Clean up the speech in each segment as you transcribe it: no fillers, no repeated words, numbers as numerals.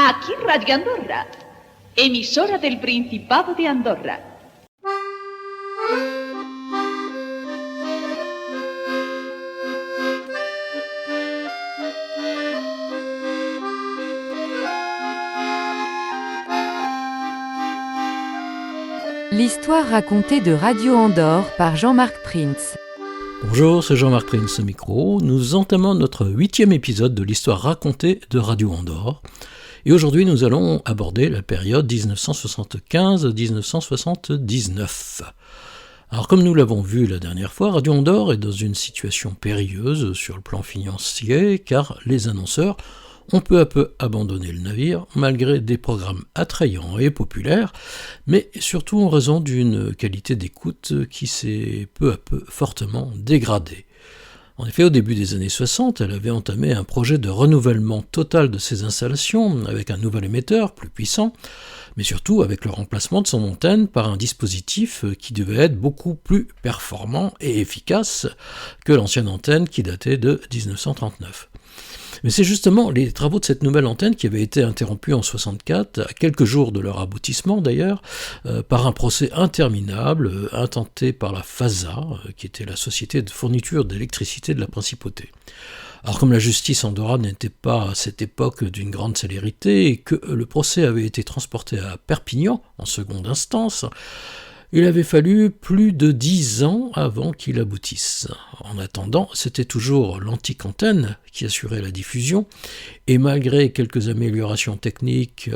Aquí Radio Andorra, emisora del Principado de Andorra. L'histoire racontée de Radio Andorre par Jean-Marc Prince. Bonjour, c'est Jean-Marc Prince au micro. Nous entamons notre 8e épisode de l'histoire racontée de Radio Andorre. Et aujourd'hui, nous allons aborder la période 1975-1979. Alors, comme nous l'avons vu la dernière fois, Radio Andorre est dans une situation périlleuse sur le plan financier, car les annonceurs ont peu à peu abandonné le navire, malgré des programmes attrayants et populaires, mais surtout en raison d'une qualité d'écoute qui s'est peu à peu fortement dégradée. En effet, au début des années 60, elle avait entamé un projet de renouvellement total de ses installations, avec un nouvel émetteur plus puissant, mais surtout avec le remplacement de son antenne par un dispositif qui devait être beaucoup plus performant et efficace que l'ancienne antenne qui datait de 1939. Mais c'est justement les travaux de cette nouvelle antenne qui avaient été interrompus en 1964, à quelques jours de leur aboutissement d'ailleurs, par un procès interminable intenté par la FASA, qui était la société de fourniture d'électricité de la Principauté. Alors comme la justice andorrane n'était pas à cette époque d'une grande célérité et que le procès avait été transporté à Perpignan en seconde instance, il avait fallu plus de 10 ans avant qu'il aboutisse. En attendant, c'était toujours l'antique antenne qui assurait la diffusion, et malgré quelques améliorations techniques,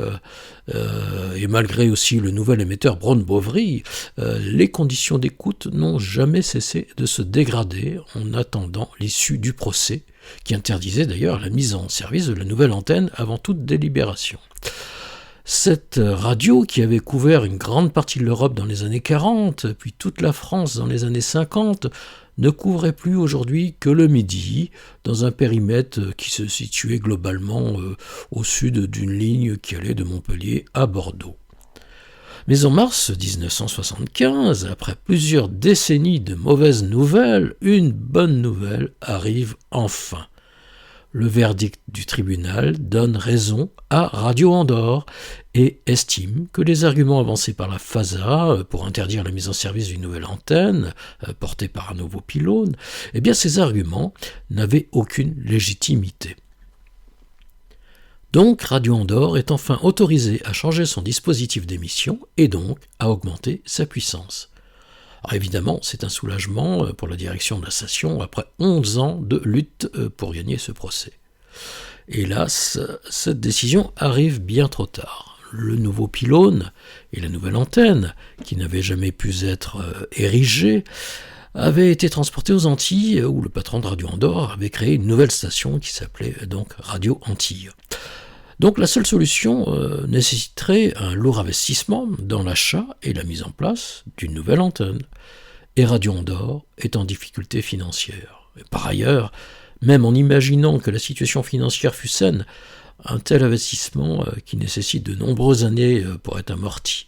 et malgré aussi le nouvel émetteur Braun-Boveri, les conditions d'écoute n'ont jamais cessé de se dégrader en attendant l'issue du procès, qui interdisait d'ailleurs la mise en service de la nouvelle antenne avant toute délibération. Cette radio, qui avait couvert une grande partie de l'Europe dans les années 40, puis toute la France dans les années 50, ne couvrait plus aujourd'hui que le Midi, dans un périmètre qui se situait globalement au sud d'une ligne qui allait de Montpellier à Bordeaux. Mais en mars 1975, après plusieurs décennies de mauvaises nouvelles, une bonne nouvelle arrive enfin. Le verdict du tribunal donne raison à Radio Andorre et estime que les arguments avancés par la FASA pour interdire la mise en service d'une nouvelle antenne portée par un nouveau pylône, eh bien ces arguments n'avaient aucune légitimité. Donc Radio Andorre est enfin autorisée à changer son dispositif d'émission et donc à augmenter sa puissance. Alors évidemment, c'est un soulagement pour la direction de la station après 11 ans de lutte pour gagner ce procès. Hélas, cette décision arrive bien trop tard. Le nouveau pylône et la nouvelle antenne, qui n'avaient jamais pu être érigés, avaient été transportés aux Antilles, où le patron de Radio Andorre avait créé une nouvelle station qui s'appelait donc Radio Antilles. Donc la seule solution nécessiterait un lourd investissement dans l'achat et la mise en place d'une nouvelle antenne. Et Radio Andorre est en difficulté financière. Et par ailleurs, même en imaginant que la situation financière fût saine, un tel investissement, qui nécessite de nombreuses années pour être amorti,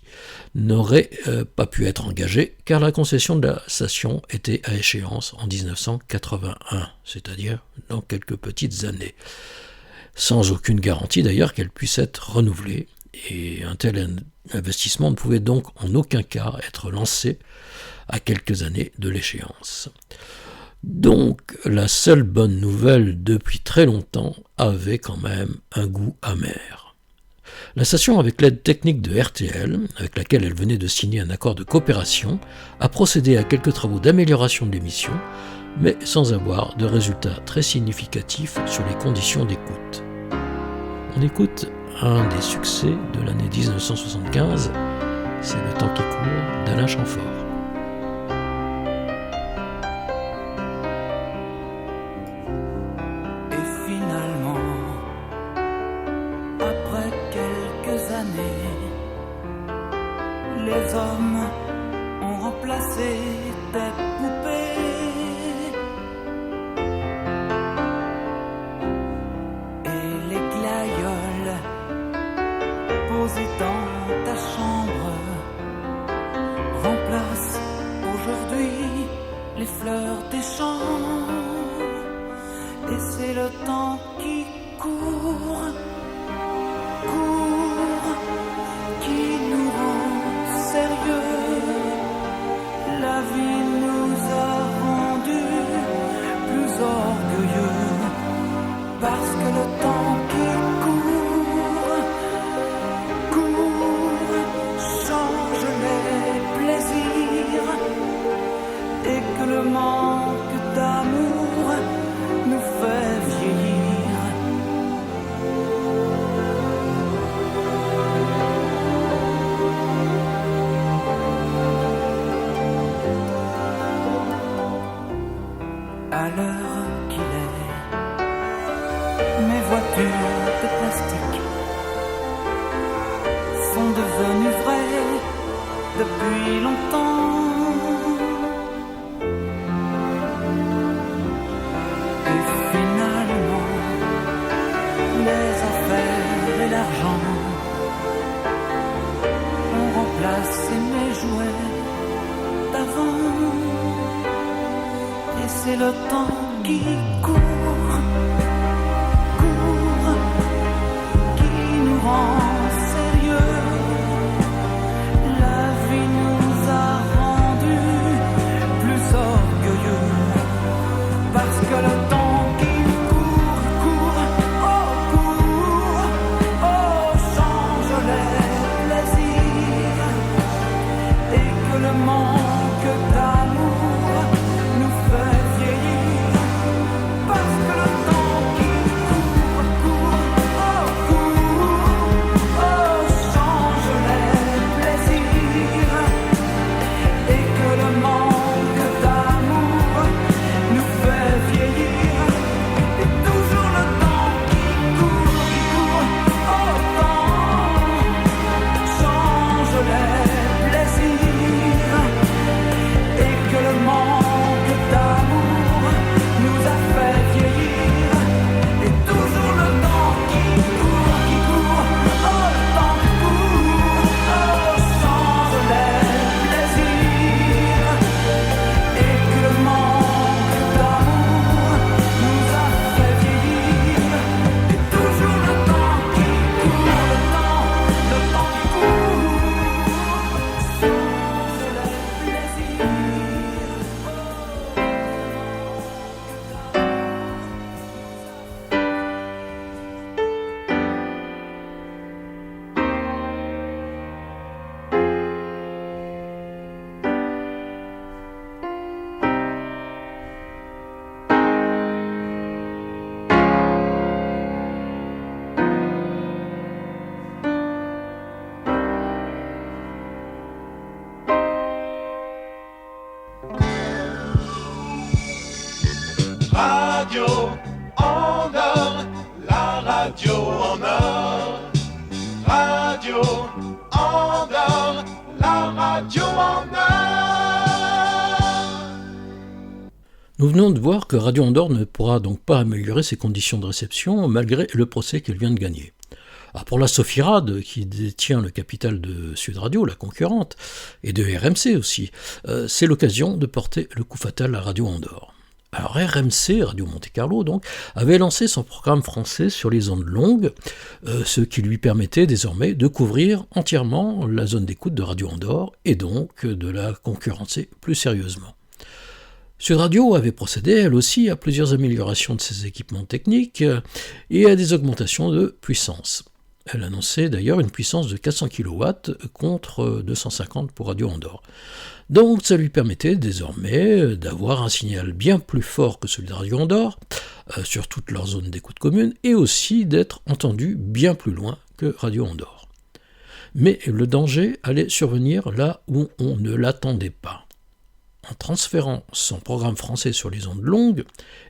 n'aurait pas pu être engagé, car la concession de la station était à échéance en 1981, c'est-à-dire dans quelques petites années. Sans aucune garantie d'ailleurs qu'elle puisse être renouvelée, et un tel investissement ne pouvait donc en aucun cas être lancé à quelques années de l'échéance. Donc la seule bonne nouvelle depuis très longtemps avait quand même un goût amer. La station, avec l'aide technique de RTL, avec laquelle elle venait de signer un accord de coopération, a procédé à quelques travaux d'amélioration de l'émission, mais sans avoir de résultats très significatifs sur les conditions d'écoute. On écoute un des succès de l'année 1975, c'est Le temps qui court d'Alain Chamfort. Et finalement, après quelques années, les hommes ont remplacé des poupées. Dans ta chambre remplace aujourd'hui les fleurs des champs, et c'est le temps qui court, court. devenus vrais depuis longtemps. Et finalement, les affaires et l'argent ont remplacé mes jouets d'avant. Et c'est le temps qui court, qui nous rend sérieux. La vie nous a rendus plus orgueilleux, parce que le temps qui court, change les plaisirs, et que le manque d'amour nous fait vieillir, parce que le temps qui change les plaisirs, et que le manque d'amour nous fait vieillir. Et toujours le temps qui court, change les plaisirs, et que le manque d'amour nous a fait vieillir. Et toujours le temps qui court, change les plaisirs, et que le manque d'amour nous a fait vieillir. Et toujours le temps qui court, le temps qui change les plaisirs. Radio en or, la radio en or. Radio en or, la radio en or. Nous venons de voir que Radio Andorre ne pourra donc pas améliorer ses conditions de réception malgré le procès qu'elle vient de gagner. Alors pour la Sophirad, qui détient le capital de Sud Radio, la concurrente, et de RMC aussi, c'est l'occasion de porter le coup fatal à Radio Andorre. Alors RMC, Radio Monte-Carlo donc, avait lancé son programme français sur les ondes longues, ce qui lui permettait désormais de couvrir entièrement la zone d'écoute de Radio Andorre et donc de la concurrencer plus sérieusement. Sud Radio avait procédé elle aussi à plusieurs améliorations de ses équipements techniques et à des augmentations de puissance. Elle annonçait d'ailleurs une puissance de 400 kW contre 250 pour Radio Andorre. Donc ça lui permettait désormais d'avoir un signal bien plus fort que celui de Radio Andorre sur toute leur zone d'écoute commune et aussi d'être entendu bien plus loin que Radio Andorre. Mais le danger allait survenir là où on ne l'attendait pas. En transférant son programme français sur les ondes longues,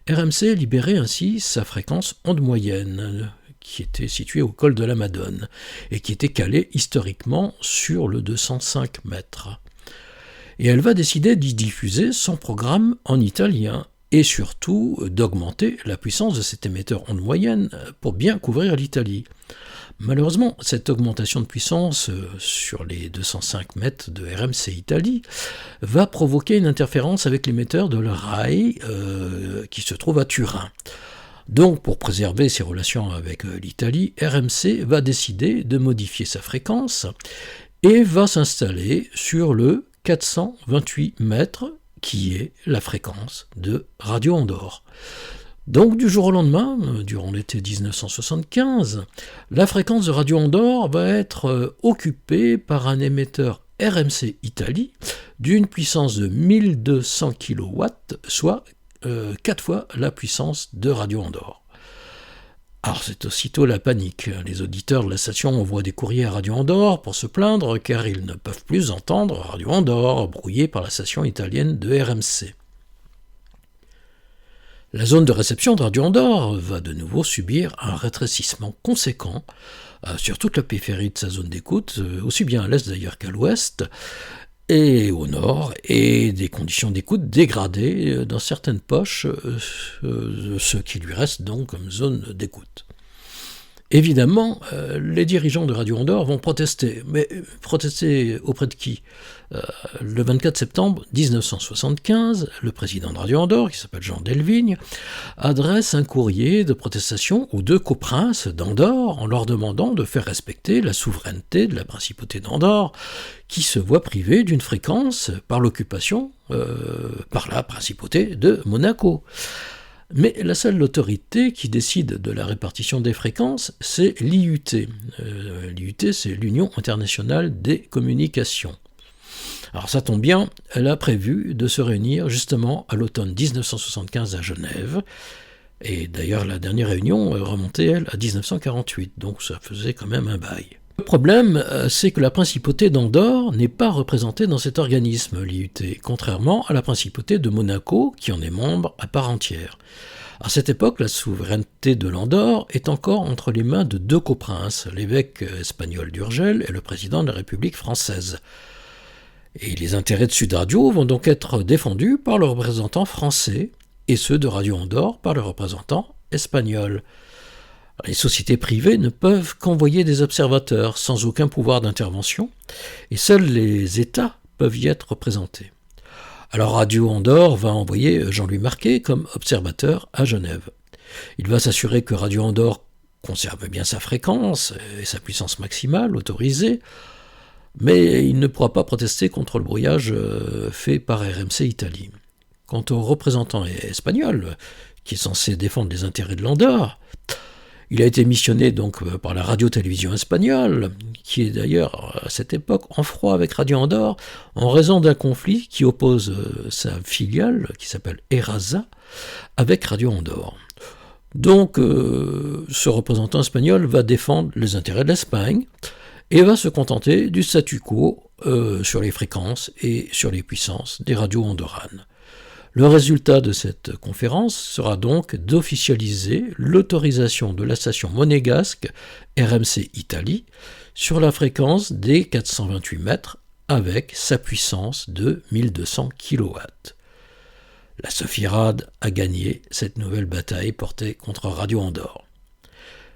RMC libérait ainsi sa fréquence onde moyenne, qui était située au col de la Madone, et qui était calée historiquement sur le 205 mètres. Et elle va décider d'y diffuser son programme en italien, et surtout d'augmenter la puissance de cet émetteur onde moyenne pour bien couvrir l'Italie. Malheureusement, cette augmentation de puissance sur les 205 mètres de RMC Italie va provoquer une interférence avec l'émetteur de la RAI qui se trouve à Turin. Donc, pour préserver ses relations avec l'Italie, RMC va décider de modifier sa fréquence et va s'installer sur le 428 mètres, qui est la fréquence de Radio Andorre. Donc, du jour au lendemain, durant l'été 1975, la fréquence de Radio Andorre va être occupée par un émetteur RMC Italie d'une puissance de 1200 kW, soit 4 fois la puissance de Radio Andorre. Alors c'est aussitôt la panique. Les auditeurs de la station envoient des courriers à Radio Andorre pour se plaindre car ils ne peuvent plus entendre Radio Andorre brouillée par la station italienne de RMC. La zone de réception de Radio Andorre va de nouveau subir un rétrécissement conséquent sur toute la périphérie de sa zone d'écoute, aussi bien à l'est d'ailleurs qu'à l'ouest, et au nord, et des conditions d'écoute dégradées dans certaines poches, ce qui lui reste donc comme zone d'écoute. Évidemment, les dirigeants de Radio Andorre vont protester, mais protester auprès de qui ? Le 24 septembre 1975, le président de Radio Andorre, qui s'appelle Jean Delvigne, adresse un courrier de protestation aux deux coprinces d'Andorre en leur demandant de faire respecter la souveraineté de la principauté d'Andorre, qui se voit privée d'une fréquence par l'occupation par la principauté de Monaco. Mais la seule autorité qui décide de la répartition des fréquences, c'est l'IUT. L'IUT, c'est l'Union internationale des communications. Alors ça tombe bien, elle a prévu de se réunir justement à l'automne 1975 à Genève. Et d'ailleurs, la dernière réunion remontait, elle, à 1948, donc ça faisait quand même un bail. Le problème, c'est que la principauté d'Andorre n'est pas représentée dans cet organisme, l'IUT, contrairement à la principauté de Monaco, qui en est membre à part entière. À cette époque, la souveraineté de l'Andorre est encore entre les mains de deux coprinces, l'évêque espagnol d'Urgell et le président de la République française. Et les intérêts de Sud Radio vont donc être défendus par le représentant français, et ceux de Radio Andorre par le représentant espagnol. Les sociétés privées ne peuvent qu'envoyer des observateurs sans aucun pouvoir d'intervention, et seuls les États peuvent y être représentés. Alors Radio Andorre va envoyer Jean-Louis Marquet comme observateur à Genève. Il va s'assurer que Radio Andorre conserve bien sa fréquence et sa puissance maximale autorisée, mais il ne pourra pas protester contre le brouillage fait par RMC Italie. Quant au représentant espagnol, qui est censé défendre les intérêts de l'Andorre, il a été missionné donc par la radio-télévision espagnole, qui est d'ailleurs à cette époque en froid avec Radio Andorre, en raison d'un conflit qui oppose sa filiale, qui s'appelle Erasa, avec Radio Andorre. Donc ce représentant espagnol va défendre les intérêts de l'Espagne et va se contenter du statu quo sur les fréquences et sur les puissances des radios andorranes. Le résultat de cette conférence sera donc d'officialiser l'autorisation de la station monégasque RMC Italie sur la fréquence des 428 mètres avec sa puissance de 1200 kW. La Sophie-Rad a gagné cette nouvelle bataille portée contre Radio Andorre.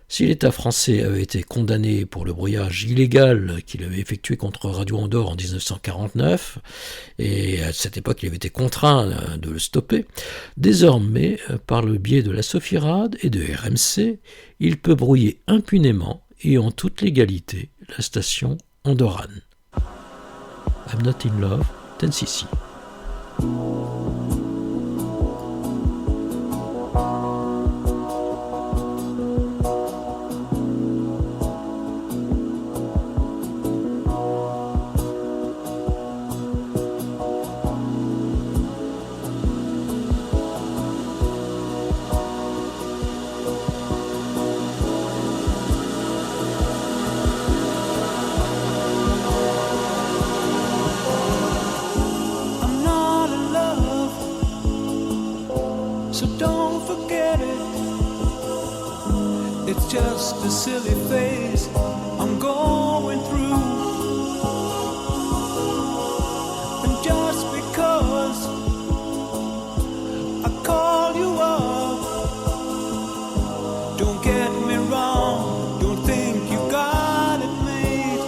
Si l'État français avait été condamné pour le brouillage illégal qu'il avait effectué contre Radio Andorre en 1949, et à cette époque il avait été contraint de le stopper, désormais, par le biais de la Sophie-Rad et de RMC, il peut brouiller impunément et en toute légalité la station andorrane. I'm not in love, 10cc. Just a silly phase I'm going through, and just because I call you up, don't get me wrong, don't think you got it made.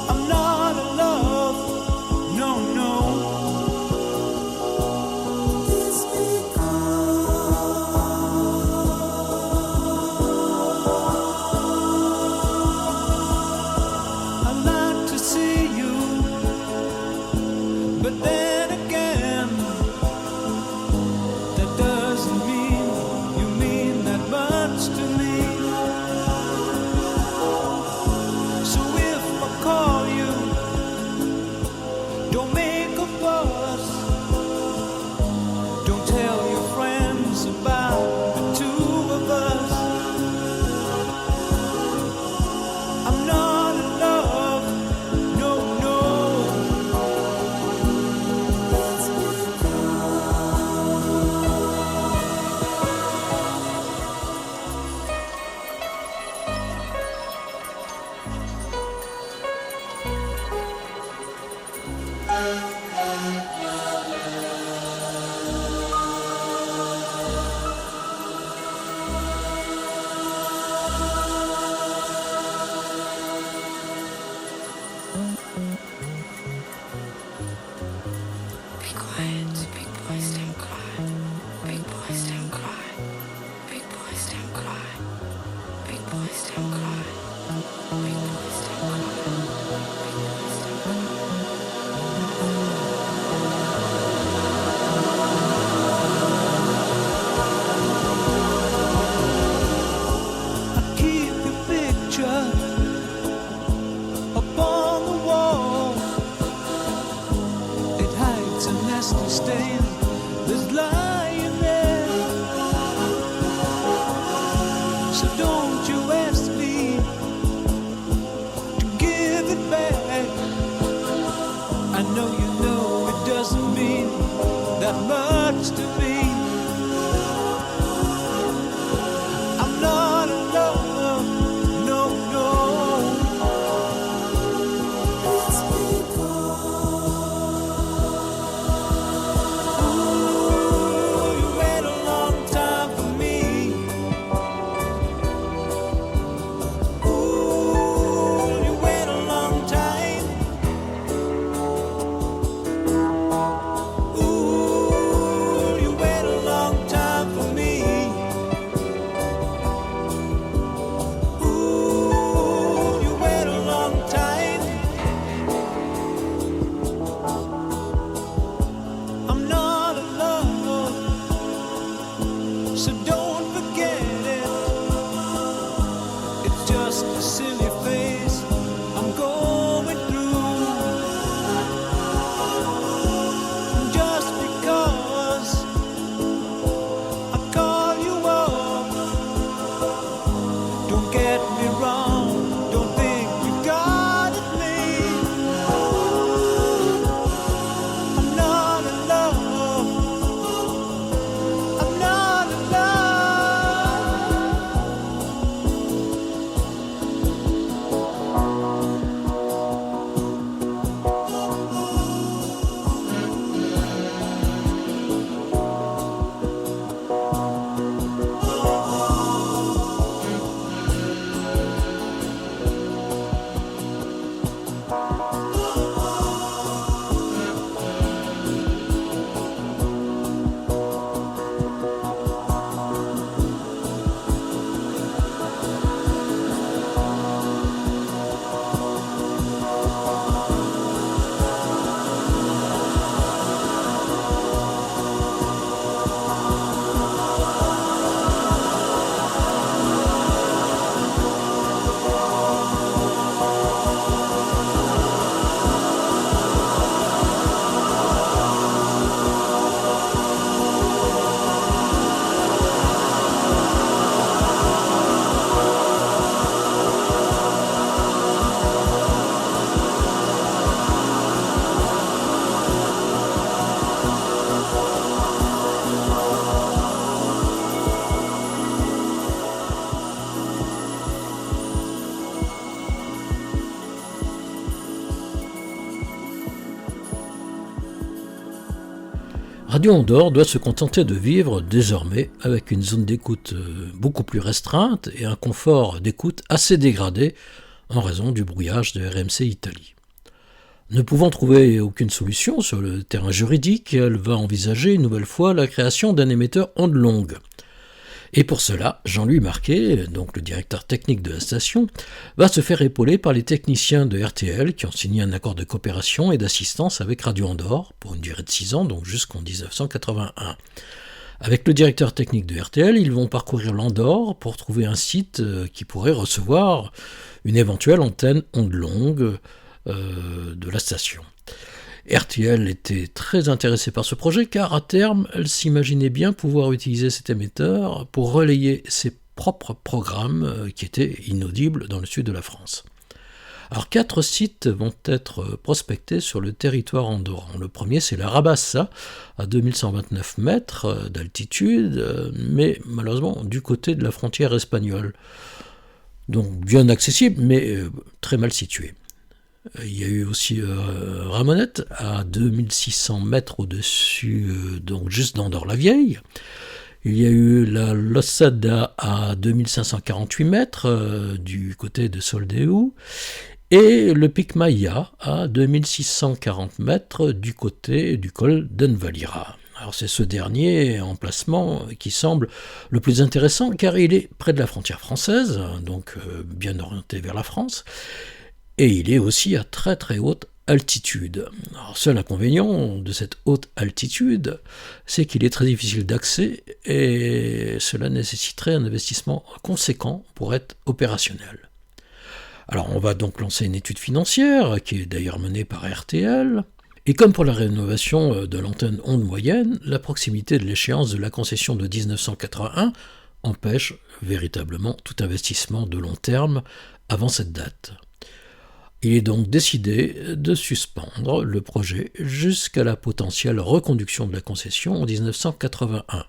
I'm not in love, no, no. It's because Radio Andorre doit se contenter de vivre désormais avec une zone d'écoute beaucoup plus restreinte et un confort d'écoute assez dégradé en raison du brouillage de RMC Italie. Ne pouvant trouver aucune solution sur le terrain juridique, elle va envisager une nouvelle fois la création d'un émetteur onde longue. Et pour cela, Jean-Louis Marquet, donc le directeur technique de la station, va se faire épauler par les techniciens de RTL qui ont signé un accord de coopération et d'assistance avec Radio Andorre pour une durée de 6 ans, donc jusqu'en 1981. Avec le directeur technique de RTL, ils vont parcourir l'Andorre pour trouver un site qui pourrait recevoir une éventuelle antenne onde longue de la station. RTL était très intéressée par ce projet car à terme, elle s'imaginait bien pouvoir utiliser cet émetteur pour relayer ses propres programmes qui étaient inaudibles dans le sud de la France. Alors 4 sites vont être prospectés sur le territoire andorran. Le premier c'est la Rabassa à 2129 mètres d'altitude, mais malheureusement du côté de la frontière espagnole. Donc bien accessible mais très mal situé. Il y a eu aussi Ramonette à 2600 mètres au-dessus, donc juste d'Andorre-la-Vieille. Il y a eu la Lossada à 2548 mètres du côté de Soldeu. Et le Pic Maya à 2640 mètres du côté du col d'Envalira. Alors c'est ce dernier emplacement qui semble le plus intéressant car il est près de la frontière française, donc bien orienté vers la France, et il est aussi à très très haute altitude. Alors, seul inconvénient de cette haute altitude, c'est qu'il est très difficile d'accès et cela nécessiterait un investissement conséquent pour être opérationnel. Alors on va donc lancer une étude financière qui est d'ailleurs menée par RTL. Et comme pour la rénovation de l'antenne onde moyenne, la proximité de l'échéance de la concession de 1981 empêche véritablement tout investissement de long terme avant cette date. Il est donc décidé de suspendre le projet jusqu'à la potentielle reconduction de la concession en 1981.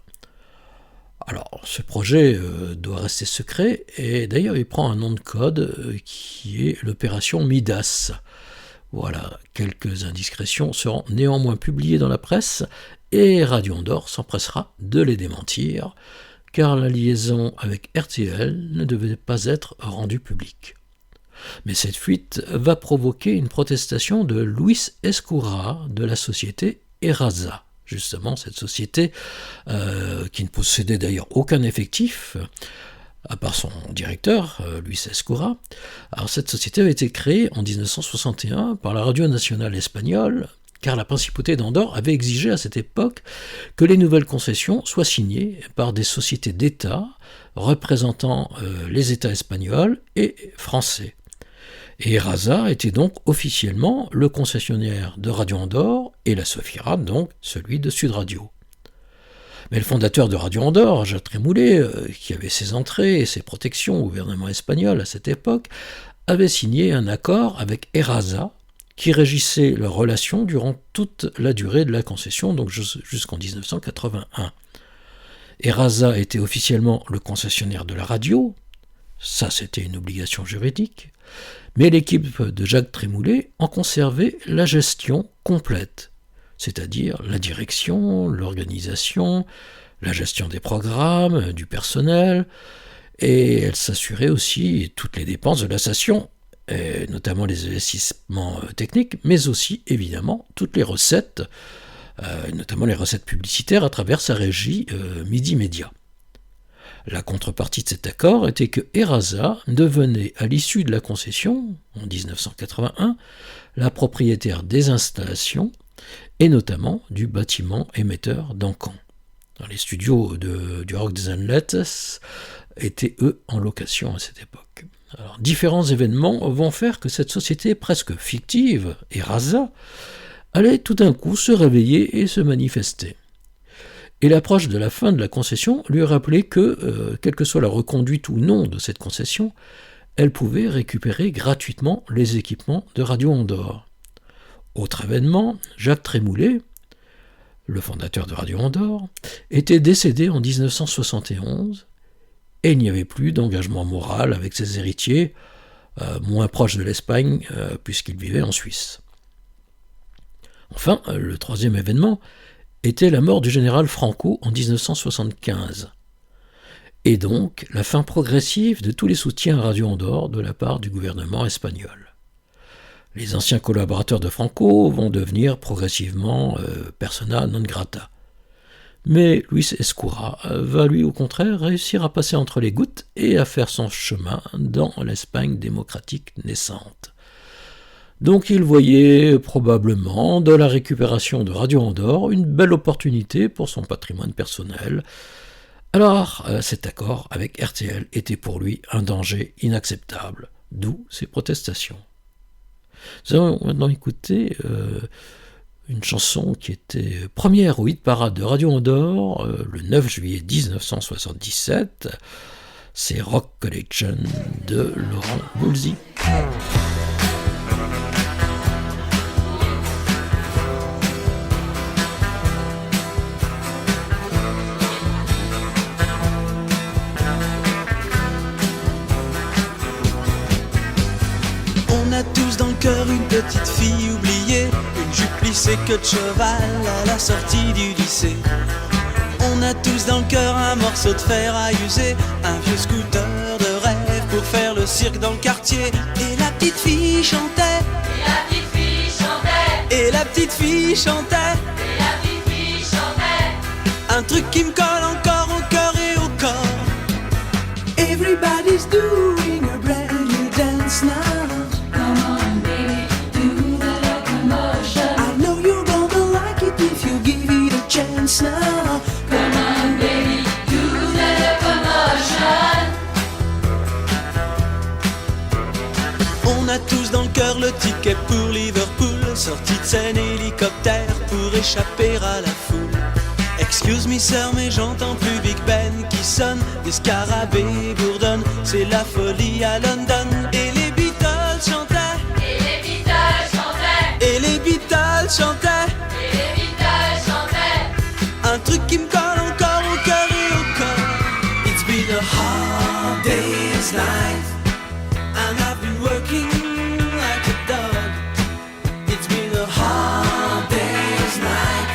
Alors, ce projet doit rester secret, et d'ailleurs il prend un nom de code qui est l'opération Midas. Voilà, quelques indiscrétions seront néanmoins publiées dans la presse, et Radio Andorre s'empressera de les démentir, car la liaison avec RTL ne devait pas être rendue publique. Mais cette fuite va provoquer une protestation de Luis Escura de la société Erasa. Justement, cette société qui ne possédait d'ailleurs aucun effectif, à part son directeur, Luis Escura. Alors, cette société a été créée en 1961 par la radio nationale espagnole, car la principauté d'Andorre avait exigé à cette époque que les nouvelles concessions soient signées par des sociétés d'État représentant les États espagnols et français. Et Erasa était donc officiellement le concessionnaire de Radio Andorre et la Sofira, donc celui de Sud Radio. Mais le fondateur de Radio Andorre, Jacques Trémoulet, qui avait ses entrées et ses protections au gouvernement espagnol à cette époque, avait signé un accord avec Erasa qui régissait leurs relations durant toute la durée de la concession, donc jusqu'en 1981. Erasa était officiellement le concessionnaire de la radio, ça c'était une obligation juridique, mais l'équipe de Jacques Trémoulet en conservait la gestion complète, c'est-à-dire la direction, l'organisation, la gestion des programmes, du personnel, et elle s'assurait aussi toutes les dépenses de la station, notamment les investissements techniques, mais aussi évidemment toutes les recettes, notamment les recettes publicitaires à travers sa régie Midi Média. La contrepartie de cet accord était que Erasa devenait, à l'issue de la concession, en 1981, la propriétaire des installations et notamment du bâtiment émetteur d'Encan. Les studios du Rock des Anlettes étaient, eux, en location à cette époque. Alors, différents événements vont faire que cette société presque fictive, Erasa, allait tout d'un coup se réveiller et se manifester. Et l'approche de la fin de la concession lui rappelait que, quelle que soit la reconduite ou non de cette concession, elle pouvait récupérer gratuitement les équipements de Radio Andorre. Autre événement, Jacques Trémoulet, le fondateur de Radio Andorre, était décédé en 1971 et il n'y avait plus d'engagement moral avec ses héritiers, moins proches de l'Espagne puisqu'ils vivaient en Suisse. Enfin, le troisième événement était la mort du général Franco en 1975, et donc la fin progressive de tous les soutiens à Radio Andorre de la part du gouvernement espagnol. Les anciens collaborateurs de Franco vont devenir progressivement persona non grata. Mais Luis Escura va lui au contraire réussir à passer entre les gouttes et à faire son chemin dans l'Espagne démocratique naissante. Donc il voyait probablement dans la récupération de Radio Andorre une belle opportunité pour son patrimoine personnel. Alors cet accord avec RTL était pour lui un danger inacceptable, d'où ses protestations. Nous allons maintenant écouter une chanson qui était première au hit parade de Radio Andorre le 9 juillet 1977. C'est Rock Collection de Laurent Boulzy. On a tous dans le cœur une petite fille oubliée, une jupe plissée queue de cheval à la sortie du lycée. On a tous dans le cœur un morceau de fer à user, un vieux scooter de rêve pour faire le cirque dans le quartier. Et la petite fille chantait, Et la petite fille chantait, et la petite fille chantait, et la petite fille chantait. Un truc qui me colle encore au cœur et au corps. Everybody's doing a brand new dance now. Come on, baby, do the locomotion. I know you're gonna like it if you give it a chance now. Come on, baby, do the locomotion. On a tous dans le cœur le ticket pour Liverpool. Sortie de scène hélicoptère pour échapper à la foule. Excuse me sir, mais j'entends plus Big Ben qui sonne. Des scarabées bourdonnent, c'est la folie à London. Et les Beatles chantaient. Et les Beatles chantaient. Et les Beatles chantaient. Et les Beatles chantaient. Un truc qui me colle encore au cœur et au corps. It's been a hard day's night, and I've been working like a dog. It's been a hard day's night.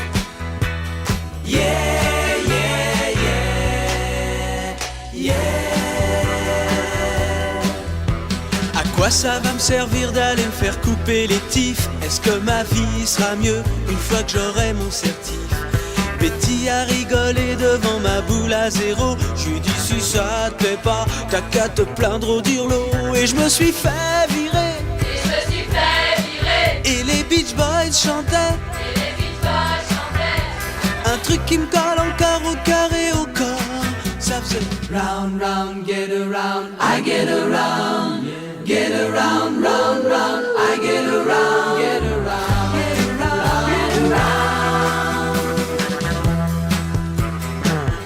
Yeah, yeah, yeah, yeah. À quoi ça va me servir d'aller me faire couper les tifs? Est-ce que ma vie sera mieux une fois que j'aurai mon certif? Betty a rigolé devant ma boule à zéro. J'lui dit si ça te plaît pas, t'as qu'à te plaindre au dirlo. Et je me suis fait virer. Et je me suis fait virer. Et les Beach Boys chantaient. Et les Beach Boys chantaient. Un truc qui me colle encore au cœur et au corps. Ça faisait round, round, get around, I get around. Get around, round, round, I get around. Get around, get around, get around.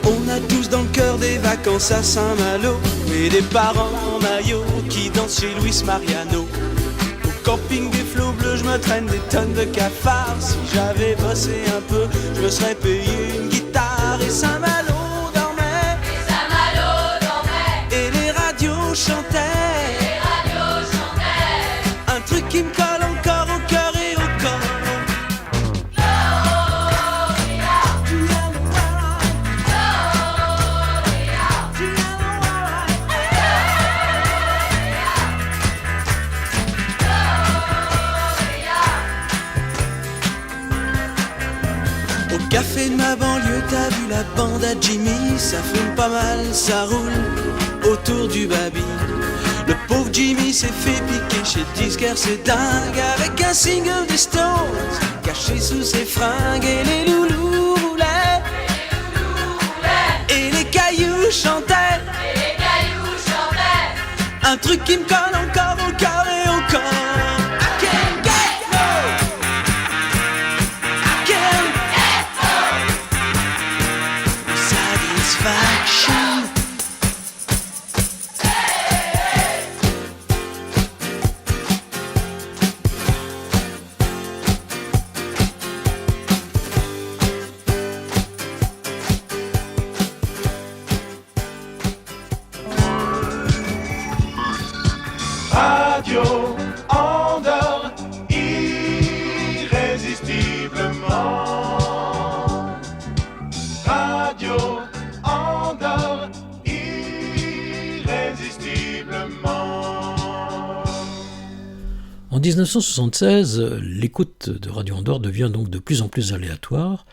On a tous dans le cœur des vacances à Saint-Malo, et des parents en maillot qui dansent chez Luis Mariano. Au camping des flots bleus, je me traîne des tonnes de cafards. Si j'avais bossé un peu, je me serais payé une guitare. Et Saint-Malo dormait. Et Saint-Malo dormait. Et les radios chantaient. Et les radios chantaient. Un truc qui me colle encore au cœur et au corps. Au café de ma banlieue, t'as vu la bande à Jimmy. Ça fume pas mal, ça roule autour du baby. Le pauvre Jimmy s'est fait piquer chez le disquaire, c'est dingue. Avec un single des Stones caché sous ses fringues. Et les loulous roulaient. Et les cailloux chantaient. Et les cailloux chantaient. Un truc qui me colle encore au cœur et au corps. I can't get no. I can't get no satisfaction. Radio Andorre, irrésistiblement. Radio Andorre, irrésistiblement. En 1976, l'écoute de Radio Andorre devient donc de plus en plus aléatoire,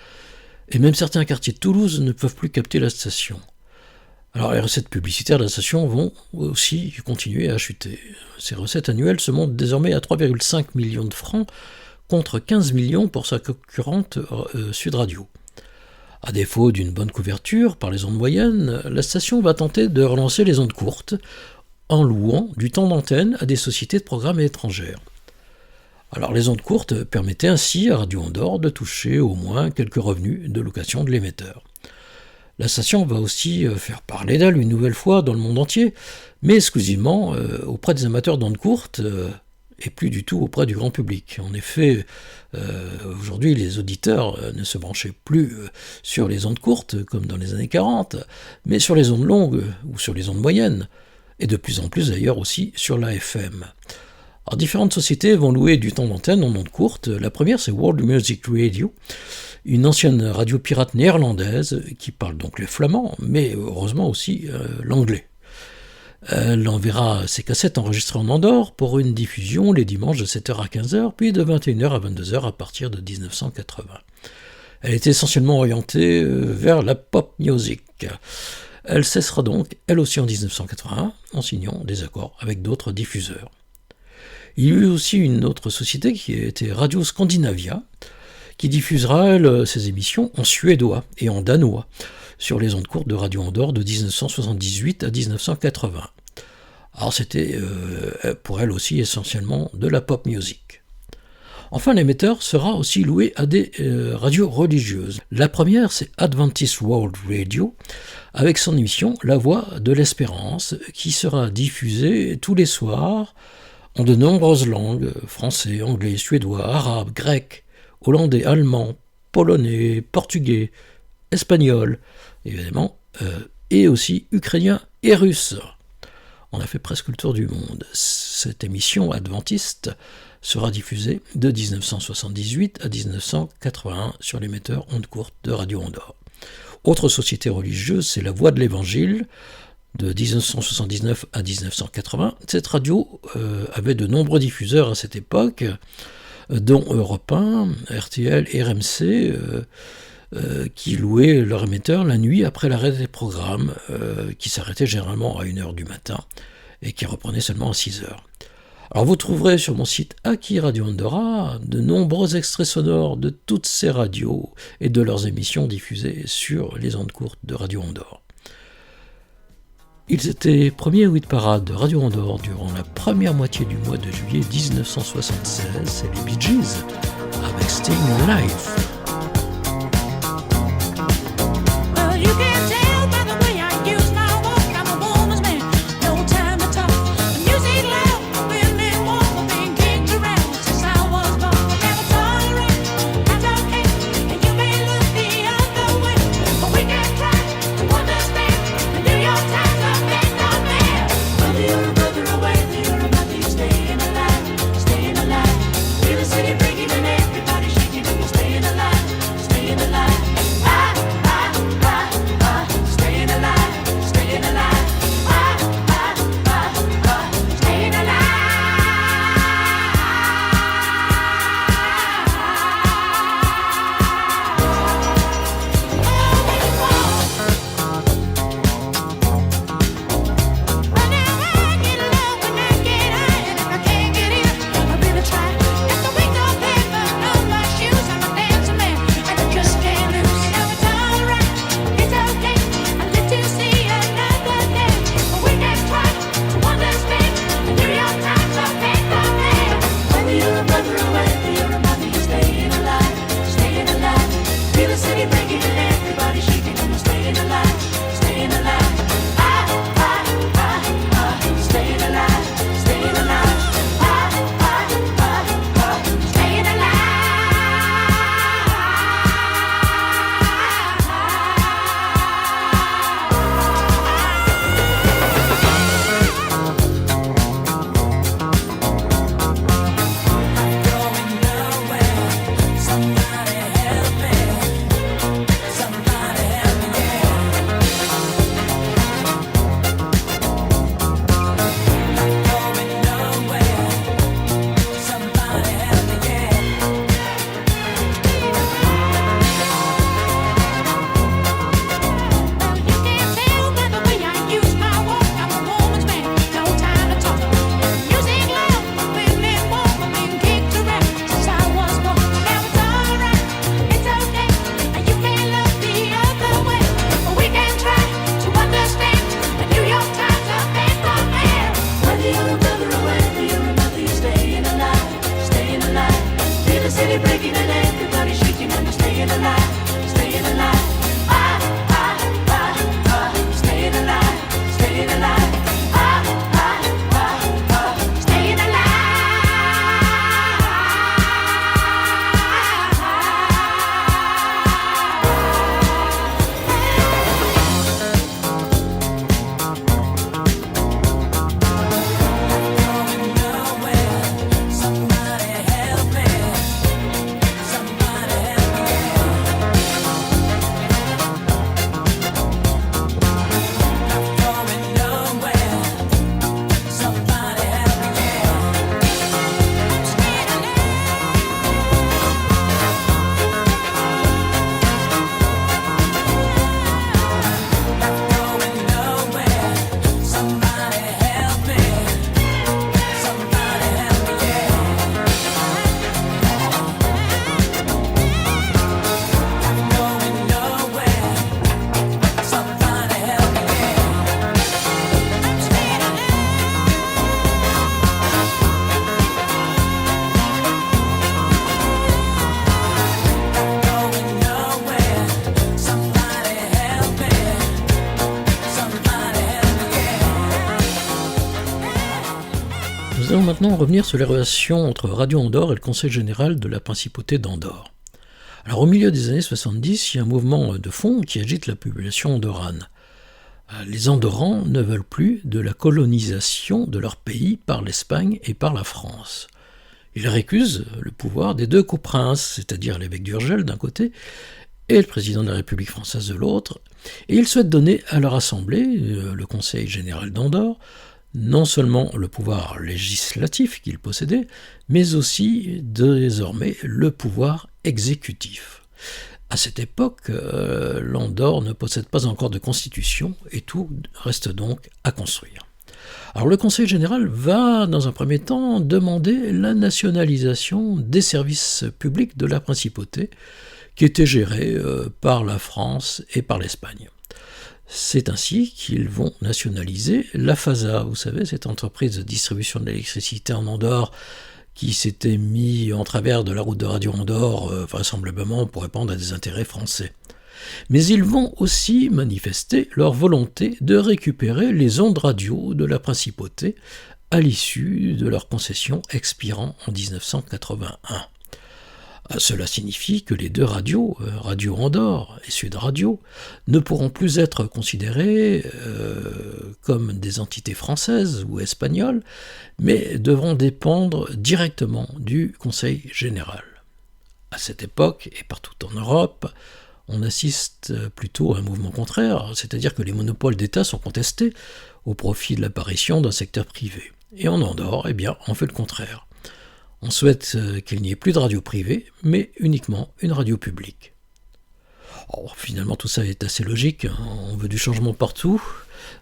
et même certains quartiers de Toulouse ne peuvent plus capter la station. Alors les recettes publicitaires de la station vont aussi continuer à chuter. Ces recettes annuelles se montent désormais à 3,5 millions de francs contre 15 millions pour sa concurrente Sud Radio. À défaut d'une bonne couverture par les ondes moyennes, la station va tenter de relancer les ondes courtes en louant du temps d'antenne à des sociétés de programmes étrangères. Alors les ondes courtes permettaient ainsi à Radio Andorre de toucher au moins quelques revenus de location de l'émetteur. La station va aussi faire parler d'elle une nouvelle fois dans le monde entier, mais exclusivement auprès des amateurs d'ondes courtes et plus du tout auprès du grand public. En effet, aujourd'hui, les auditeurs ne se branchaient plus sur les ondes courtes, comme dans les années 40, mais sur les ondes longues ou sur les ondes moyennes, et de plus en plus d'ailleurs aussi sur la FM. Alors, différentes sociétés vont louer du temps d'antenne en ondes courtes. La première, c'est World Music Radio, une ancienne radio pirate néerlandaise qui parle donc le flamand, mais heureusement aussi l'anglais. Elle enverra ses cassettes enregistrées en Andorre pour une diffusion les dimanches de 7h à 15h, puis de 21h à 22h à partir de 1980. Elle était essentiellement orientée vers la pop music. Elle cessera donc, elle aussi en 1981, en signant des accords avec d'autres diffuseurs. Il y eut aussi une autre société qui était Radio Scandinavia, qui diffusera, elle, ses émissions en suédois et en danois sur les ondes courtes de Radio Andorre de 1978 à 1980. Alors c'était pour elle aussi essentiellement de la pop music. Enfin, l'émetteur sera aussi loué à des radios religieuses. La première, c'est Adventist World Radio, avec son émission La Voix de l'Espérance, qui sera diffusée tous les soirs en de nombreuses langues, français, anglais, suédois, arabe, grec, hollandais, allemand, polonais, portugais, espagnol, évidemment, et aussi ukrainien et russe. On a fait presque le tour du monde. Cette émission adventiste sera diffusée de 1978 à 1981 sur l'émetteur ondes courtes de Radio Andorre. Autre société religieuse, c'est La Voix de l'Évangile, de 1979 à 1980. Cette radio avait de nombreux diffuseurs à cette époque, dont Europe 1, RTL et RMC, qui louaient leur émetteur la nuit après l'arrêt des programmes, qui s'arrêtaient généralement à 1h du matin et qui reprenaient seulement à 6h. Alors vous trouverez sur mon site Aki Radio Andorra de nombreux extraits sonores de toutes ces radios et de leurs émissions diffusées sur les ondes courtes de Radio Andorre. Ils étaient premiers au hit parade de Radio Andorre durant la première moitié du mois de juillet 1976, c'est les Bee Gees avec Staying Alive. Staying alive. Nous allons maintenant revenir sur les relations entre Radio Andorre et le Conseil général de la Principauté d'Andorre. Alors au milieu des années 70, il y a un mouvement de fond qui agite la population andorrane. Les Andorrans ne veulent plus de la colonisation de leur pays par l'Espagne et par la France. Ils récusent le pouvoir des deux coprinces, c'est-à-dire l'évêque d'Urgell d'un côté et le président de la République française de l'autre, et ils souhaitent donner à leur assemblée, le Conseil général d'Andorre, non seulement le pouvoir législatif qu'ils possédaient, mais aussi désormais le pouvoir exécutif. À cette époque, l'Andorre ne possède pas encore de constitution et tout reste donc à construire. Alors le Conseil général va, dans un premier temps, demander la nationalisation des services publics de la principauté, qui étaient gérés par la France et par l'Espagne. C'est ainsi qu'ils vont nationaliser la FASA, vous savez, cette entreprise de distribution de l'électricité en Andorre, qui s'était mis en travers de la route de Radio Andorre, vraisemblablement pour répondre à des intérêts français. Mais ils vont aussi manifester leur volonté de récupérer les ondes radio de la principauté à l'issue de leur concession expirant en 1981. Cela signifie que les deux radios, Radio Andorre et Sud Radio, ne pourront plus être considérées comme des entités françaises ou espagnoles, mais devront dépendre directement du Conseil général. À cette époque, et partout en Europe, on assiste plutôt à un mouvement contraire, c'est-à-dire que les monopoles d'État sont contestés au profit de l'apparition d'un secteur privé. Et en Andorre, on fait le contraire. On souhaite qu'il n'y ait plus de radio privée, mais uniquement une radio publique. Finalement, tout ça est assez logique. On veut du changement partout.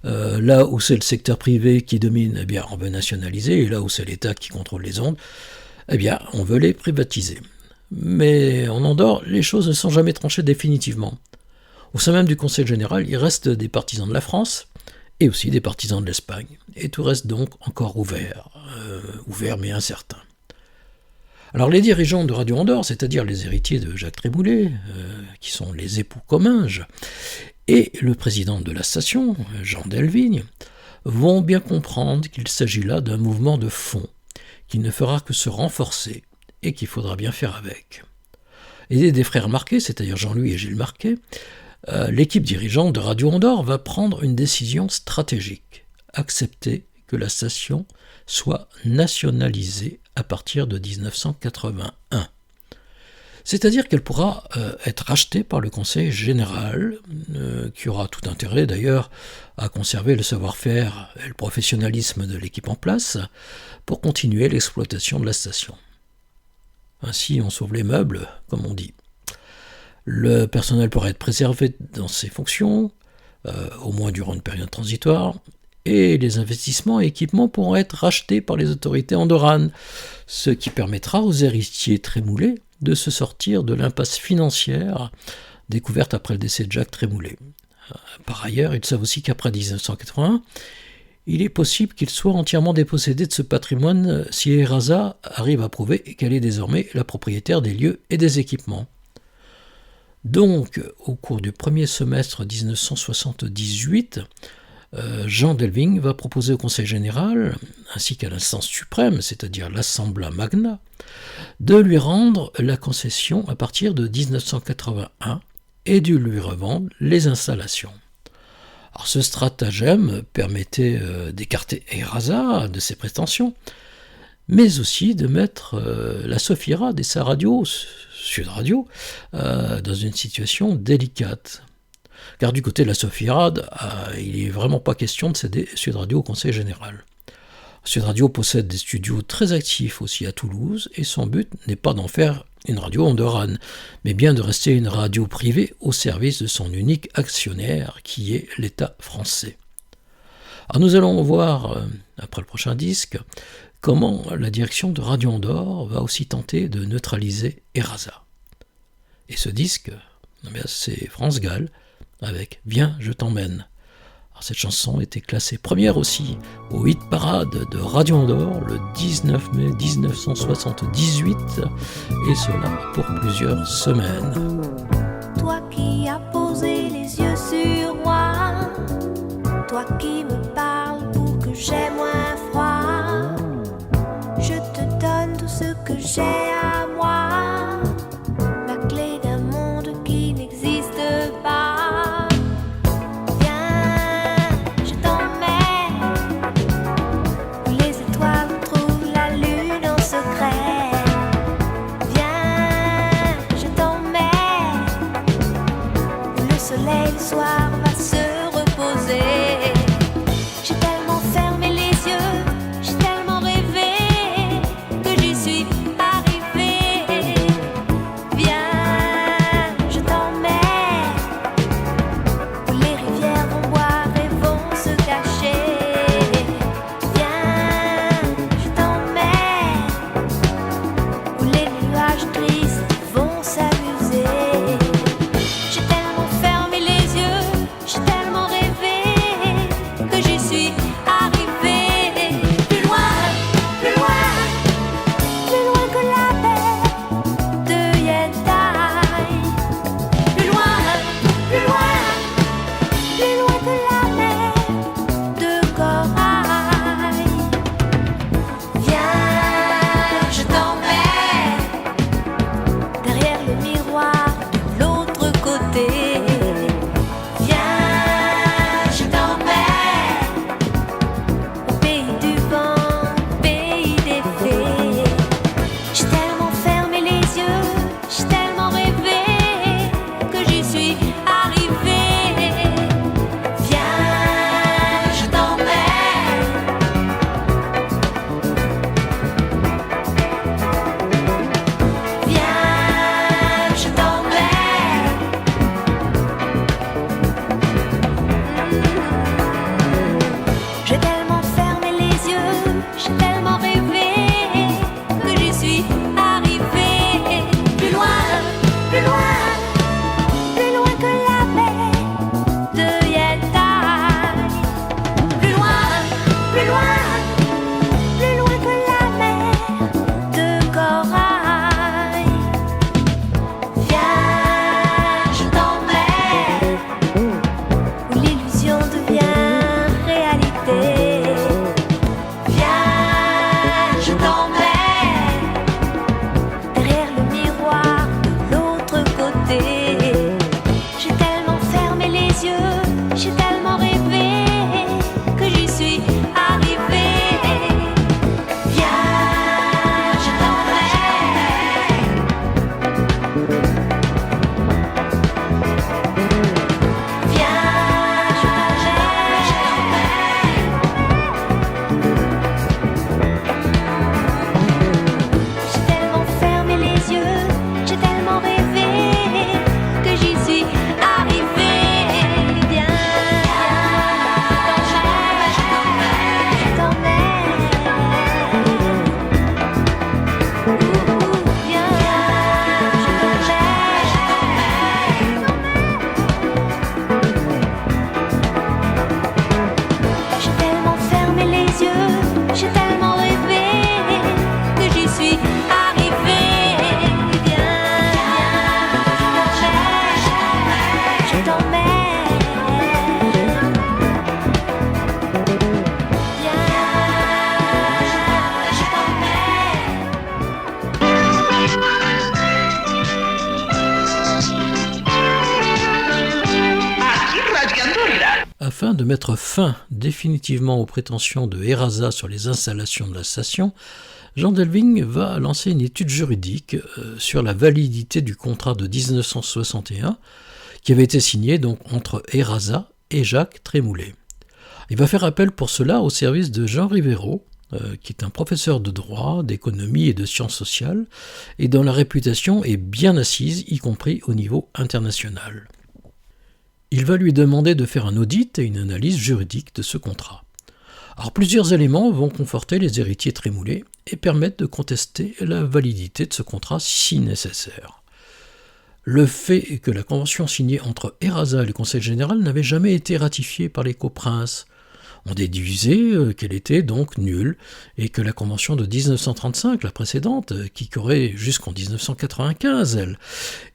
Là où c'est le secteur privé qui domine, on veut nationaliser. Et là où c'est l'État qui contrôle les ondes, on veut les privatiser. Mais en Andorre, les choses ne sont jamais tranchées définitivement. Au sein même du Conseil général, il reste des partisans de la France et aussi des partisans de l'Espagne. Et tout reste donc encore ouvert mais incertain. Alors les dirigeants de Radio Andorre, c'est-à-dire les héritiers de Jacques Trémoulet, qui sont les époux Comminges, et le président de la station, Jean Delvigne, vont bien comprendre qu'il s'agit là d'un mouvement de fond, qui ne fera que se renforcer et qu'il faudra bien faire avec. Aidés des frères Marquet, c'est-à-dire Jean-Louis et Gilles Marquet, l'équipe dirigeante de Radio Andorre va prendre une décision stratégique, accepter que la station soit nationalisée à partir de 1981. C'est-à-dire qu'elle pourra être rachetée par le Conseil général, qui aura tout intérêt d'ailleurs à conserver le savoir-faire et le professionnalisme de l'équipe en place pour continuer l'exploitation de la station. Ainsi, on sauve les meubles, comme on dit. Le personnel pourra être préservé dans ses fonctions, au moins durant une période transitoire, et les investissements et équipements pourront être rachetés par les autorités andorranes, ce qui permettra aux héritiers Trémoulet de se sortir de l'impasse financière découverte après le décès de Jacques Trémoulet. Par ailleurs, ils savent aussi qu'après 1981, il est possible qu'ils soient entièrement dépossédés de ce patrimoine si Erasa arrive à prouver qu'elle est désormais la propriétaire des lieux et des équipements. Donc, au cours du premier semestre 1978, Jean Delvigne va proposer au Conseil général, ainsi qu'à l'instance suprême, c'est-à-dire l'Assembla Magna, de lui rendre la concession à partir de 1981 et de lui revendre les installations. Alors, ce stratagème permettait d'écarter Erasa de ses prétentions, mais aussi de mettre la Sofirad et sa radio, Sud Radio, dans une situation délicate. Car du côté de la Sofirad, il n'est vraiment pas question de céder Sud Radio au Conseil général. Sud Radio possède des studios très actifs aussi à Toulouse, et son but n'est pas d'en faire une radio andorrane, mais bien de rester une radio privée au service de son unique actionnaire, qui est l'État français. Alors nous allons voir, après le prochain disque, comment la direction de Radio Andorre va aussi tenter de neutraliser Erasa. Et ce disque, c'est France Gall, avec « Viens, je t'emmène ». Alors cette chanson était classée première aussi au hit parade de Radio Andorre le 19 mai 1978, et cela pour plusieurs semaines. Toi qui as posé les yeux sur moi, toi qui me parles pour que j'aie moins froid, Afin de mettre fin définitivement aux prétentions de Eraza sur les installations de la station, Jean Delving va lancer une étude juridique sur la validité du contrat de 1961 qui avait été signé donc entre Eraza et Jacques Trémoulet. Il va faire appel pour cela au service de Jean Rivero, qui est un professeur de droit, d'économie et de sciences sociales, et dont la réputation est bien assise, y compris au niveau international. Il va lui demander de faire un audit et une analyse juridique de ce contrat. Alors plusieurs éléments vont conforter les héritiers Trémoulet et permettre de contester la validité de ce contrat si nécessaire. Le fait que la convention signée entre Eraza et le Conseil général n'avait jamais été ratifiée par les coprinces. On déduisait qu'elle était donc nulle et que la convention de 1935, la précédente, qui courait jusqu'en 1995, elle,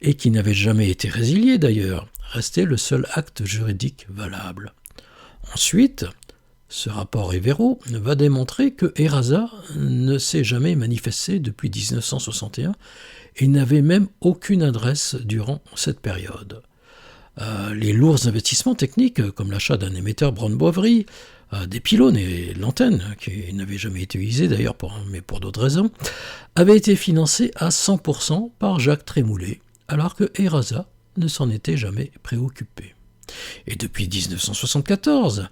et qui n'avait jamais été résiliée d'ailleurs, restait le seul acte juridique valable. Ensuite, ce rapport Rivero va démontrer que Eraza ne s'est jamais manifesté depuis 1961 et n'avait même aucune adresse durant cette période. Les lourds investissements techniques, comme l'achat d'un émetteur Brown-Boveri, des pylônes et l'antenne, qui n'avaient jamais été utilisés d'ailleurs, mais pour d'autres raisons, avaient été financés à 100% par Jacques Trémoulet, alors que Eraza ne s'en était jamais préoccupé. Et depuis 1974,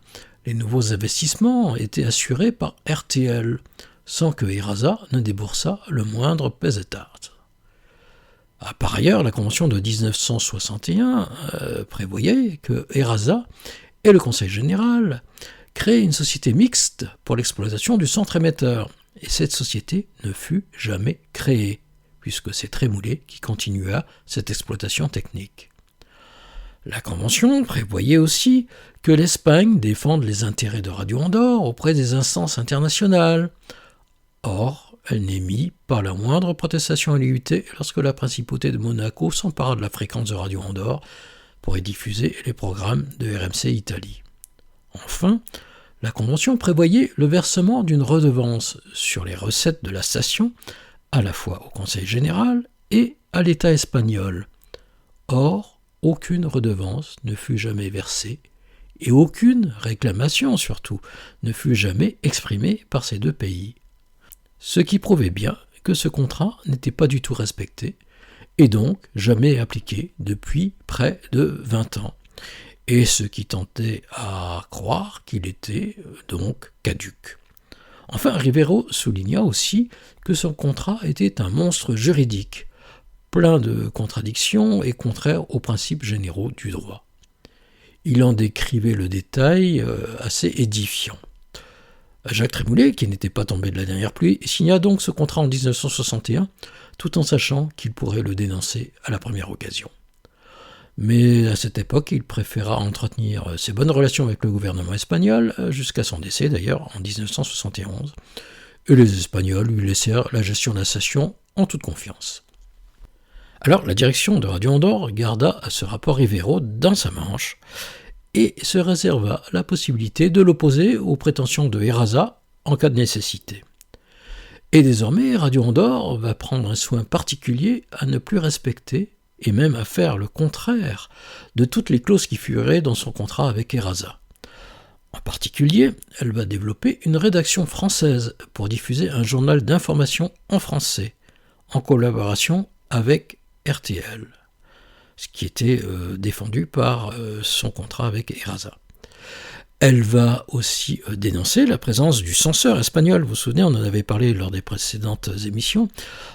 les nouveaux investissements étaient assurés par RTL, sans que Eraza ne déboursât le moindre peseta. Par ailleurs, la convention de 1961 prévoyait que Eraza et le Conseil général créent une société mixte pour l'exploitation du centre émetteur. Et cette société ne fut jamais créée, puisque c'est Trémoulet qui continua cette exploitation technique. La convention prévoyait aussi que l'Espagne défende les intérêts de Radio Andorre auprès des instances internationales. Or, elle n'émit pas la moindre protestation à l'IUT lorsque la principauté de Monaco s'empara de la fréquence de Radio Andorre pour y diffuser les programmes de RMC Italie. Enfin, la convention prévoyait le versement d'une redevance sur les recettes de la station, à la fois au Conseil général et à l'État espagnol. Or, aucune redevance ne fut jamais versée, et aucune réclamation surtout ne fut jamais exprimée par ces deux pays. Ce qui prouvait bien que ce contrat n'était pas du tout respecté, et donc jamais appliqué depuis près de 20 ans, et ce qui tentait à croire qu'il était donc caduc. Enfin, Rivero souligna aussi que son contrat était un monstre juridique, plein de contradictions et contraire aux principes généraux du droit. Il en décrivait le détail assez édifiant. Jacques Trémoulet, qui n'était pas tombé de la dernière pluie, signa donc ce contrat en 1961, tout en sachant qu'il pourrait le dénoncer à la première occasion. Mais à cette époque, il préféra entretenir ses bonnes relations avec le gouvernement espagnol, jusqu'à son décès d'ailleurs en 1971, et les Espagnols lui laissèrent la gestion de la station en toute confiance. Alors la direction de Radio Andorre garda ce rapport Rivero dans sa manche, et se réserva la possibilité de l'opposer aux prétentions de Eraza en cas de nécessité. Et désormais, Radio Andorre va prendre un soin particulier à ne plus respecter et même à faire le contraire de toutes les clauses qui figuraient dans son contrat avec Eraza. En particulier, elle va développer une rédaction française pour diffuser un journal d'information en français, en collaboration avec RTL, ce qui était défendu par son contrat avec Eraza. Elle va aussi dénoncer la présence du censeur espagnol. Vous vous souvenez, on en avait parlé lors des précédentes émissions.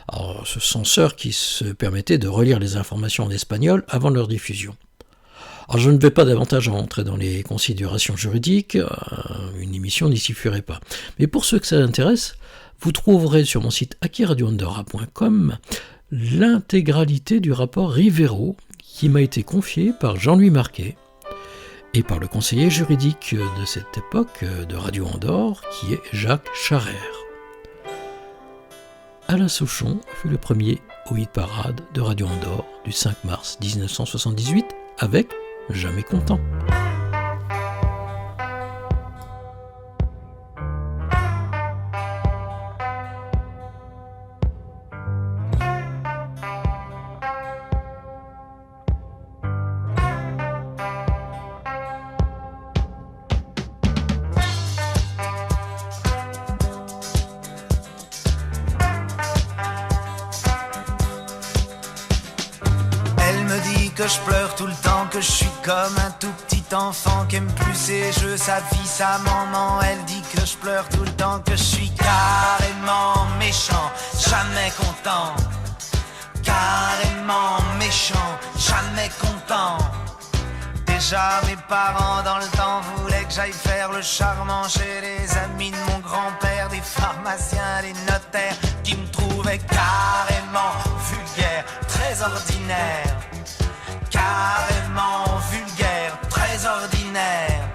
Alors, ce censeur qui se permettait de relire les informations en espagnol avant leur diffusion. Alors, je ne vais pas davantage entrer dans les considérations juridiques, une émission n'y suffirait pas. Mais pour ceux que ça intéresse, vous trouverez sur mon site akiradioandorra.com l'intégralité du rapport Rivero qui m'a été confié par Jean-Louis Marquet et par le conseiller juridique de cette époque de Radio Andorre, qui est Jacques Charrer. Alain Souchon fut le premier au hit parade de Radio Andorre du 5 mars 1978 avec Jamais content. que je pleure tout le temps, que je suis comme un tout petit enfant qui aime plus ses jeux, sa vie, sa maman. Elle dit que je pleure tout le temps, que je suis carrément méchant, jamais content. Carrément méchant, jamais content. Déjà mes parents dans le temps voulaient que j'aille faire le charmant chez les amis de mon grand-père, des pharmaciens, des notaires qui me trouvaient carrément vulgaire, très ordinaire. Carrément vulgaire, très ordinaire.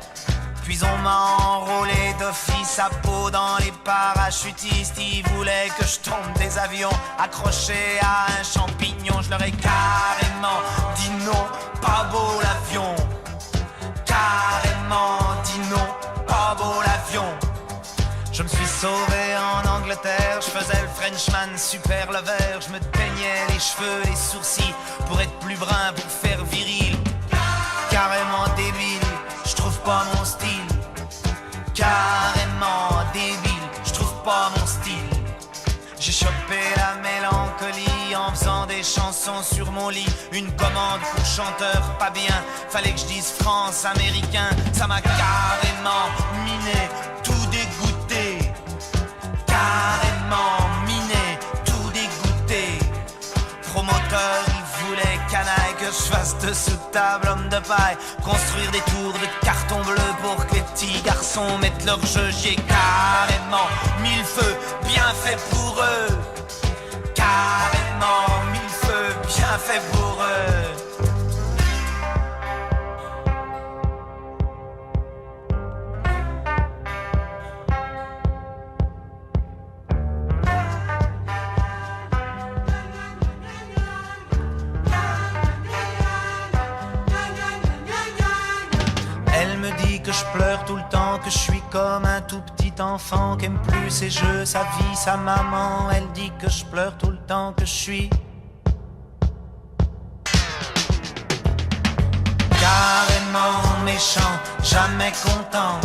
Puis on m'a enrôlé d'office à peau dans les parachutistes. Ils voulaient que je tombe des avions accrochés à un champignon. Je leur ai carrément dit non, pas beau l'avion. Carrément dit non, pas beau l'avion. Je me suis sauvé en Angleterre, je faisais le Frenchman super lover. Je me peignais les cheveux, les sourcils pour être plus brun, pour faire viril. Carrément débile, je trouve pas mon style. Carrément débile, je trouve pas mon style. J'ai chopé la mélancolie en faisant des chansons sur mon lit. Une commande pour chanteur pas bien, fallait que je dise France, américain. Ça m'a carrément miné, tout dégoûté. Carrément miné, tout dégoûté. Promoteur, il voulait canaille que je fasse dessous de table, homme de paille. Construire des tours de carton bleu pour que les petits garçons mettent leur jeu. J'ai carrément mis le feu, bien fait pour eux. Carrément mis le feu, bien fait pour eux. Que je pleure tout le temps, que je suis comme un tout petit enfant qui aime plus ses jeux, sa vie, sa maman. Elle dit que je pleure tout le temps, que je suis carrément méchant, jamais content.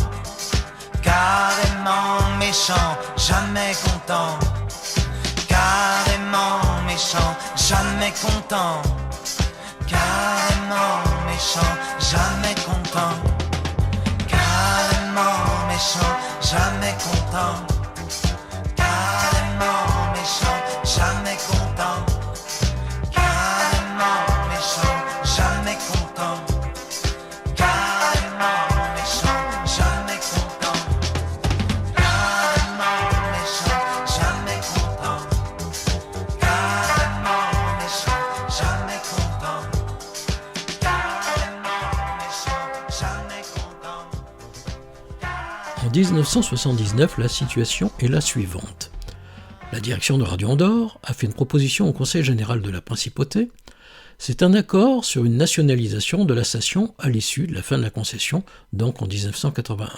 Carrément méchant, jamais content. Carrément méchant, jamais content. Carrément méchant, jamais content. Carrément méchant, jamais content. Carrément méchant, jamais content. Carrément méchant, jamais content. Carrément méchant, jamais content. Carrément méchant, jamais content. Carrément méchant, jamais content. Carrément méchant, jamais content. En 1979, la situation est la suivante. La direction de Radio Andorre a fait une proposition au Conseil général de la Principauté. C'est un accord sur une nationalisation de la station à l'issue de la fin de la concession, donc en 1981.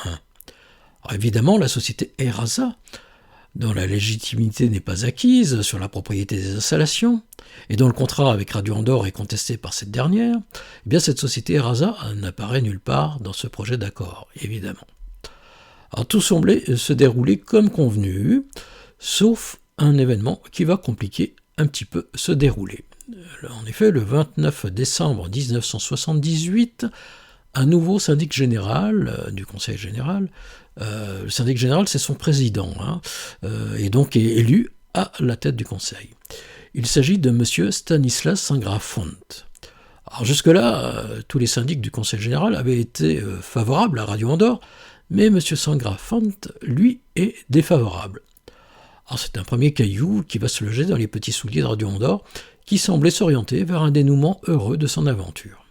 Alors évidemment, la société Erasa, dont la légitimité n'est pas acquise sur la propriété des installations, et dont le contrat avec Radio Andorre est contesté par cette dernière, eh bien cette société Erasa n'apparaît nulle part dans ce projet d'accord, évidemment. Alors tout semblait se dérouler comme convenu, sauf un événement qui va compliquer un petit peu ce déroulé. En effet, le 29 décembre 1978, un nouveau syndic général du Conseil général, le syndic général c'est son président, et donc est élu à la tête du Conseil. Il s'agit de M. Stanislas Sangrafont. Alors jusque-là, tous les syndics du Conseil général avaient été favorables à Radio Andorre, mais M. Sangrafont, lui, est défavorable. Alors c'est un premier caillou qui va se loger dans les petits souliers de Radio Andorre, qui semblait s'orienter vers un dénouement heureux de son aventure.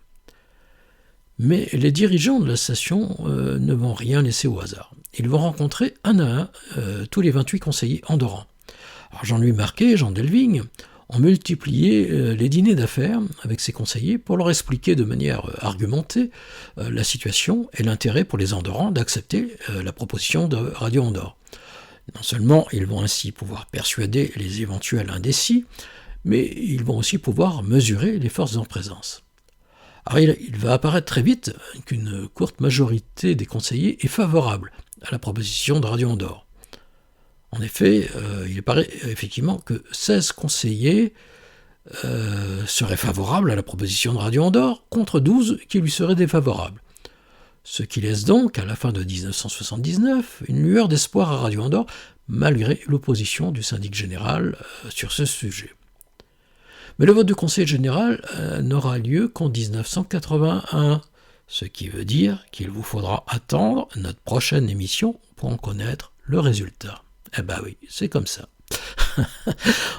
Mais les dirigeants de la station ne vont rien laisser au hasard. Ils vont rencontrer un à un tous les 28 conseillers andorrans. Alors Jean-Louis Marquet et Jean Delvigne ont multiplié les dîners d'affaires avec ces conseillers pour leur expliquer de manière argumentée la situation et l'intérêt pour les Andorrans d'accepter la proposition de Radio Andorre. Non seulement ils vont ainsi pouvoir persuader les éventuels indécis, mais ils vont aussi pouvoir mesurer les forces en présence. Alors il va apparaître très vite qu'une courte majorité des conseillers est favorable à la proposition de Radio Andorre. En effet, il paraît effectivement que 16 conseillers seraient favorables à la proposition de Radio Andorre, contre 12 qui lui seraient défavorables. Ce qui laisse donc, à la fin de 1979, une lueur d'espoir à Radio Andorre, malgré l'opposition du syndic général sur ce sujet. Mais le vote du Conseil général n'aura lieu qu'en 1981, ce qui veut dire qu'il vous faudra attendre notre prochaine émission pour en connaître le résultat. Eh ben oui, c'est comme ça.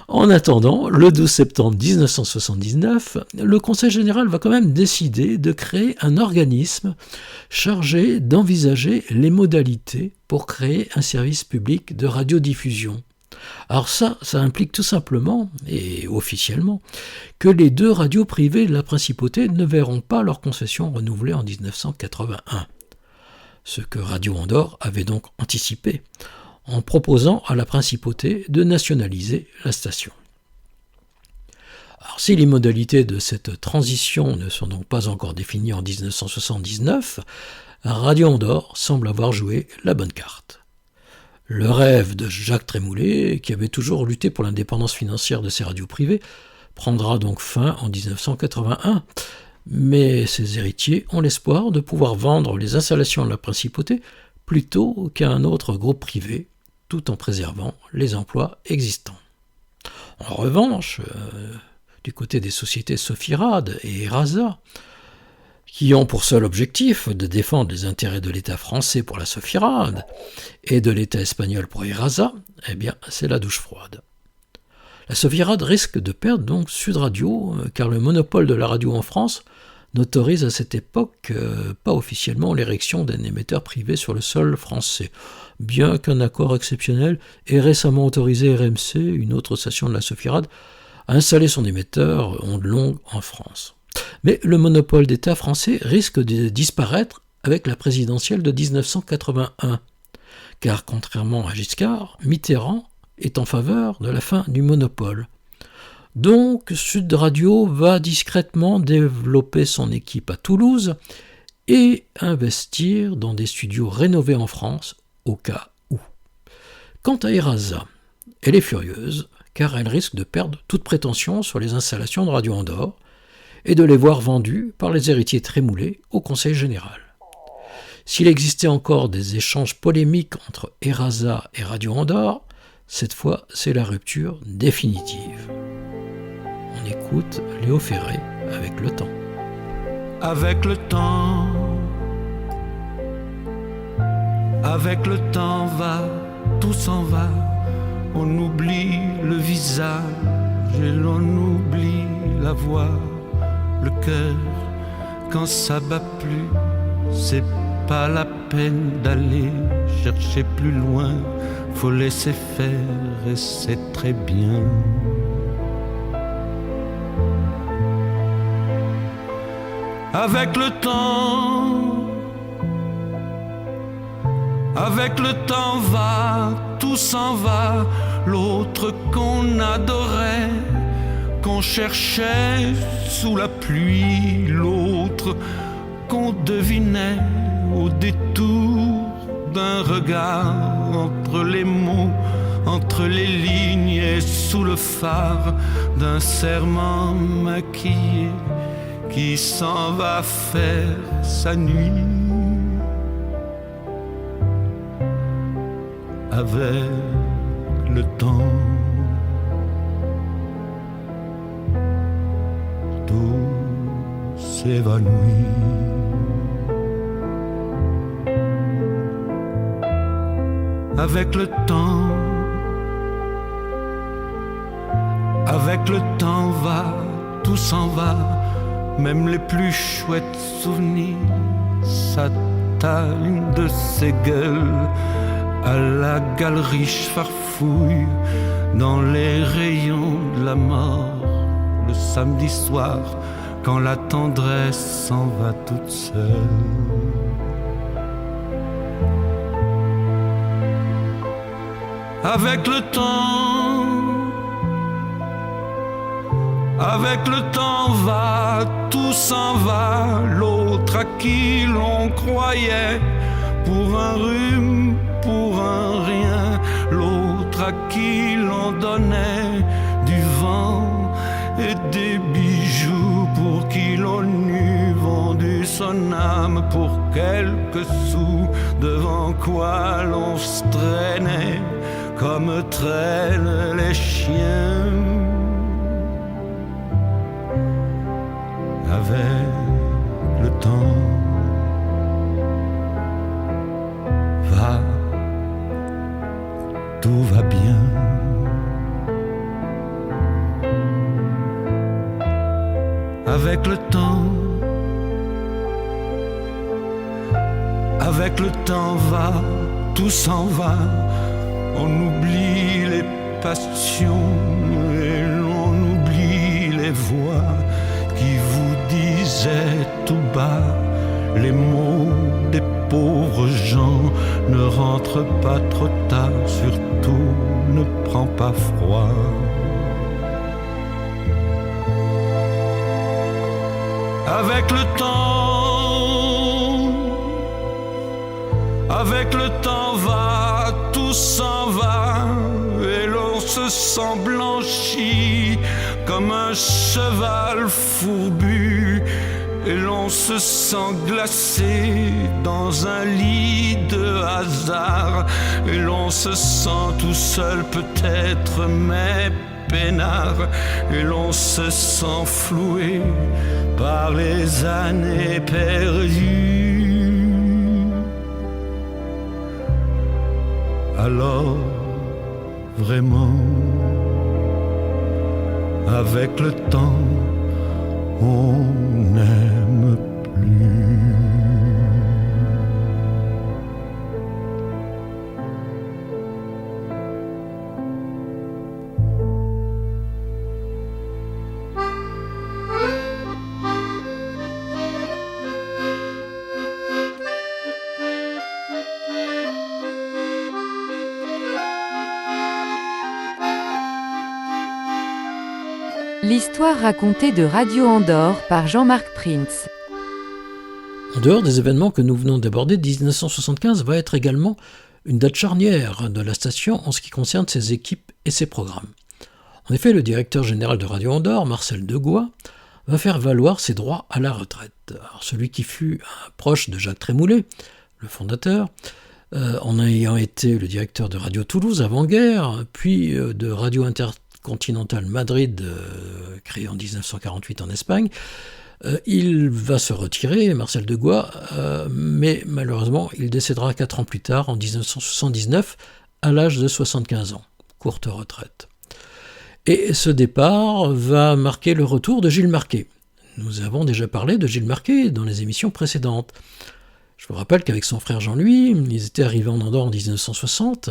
En attendant, le 12 septembre 1979, le Conseil général va quand même décider de créer un organisme chargé d'envisager les modalités pour créer un service public de radiodiffusion. Alors ça implique tout simplement, et officiellement, que les 2 radios privées de la Principauté ne verront pas leur concession renouvelée en 1981. Ce que Radio Andorre avait donc anticipé, en proposant à la Principauté de nationaliser la station. Alors, si les modalités de cette transition ne sont donc pas encore définies en 1979, Radio Andorre semble avoir joué la bonne carte. Le rêve de Jacques Trémoulet, qui avait toujours lutté pour l'indépendance financière de ses radios privées, prendra donc fin en 1981, mais ses héritiers ont l'espoir de pouvoir vendre les installations de la Principauté plutôt qu'à un autre groupe privé, tout en préservant les emplois existants. En revanche, du côté des sociétés Sofirad et Erasa, qui ont pour seul objectif de défendre les intérêts de l'État français pour la Sofirad et de l'État espagnol pour Erasa, eh bien, c'est la douche froide. La Sofirad risque de perdre donc Sud Radio, car le monopole de la radio en France n'autorise à cette époque pas officiellement l'érection d'un émetteur privé sur le sol français, bien qu'un accord exceptionnel ait récemment autorisé RMC, une autre station de la Sofirad, à installer son émetteur onde longue en France. Mais le monopole d'État français risque de disparaître avec la présidentielle de 1981, car contrairement à Giscard, Mitterrand est en faveur de la fin du monopole. Donc Sud Radio va discrètement développer son équipe à Toulouse et investir dans des studios rénovés en France au cas où. Quant à Erasa, elle est furieuse car elle risque de perdre toute prétention sur les installations de Radio Andorre et de les voir vendues par les héritiers Trémoulet au Conseil général. S'il existait encore des échanges polémiques entre Erasa et Radio Andorre, cette fois c'est la rupture définitive. On écoute Léo Ferré avec Le Temps. Avec le temps va, tout s'en va. On oublie le visage et l'on oublie la voix. Le cœur, quand ça bat plus, c'est pas la peine d'aller chercher plus loin. Faut laisser faire et c'est très bien. Avec le temps va, tout s'en va. L'autre qu'on adorait, qu'on cherchait sous la pluie, l'autre qu'on devinait au détour d'un regard, entre les mots, entre les lignes et sous le phare d'un serment maquillé qui s'en va faire sa nuit. Avec le temps, tout s'évanouit. Avec le temps va, tout s'en va, même les plus chouettes souvenirs s'attallent de ces gueules. À la galerie farfouille dans les rayons de la mort. Le samedi soir, quand la tendresse s'en va toute seule. Avec le temps va, tout s'en va. L'autre à qui l'on croyait pour un rhume, pour un rien, l'autre à qui l'on donnait du vent et des bijoux pour qui l'on eût vendu son âme pour quelques sous, devant quoi l'on se traînait comme traînent les chiens. Avec le temps tout va bien. Avec le temps va, tout s'en va. On oublie les passions et l'on oublie les voix qui vous disaient tout bas les mots des pauvres gens. Ne rentre pas trop tard, surtout ne prends pas froid. Avec le temps va, tout s'en va, et l'on se sent blanchi comme un cheval fourbu. Et l'on se sent glacé dans un lit de hasard. Et l'on se sent tout seul peut-être, mais peinard. Et l'on se sent floué par les années perdues. Alors, vraiment, avec le temps, on n'aime plus. L'histoire racontée de Radio Andorre par Jean-Marc Prince. En dehors des événements que nous venons d'aborder, 1975 va être également une date charnière de la station en ce qui concerne ses équipes et ses programmes. En effet, le directeur général de Radio Andorre, Marcel Degois, va faire valoir ses droits à la retraite. Alors, celui qui fut un proche de Jacques Trémoulet, le fondateur, en ayant été le directeur de Radio Toulouse avant-guerre, puis de Radio Intercontinental Madrid, créé en 1948 en Espagne, il va se retirer, Marcel Degois, mais malheureusement, il décédera 4 ans plus tard, en 1979, à l'âge de 75 ans. Courte retraite. Et ce départ va marquer le retour de Gilles Marquet. Nous avons déjà parlé de Gilles Marquet dans les émissions précédentes. Je vous rappelle qu'avec son frère Jean-Louis, ils étaient arrivés en Andorre en 1960,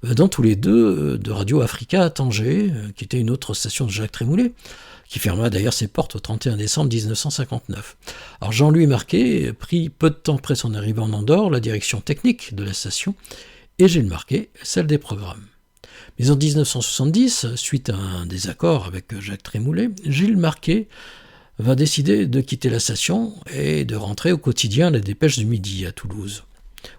dans tous les deux de Radio Africa à Tanger, qui était une autre station de Jacques Trémoulet, qui ferma d'ailleurs ses portes au 31 décembre 1959. Alors Jean-Louis Marquet prit peu de temps après son arrivée en Andorre la direction technique de la station, et Gilles Marquet celle des programmes. Mais en 1970, suite à un désaccord avec Jacques Trémoulet, Gilles Marquet va décider de quitter la station et de rentrer au quotidien La Dépêche du Midi à Toulouse,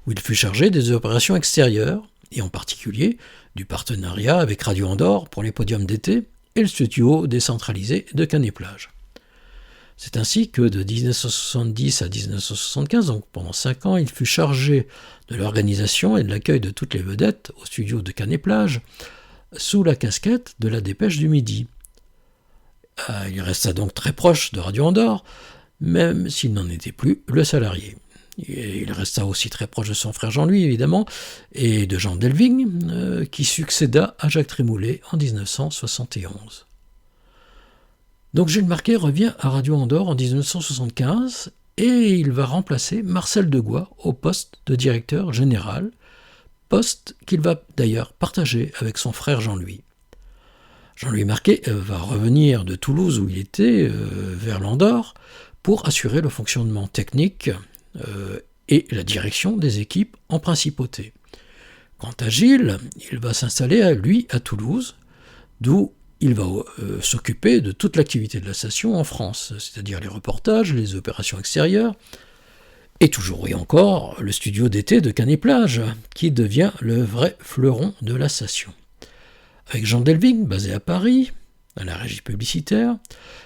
où il fut chargé des opérations extérieures, et en particulier du partenariat avec Radio Andorre pour les podiums d'été et le studio décentralisé de Canet-Plage. C'est ainsi que de 1970 à 1975, donc pendant 5 ans, il fut chargé de l'organisation et de l'accueil de toutes les vedettes au studio de Canet-Plage, sous la casquette de La Dépêche du Midi. Il resta donc très proche de Radio Andorre, même s'il n'en était plus le salarié. Et il resta aussi très proche de son frère Jean-Louis, évidemment, et de Jean Delving, qui succéda à Jacques Trémoulet en 1971. Donc Gilles Marquet revient à Radio Andorre en 1975 et il va remplacer Marcel Degois au poste de directeur général, poste qu'il va d'ailleurs partager avec son frère Jean-Louis. Jean-Louis Marquet va revenir de Toulouse où il était vers l'Andorre pour assurer le fonctionnement technique et la direction des équipes en principauté. Quant à Gilles, il va s'installer lui à Toulouse, d'où il va s'occuper de toute l'activité de la station en France, c'est-à-dire les reportages, les opérations extérieures, et toujours et encore le studio d'été de Canet-Plage, qui devient le vrai fleuron de la station. Avec Jean Delving, basé à Paris, à la régie publicitaire.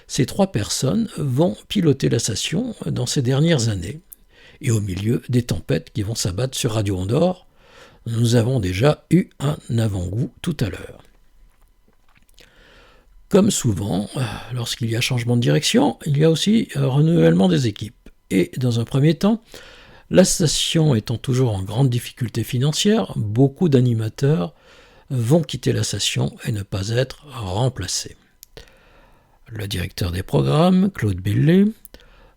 Ces 3 personnes vont piloter la station dans ces dernières années, et au milieu des tempêtes qui vont s'abattre sur Radio Andorre. Nous avons déjà eu un avant-goût tout à l'heure. Comme souvent, lorsqu'il y a changement de direction, il y a aussi un renouvellement des équipes. Et dans un premier temps, la station étant toujours en grande difficulté financière, beaucoup d'animateurs vont quitter la station et ne pas être remplacés. Le directeur des programmes, Claude Bellet,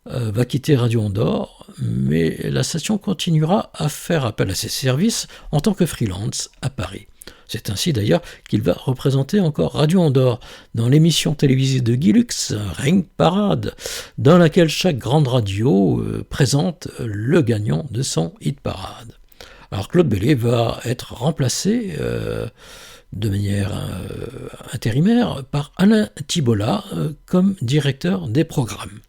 va quitter Radio Andorre, mais la station continuera à faire appel à ses services en tant que freelance à Paris. C'est ainsi d'ailleurs qu'il va représenter encore Radio Andorre dans l'émission télévisée de Guy Lux, Ring Parade, dans laquelle chaque grande radio présente le gagnant de son hit parade. Alors Claude Bellet va être remplacé de manière intérimaire par Alain Thibola comme directeur des programmes.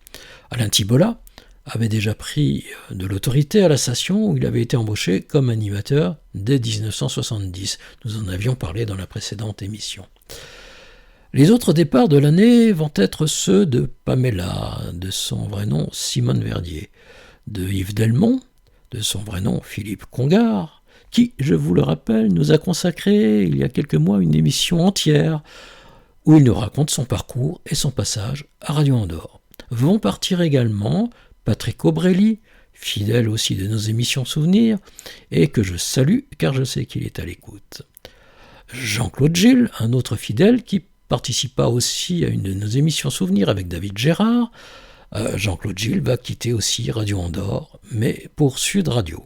Alain Thibola avait déjà pris de l'autorité à la station où il avait été embauché comme animateur dès 1970. Nous en avions parlé dans la précédente émission. Les autres départs de l'année vont être ceux de Pamela, de son vrai nom Simone Verdier, de Yves Delmont, de son vrai nom Philippe Congar, qui, je vous le rappelle, nous a consacré il y a quelques mois une émission entière où il nous raconte son parcours et son passage à Radio Andorre. Vont partir également Patrick Aubrelli, fidèle aussi de nos émissions souvenirs, et que je salue car je sais qu'il est à l'écoute. Jean-Claude Gilles, un autre fidèle qui participa aussi à une de nos émissions souvenirs avec David Gérard. Jean-Claude Gilles va quitter aussi Radio Andorre, mais pour Sud Radio.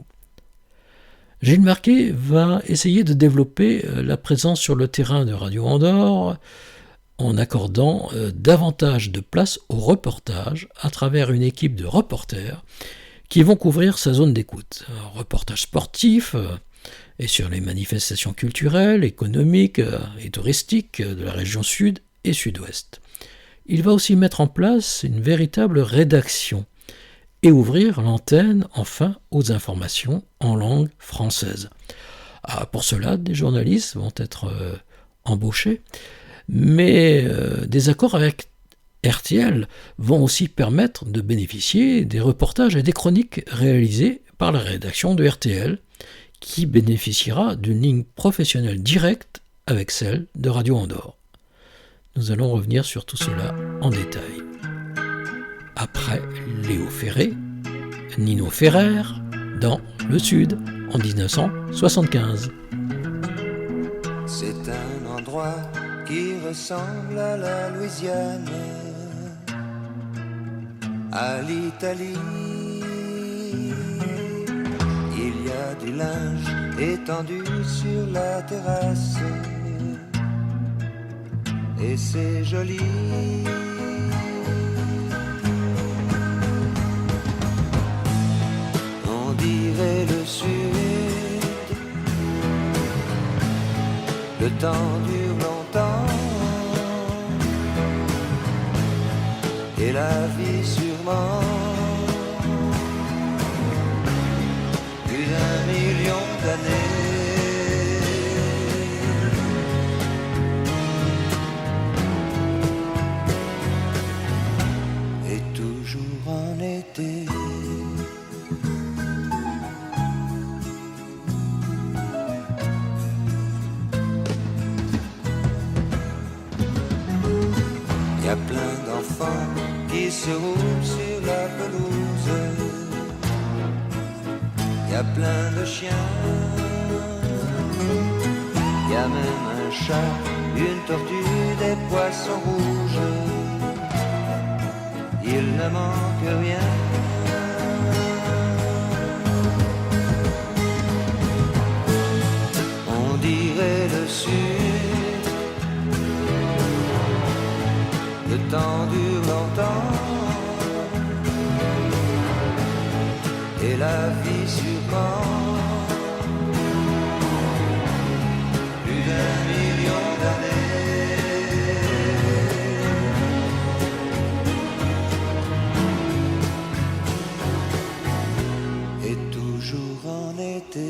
Gilles Marquet va essayer de développer la présence sur le terrain de Radio Andorre en accordant davantage de place au reportage à travers une équipe de reporters qui vont couvrir sa zone d'écoute. Un reportage sportif et sur les manifestations culturelles, économiques et touristiques de la région sud et sud-ouest. Il va aussi mettre en place une véritable rédaction et ouvrir l'antenne enfin aux informations en langue française. Pour cela, des journalistes vont être embauchés, mais des accords avec RTL vont aussi permettre de bénéficier des reportages et des chroniques réalisés par la rédaction de RTL, qui bénéficiera d'une ligne professionnelle directe avec celle de Radio Andorre. Nous allons revenir sur tout cela en détail. Après Léo Ferré, Nino Ferrer, dans Le Sud, en 1975. C'est un endroit qui ressemble à la Louisiane, à l'Italie. Il y a du linge étendu sur la terrasse, et c'est joli. On dirait le Sud, le temps dure longtemps, et la vie sûrement plus d'1 million d'années. Et toujours en été. Y a plein d'enfants qui se roulent sur la pelouse. Y a plein de chiens. Y a même un chat, une tortue, des poissons rouges. Il ne manque rien. On dirait le Sud, le temps dure longtemps, et la vie sûrement plus d'1 million d'années. Et toujours en été.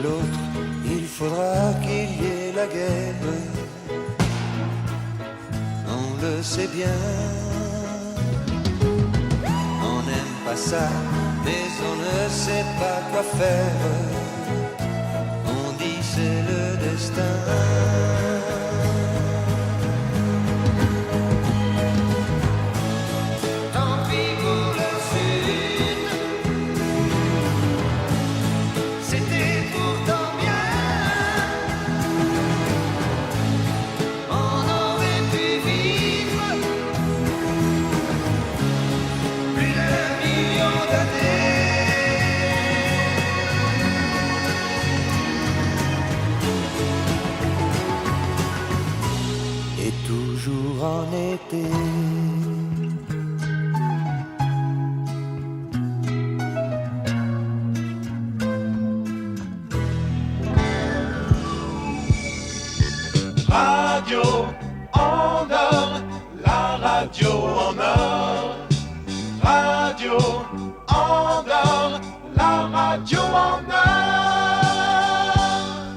l'autre, il faudra qu'il y ait la guerre. On le sait bien, on n'aime pas ça, mais on ne sait pas quoi faire. On dit c'est le destin. En été. Radio Andorre, la radio en or. Radio Andorre, la radio en or.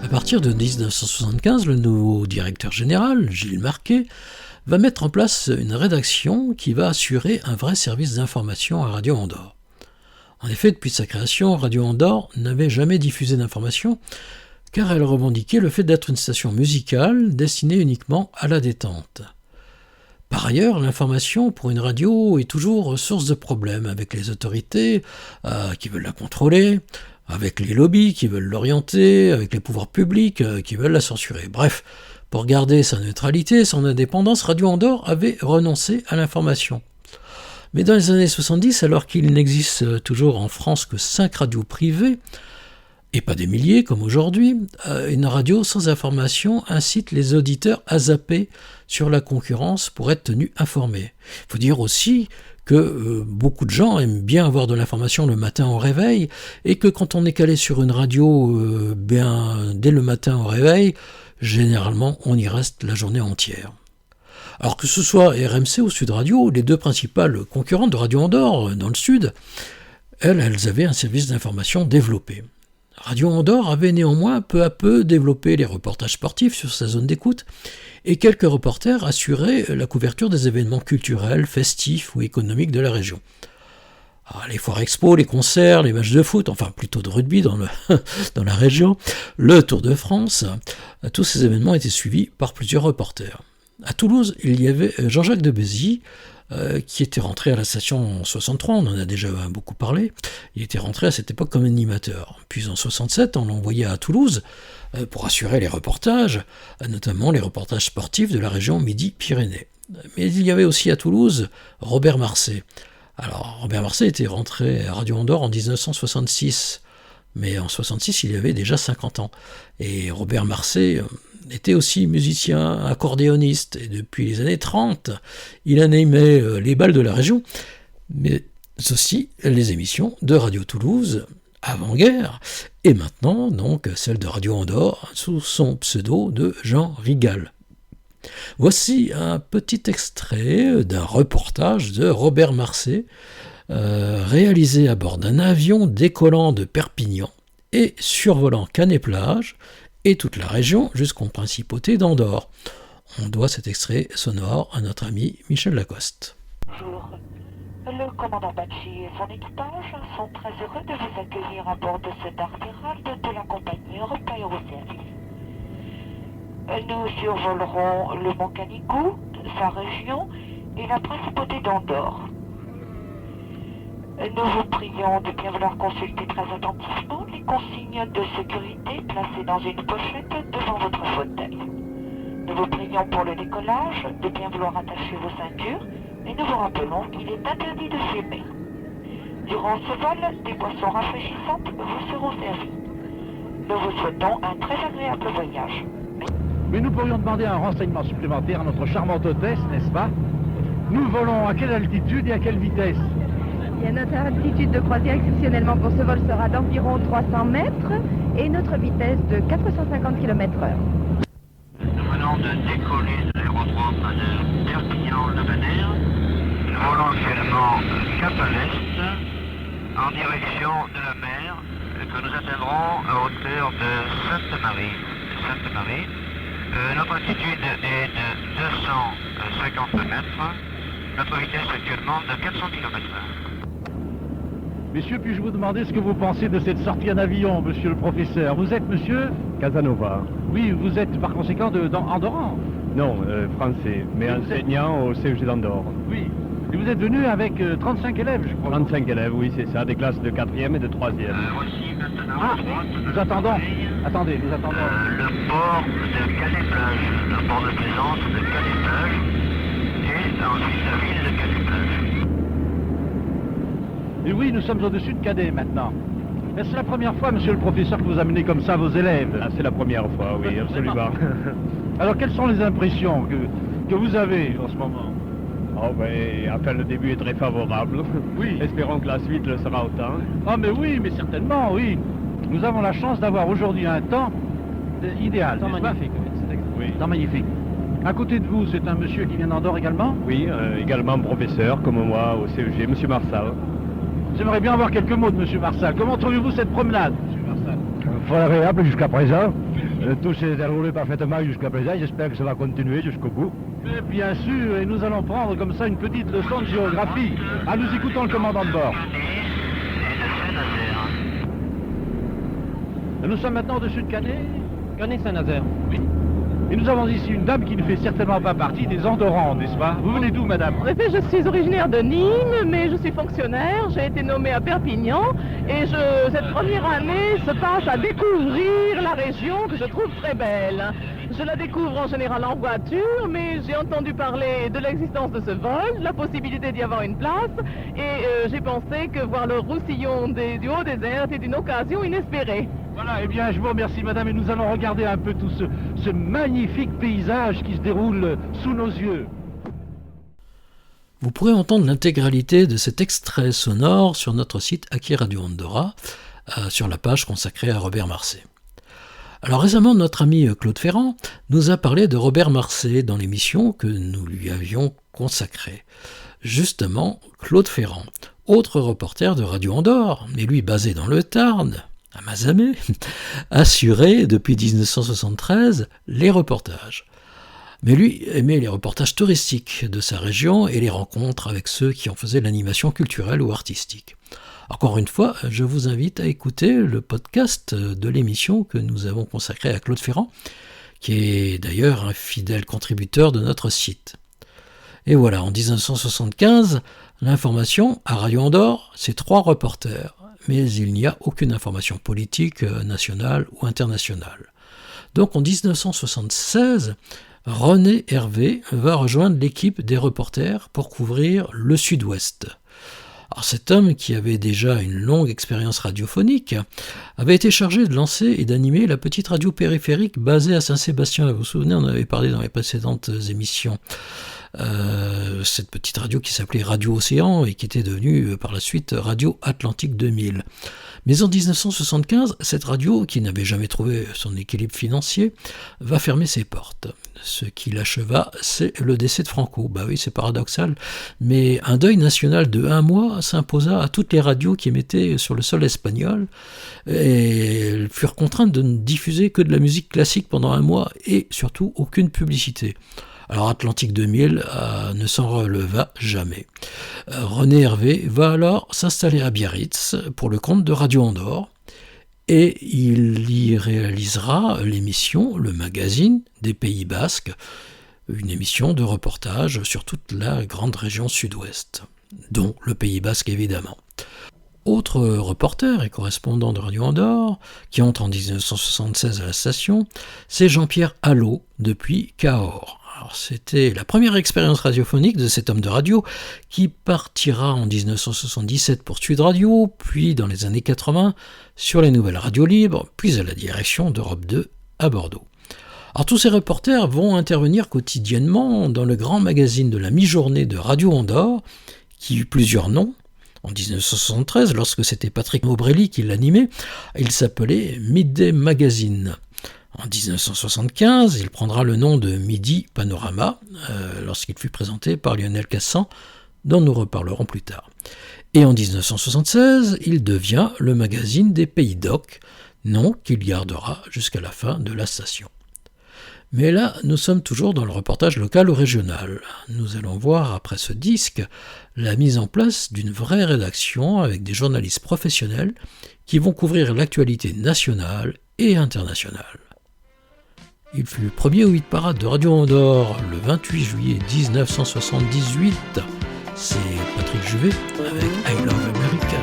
À partir de 1975, le nouveau directeur général, Gilles Marquet, va mettre en place une rédaction qui va assurer un vrai service d'information à Radio Andorre. En effet, depuis sa création, Radio Andorre n'avait jamais diffusé d'informations, car elle revendiquait le fait d'être une station musicale destinée uniquement à la détente. Par ailleurs, l'information pour une radio est toujours source de problèmes avec les autorités qui veulent la contrôler, avec les lobbies qui veulent l'orienter, avec les pouvoirs publics qui veulent la censurer. Bref, pour garder sa neutralité et son indépendance, Radio Andorre avait renoncé à l'information. Mais dans les années 70, alors qu'il n'existe toujours en France que 5 radios privées, et pas des milliers comme aujourd'hui, une radio sans information incite les auditeurs à zapper sur la concurrence pour être tenus informés. Il faut dire aussi que beaucoup de gens aiment bien avoir de l'information le matin au réveil, et que quand on est calé sur une radio dès le matin au réveil, généralement on y reste la journée entière. Alors que ce soit RMC ou Sud Radio, les deux principales concurrentes de Radio Andorre dans le Sud, elles avaient un service d'information développé. Radio Andorre avait néanmoins peu à peu développé les reportages sportifs sur sa zone d'écoute, et quelques reporters assuraient la couverture des événements culturels, festifs ou économiques de la région. Alors, les foires expo, les concerts, les matchs de foot, enfin plutôt de rugby dans la région, le Tour de France, tous ces événements étaient suivis par plusieurs reporters. À Toulouse, il y avait Jean-Jacques de Bézy, qui était rentré à la station en 63, on en a déjà beaucoup parlé. Il était rentré à cette époque comme animateur. Puis en 67, on l'envoyait à Toulouse pour assurer les reportages, notamment les reportages sportifs de la région Midi-Pyrénées. Mais il y avait aussi à Toulouse Robert Marcet. Alors Robert Marcet était rentré à Radio Andorre en 1966, mais en 66 il avait déjà 50 ans. Et Robert Marcet était aussi musicien, accordéoniste, et depuis les années 30, il animait les bals de la région, mais aussi les émissions de Radio Toulouse, avant-guerre, et maintenant donc celle de Radio Andorre, sous son pseudo de Jean Rigal. Voici un petit extrait d'un reportage de Robert Marcet, réalisé à bord d'un avion décollant de Perpignan et survolant Canet-Plage, et toute la région jusqu'aux principautés d'Andorre. On doit cet extrait sonore à notre ami Michel Lacoste. Bonjour. Le commandant Bacci et son équipage sont très heureux de vous accueillir à bord de cet Arteral de la compagnie Europe Aéroservice. Nous survolerons le Mont Canigou, sa région et la principauté d'Andorre. Nous vous prions de bien vouloir consulter très attentivement les consignes de sécurité placées dans une pochette devant votre fauteuil. Nous vous prions pour le décollage de bien vouloir attacher vos ceintures et nous vous rappelons qu'il est interdit de fumer. Durant ce vol, des boissons rafraîchissantes vous seront servies. Nous vous souhaitons un très agréable voyage. Mais nous pourrions demander un renseignement supplémentaire à notre charmante hôtesse, n'est-ce pas? Nous volons à quelle altitude et à quelle vitesse? Et notre altitude de croisière exceptionnellement pour ce vol sera d'environ 300 mètres et notre vitesse de 450 km/h. Nous venons de décoller de l'aérodrome de Perpignan-le-Bener. Nous volons actuellement cap à l'est en direction de la mer que nous atteindrons à hauteur de Sainte-Marie. Notre altitude est de 250 mètres. Notre vitesse actuellement de 400 km/h. Messieurs, puis-je vous demander ce que vous pensez de cette sortie en avion, monsieur le professeur? Vous êtes monsieur Casanova. Oui, vous êtes par conséquent d'Andorran. Non, français, mais enseignant au CEG d'Andorre. Oui. Et vous êtes venu avec 35 élèves, je crois. 35 élèves, oui, c'est ça, des classes de 4e et de 3e. Voici maintenant nous attendons. Attendez, nous attendons. Le port de Calais-Plage, le port de plaisance de Calais-Plage, et ensuite la ville de Calais-Plage. Et oui, nous sommes au-dessus de Cadet maintenant. Est-ce la première fois, monsieur le professeur, que vous amenez comme ça vos élèves? Ah, c'est la première fois, oui, absolument. Alors, quelles sont les impressions que vous avez en ce moment? Oh, ben, enfin, le début est très favorable. Oui. Espérons que la suite le sera autant. Ah, mais oui, mais certainement, oui. Nous avons la chance d'avoir aujourd'hui un temps idéal. Temps magnifique, oui. Temps magnifique. À côté de vous, c'est un monsieur qui vient d'Andorre également? Oui, également professeur, comme moi, au CEG, monsieur Marsal. J'aimerais bien avoir quelques mots de monsieur Marsal. Comment trouvez-vous cette promenade, monsieur Marsal? Fort agréable jusqu'à présent. Tout s'est déroulé parfaitement jusqu'à présent. J'espère que ça va continuer jusqu'au bout. Mais bien sûr, et nous allons prendre comme ça une petite leçon de géographie. Ah, nous écoutons le commandant de bord. Nous sommes maintenant au-dessus de Canet. Canet-Saint-Nazaire. Oui. Et nous avons ici une dame qui ne fait certainement pas partie des Andorrans, n'est-ce pas? Vous venez d'où, madame? En effet, je suis originaire de Nîmes, mais je suis fonctionnaire. J'ai été nommée à Perpignan et cette première année se passe à découvrir la région que je trouve très belle. Je la découvre en général en voiture, mais j'ai entendu parler de l'existence de ce vol, la possibilité d'y avoir une place, et j'ai pensé que voir le Roussillon du Haut-Désert était une occasion inespérée. Voilà, eh bien, je vous remercie, madame, et nous allons regarder un peu tout ce magnifique paysage qui se déroule sous nos yeux. Vous pourrez entendre l'intégralité de cet extrait sonore sur notre site Aki Radio Andorra, sur la page consacrée à Robert Marcé. Alors récemment, notre ami Claude Ferrand nous a parlé de Robert Marcé dans l'émission que nous lui avions consacrée. Justement, Claude Ferrand, autre reporter de Radio Andorre, mais lui basé dans le Tarn, à Mazamet, assurait depuis 1973 les reportages. Mais lui aimait les reportages touristiques de sa région et les rencontres avec ceux qui en faisaient l'animation culturelle ou artistique. Encore une fois, je vous invite à écouter le podcast de l'émission que nous avons consacré à Claude Ferrand, qui est d'ailleurs un fidèle contributeur de notre site. Et voilà, en 1975, l'information à Radio Andorre, c'est 3 reporters, mais il n'y a aucune information politique, nationale ou internationale. Donc en 1976, René Hervé va rejoindre l'équipe des reporters pour couvrir le Sud-Ouest. Alors cet homme, qui avait déjà une longue expérience radiophonique, avait été chargé de lancer et d'animer la petite radio périphérique basée à Saint-Sébastien. Vous vous souvenez, on en avait parlé dans les précédentes émissions. Cette petite radio qui s'appelait Radio Océan et qui était devenue par la suite Radio Atlantique 2000. Mais en 1975, cette radio, qui n'avait jamais trouvé son équilibre financier, va fermer ses portes. Ce qui l'acheva, c'est le décès de Franco. Bah oui, c'est paradoxal, mais un deuil national de 1 mois s'imposa à toutes les radios qui émettaient sur le sol espagnol, et elles furent contraintes de ne diffuser que de la musique classique pendant 1 mois, et surtout aucune publicité. Alors Atlantique 2000 ne s'en releva jamais. René Hervé va alors s'installer à Biarritz pour le compte de Radio Andorre, et il y réalisera l'émission Le Magazine des Pays Basques, une émission de reportage sur toute la grande région sud-ouest, dont le Pays Basque évidemment. Autre reporter et correspondant de Radio Andorre, qui entre en 1976 à la station, c'est Jean-Pierre Allot, depuis Cahors. Alors, c'était la première expérience radiophonique de cet homme de radio qui partira en 1977 pour Sud Radio, puis dans les années 80 sur les nouvelles radios libres, puis à la direction d'Europe 2 à Bordeaux. Alors tous ces reporters vont intervenir quotidiennement dans le grand magazine de la mi-journée de Radio Andorre, qui eut plusieurs noms. En 1973, lorsque c'était Patrick Maubrelli qui l'animait, il s'appelait Midday Magazine. En 1975, il prendra le nom de Midi Panorama, lorsqu'il fut présenté par Lionel Cassan, dont nous reparlerons plus tard. Et en 1976, il devient le magazine des Pays d'Oc, nom qu'il gardera jusqu'à la fin de la station. Mais là, nous sommes toujours dans le reportage local ou régional. Nous allons voir après ce disque la mise en place d'une vraie rédaction avec des journalistes professionnels qui vont couvrir l'actualité nationale et internationale. Il fut premier au hit parade de Radio Andorre le 28 juillet 1978. C'est Patrick Juvet avec I Love America.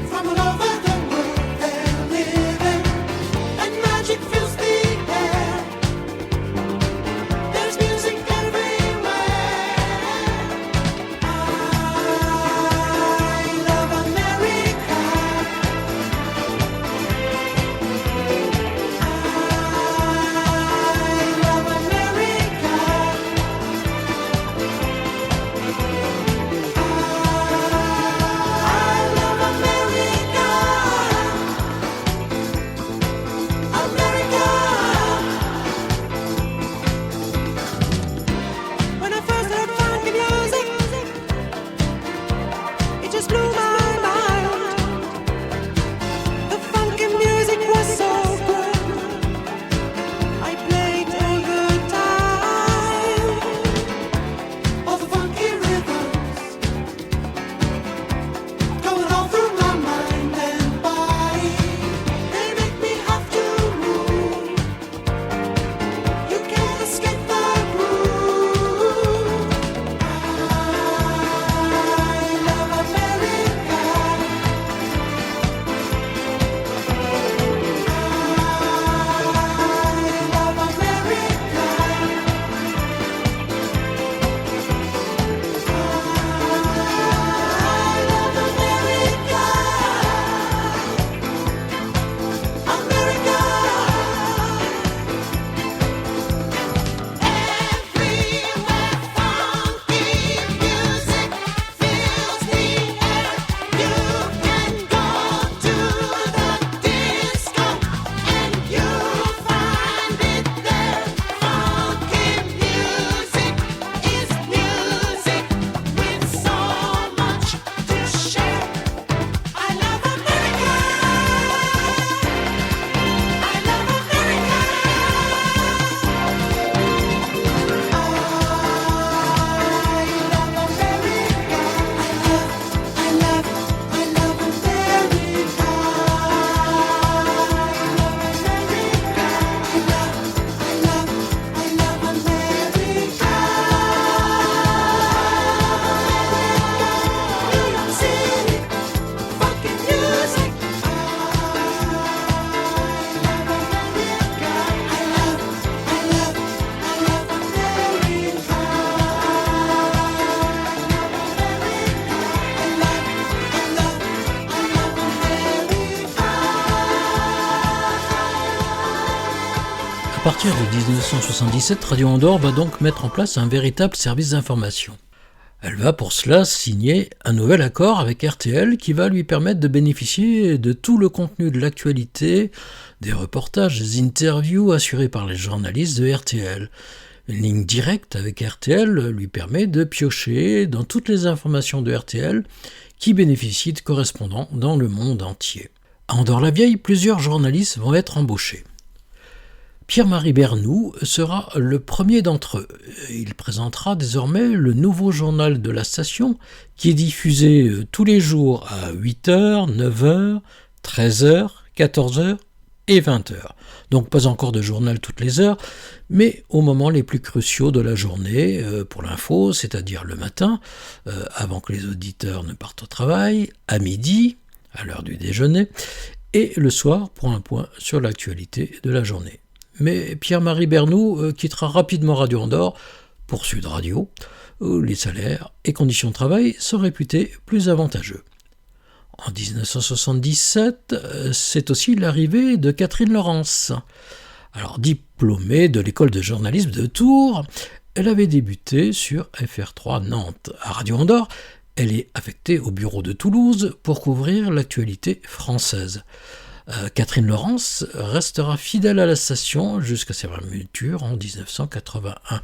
From all over the À partir de 1977, Radio Andorre va donc mettre en place un véritable service d'information. Elle va pour cela signer un nouvel accord avec RTL qui va lui permettre de bénéficier de tout le contenu de l'actualité, des reportages, des interviews assurés par les journalistes de RTL. Une ligne directe avec RTL lui permet de piocher dans toutes les informations de RTL qui bénéficient de correspondants dans le monde entier. À Andorre-la-Vieille, plusieurs journalistes vont être embauchés. Pierre-Marie Bernoux sera le premier d'entre eux. Il présentera désormais le nouveau journal de la station qui est diffusé tous les jours à 8h, 9h, 13h, 14h et 20h. Donc pas encore de journal toutes les heures, mais aux moments les plus cruciaux de la journée pour l'info, c'est-à-dire le matin, avant que les auditeurs ne partent au travail, à midi, à l'heure du déjeuner, et le soir pour un point sur l'actualité de la journée. Mais Pierre-Marie Bernoux quittera rapidement Radio Andorre pour Sud Radio, où les salaires et conditions de travail sont réputés plus avantageux. En 1977, c'est aussi l'arrivée de Catherine Laurence. Alors, diplômée de l'école de journalisme de Tours, elle avait débuté sur FR3 Nantes. À Radio Andorre, elle est affectée au bureau de Toulouse pour couvrir l'actualité française. Catherine Laurence restera fidèle à la station jusqu'à sa fermeture en 1981.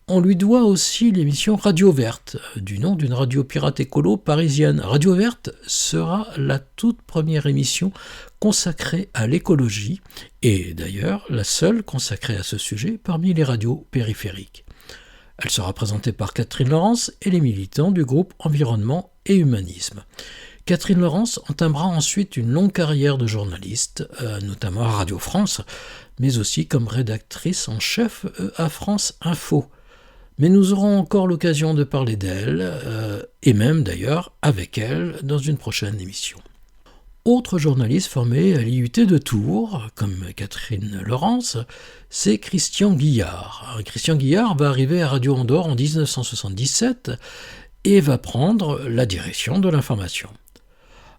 On lui doit aussi l'émission Radio Verte, du nom d'une radio pirate écolo parisienne. Radio Verte sera la toute première émission consacrée à l'écologie, et d'ailleurs la seule consacrée à ce sujet parmi les radios périphériques. Elle sera présentée par Catherine Laurence et les militants du groupe Environnement et Humanisme. Catherine Laurence entamera ensuite une longue carrière de journaliste, notamment à Radio France, mais aussi comme rédactrice en chef à France Info. Mais nous aurons encore l'occasion de parler d'elle, et même d'ailleurs avec elle, dans une prochaine émission. Autre journaliste formé à l'IUT de Tours, comme Catherine Laurence, c'est Christian Guillard. Christian Guillard va arriver à Radio Andorre en 1977 et va prendre la direction de l'information.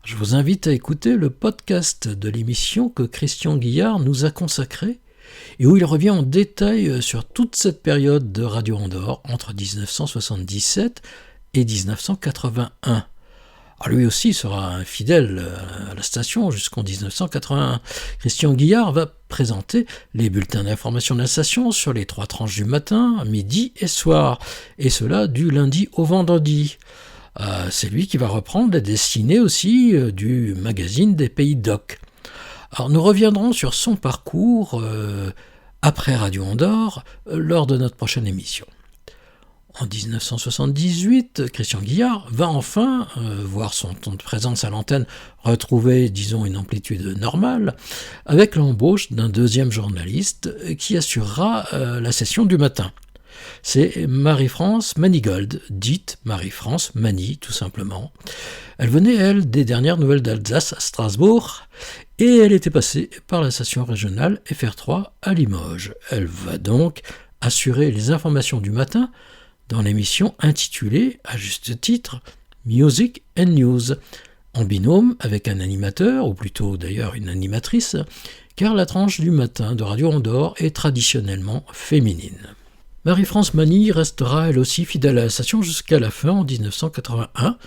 Je vous invite à écouter le podcast de l'émission que Christian Guillard nous a consacré et où il revient en détail sur toute cette période de Radio Andorre entre 1977 et 1981. Alors lui aussi sera un fidèle à la station jusqu'en 1981. Christian Guillard va présenter les bulletins d'information de la station sur les 3 tranches du matin, midi et soir, et cela du lundi au vendredi. C'est lui qui va reprendre la destinée aussi du magazine des Pays d'Oc. Alors nous reviendrons sur son parcours après Radio Andorre lors de notre prochaine émission. En 1978, Christian Guillard va enfin voir son temps de présence à l'antenne retrouver, disons, une amplitude normale, avec l'embauche d'un deuxième journaliste qui assurera la session du matin. C'est Marie-France Manigold, dite Marie-France Mani, tout simplement. Elle venait, elle, des dernières nouvelles d'Alsace à Strasbourg, et elle était passée par la station régionale FR3 à Limoges. Elle va donc assurer les informations du matin dans l'émission intitulée, à juste titre, Music and News, en binôme avec un animateur, ou plutôt d'ailleurs une animatrice, car la tranche du matin de Radio Andorre est traditionnellement féminine. Marie-France Mani restera elle aussi fidèle à la station jusqu'à la fin en 1981,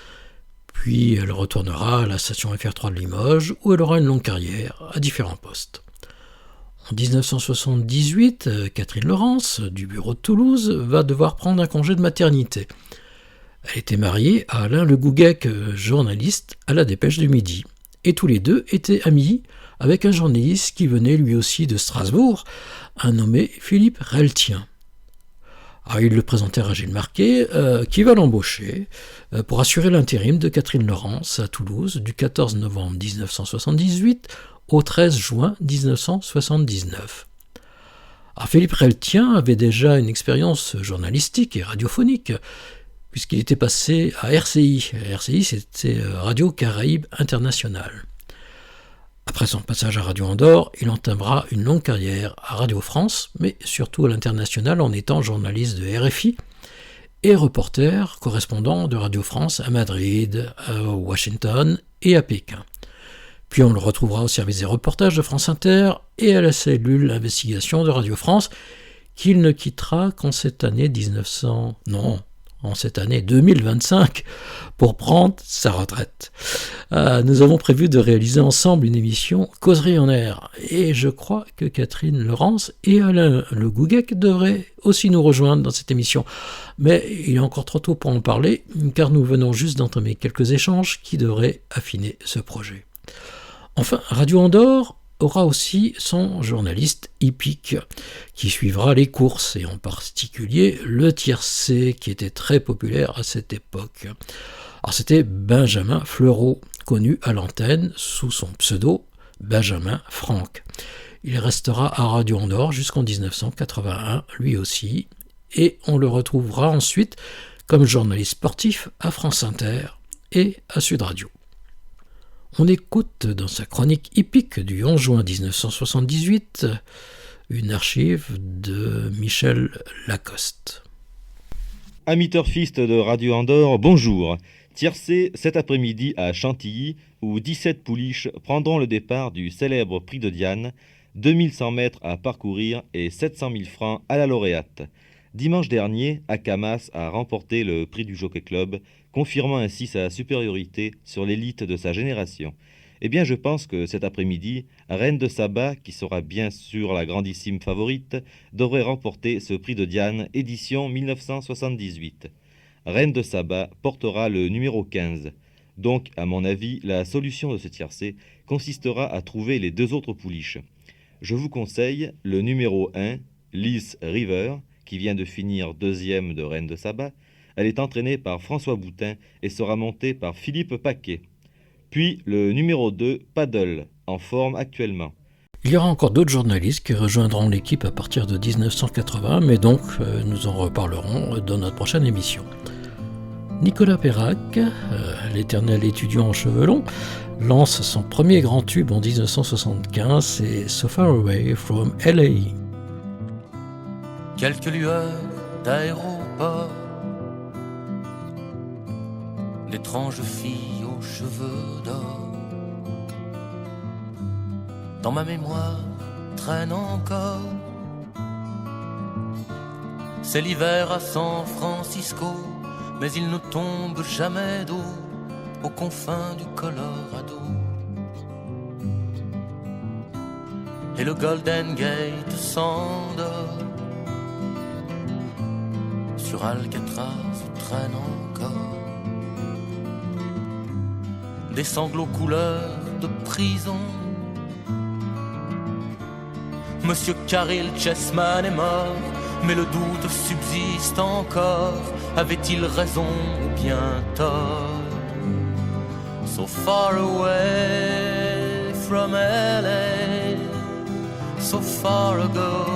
puis elle retournera à la station FR3 de Limoges où elle aura une longue carrière à différents postes. En 1978, Catherine Laurence, du bureau de Toulouse, va devoir prendre un congé de maternité. Elle était mariée à Alain Le Gouguec, journaliste à la Dépêche du Midi, et tous les deux étaient amis avec un journaliste qui venait lui aussi de Strasbourg, un nommé Philippe Reltien. Alors, il le présentait à Gilles Marquet, qui va l'embaucher pour assurer l'intérim de Catherine Laurence à Toulouse du 14 novembre 1978 au 13 juin 1979. Alors, Philippe Reltien avait déjà une expérience journalistique et radiophonique, puisqu'il était passé à RCI. RCI, c'était Radio Caraïbes Internationale. Après son passage à Radio Andorre, il entamera une longue carrière à Radio France, mais surtout à l'international en étant journaliste de RFI et reporter correspondant de Radio France à Madrid, à Washington et à Pékin. Puis on le retrouvera au service des reportages de France Inter et à la cellule d'investigation de Radio France, qu'il ne quittera qu'en cette année 2025 pour prendre sa retraite. Nous avons prévu de réaliser ensemble une émission Causerie en air, et je crois que Catherine Laurence et Alain Le Gouguec devraient aussi nous rejoindre dans cette émission. Mais il est encore trop tôt pour en parler, car nous venons juste d'entamer quelques échanges qui devraient affiner ce projet. Enfin, Radio Andorre aura aussi son journaliste hippique qui suivra les courses, et en particulier le tiercé qui était très populaire à cette époque. Alors c'était Benjamin Fleureau, connu à l'antenne sous son pseudo Benjamin Franck. Il restera à Radio Andorre jusqu'en 1981, lui aussi, et on le retrouvera ensuite comme journaliste sportif à France Inter et à Sud Radio. On écoute dans sa chronique hippique du 11 juin 1978 une archive de Michel Lacoste. Amis turfistes de Radio Andorre, bonjour. Tiercé cet après-midi à Chantilly, où 17 pouliches prendront le départ du célèbre prix de Diane, 2100 mètres à parcourir et 700 000 francs à la lauréate. Dimanche dernier, Akamas a remporté le prix du Jockey Club, confirmant ainsi sa supériorité sur l'élite de sa génération. Eh bien, je pense que cet après-midi, Reine de Saba, qui sera bien sûr la grandissime favorite, devrait remporter ce prix de Diane, édition 1978. Reine de Saba portera le numéro 15. Donc, à mon avis, la solution de ce tiercé consistera à trouver les deux autres pouliches. Je vous conseille le numéro 1, Lys River, qui vient de finir deuxième de Reine de Saba. Elle est entraînée par François Boutin et sera montée par Philippe Paquet. Puis le numéro 2, Paddle, en forme actuellement. Il y aura encore d'autres journalistes qui rejoindront l'équipe à partir de 1980, mais donc nous en reparlerons dans notre prochaine émission. Nicolas Perrac, l'éternel étudiant en cheveux longs, lance son premier grand tube en 1975, c'est So Far Away from LA. Quelques lueurs d'aéroport, d'étranges filles aux cheveux d'or. Dans ma mémoire traîne encore. C'est l'hiver à San Francisco, mais il ne tombe jamais d'eau aux confins du Colorado. Et le Golden Gate s'endort. Sur Alcatraz traîne encore des sanglots couleur de prison. Monsieur Caril Chessman est mort, mais le doute subsiste encore. Avait-il raison ou bien tort? So far away from LA, so far ago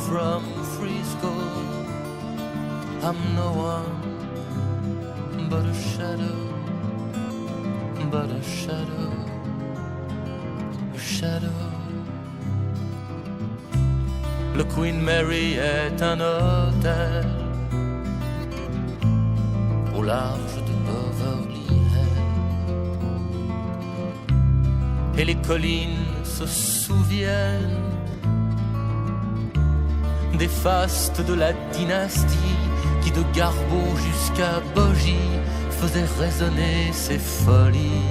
from Frisco, I'm no one but a shadow, but a shadow, a shadow. Le Queen Mary est un hôtel au large de Beverly Hills. Et les collines se souviennent des fastes de la dynastie qui de Garbeau jusqu'à Bogie faisait résonner ses folies.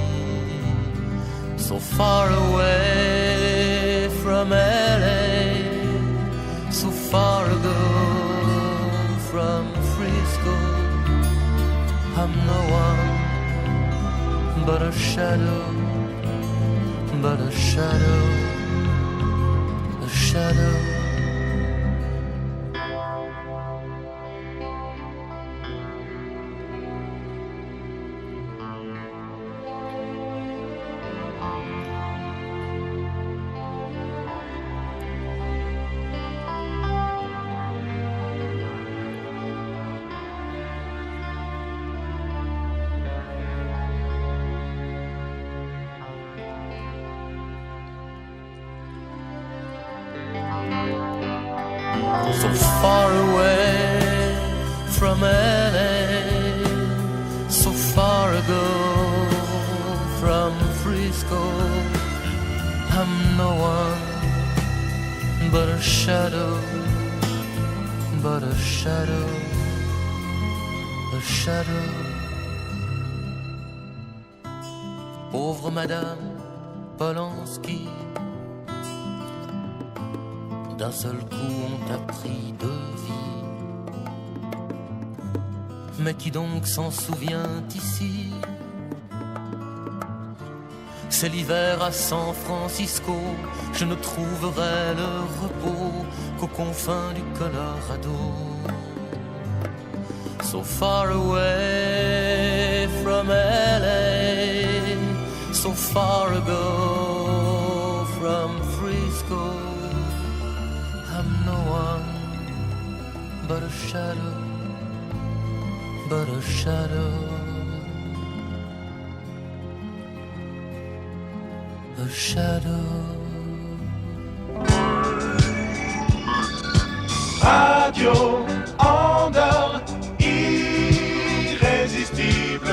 So far away from LA, so far ago from Frisco, I'm no one but a shadow, but a shadow, a shadow. So far away from LA, so far ago from Frisco, I'm no one but a shadow, but a shadow, a shadow. Pauvre Madame Polanski, d'un seul coup on t'a pris de vie. Mais qui donc s'en souvient ici? C'est l'hiver à San Francisco, je ne trouverai le repos qu'aux confins du Colorado. So far away from LA, so far ago from Frisco, I'm no one but a shadow, but a shadow, a shadow. Radio Andorre, irrésistible.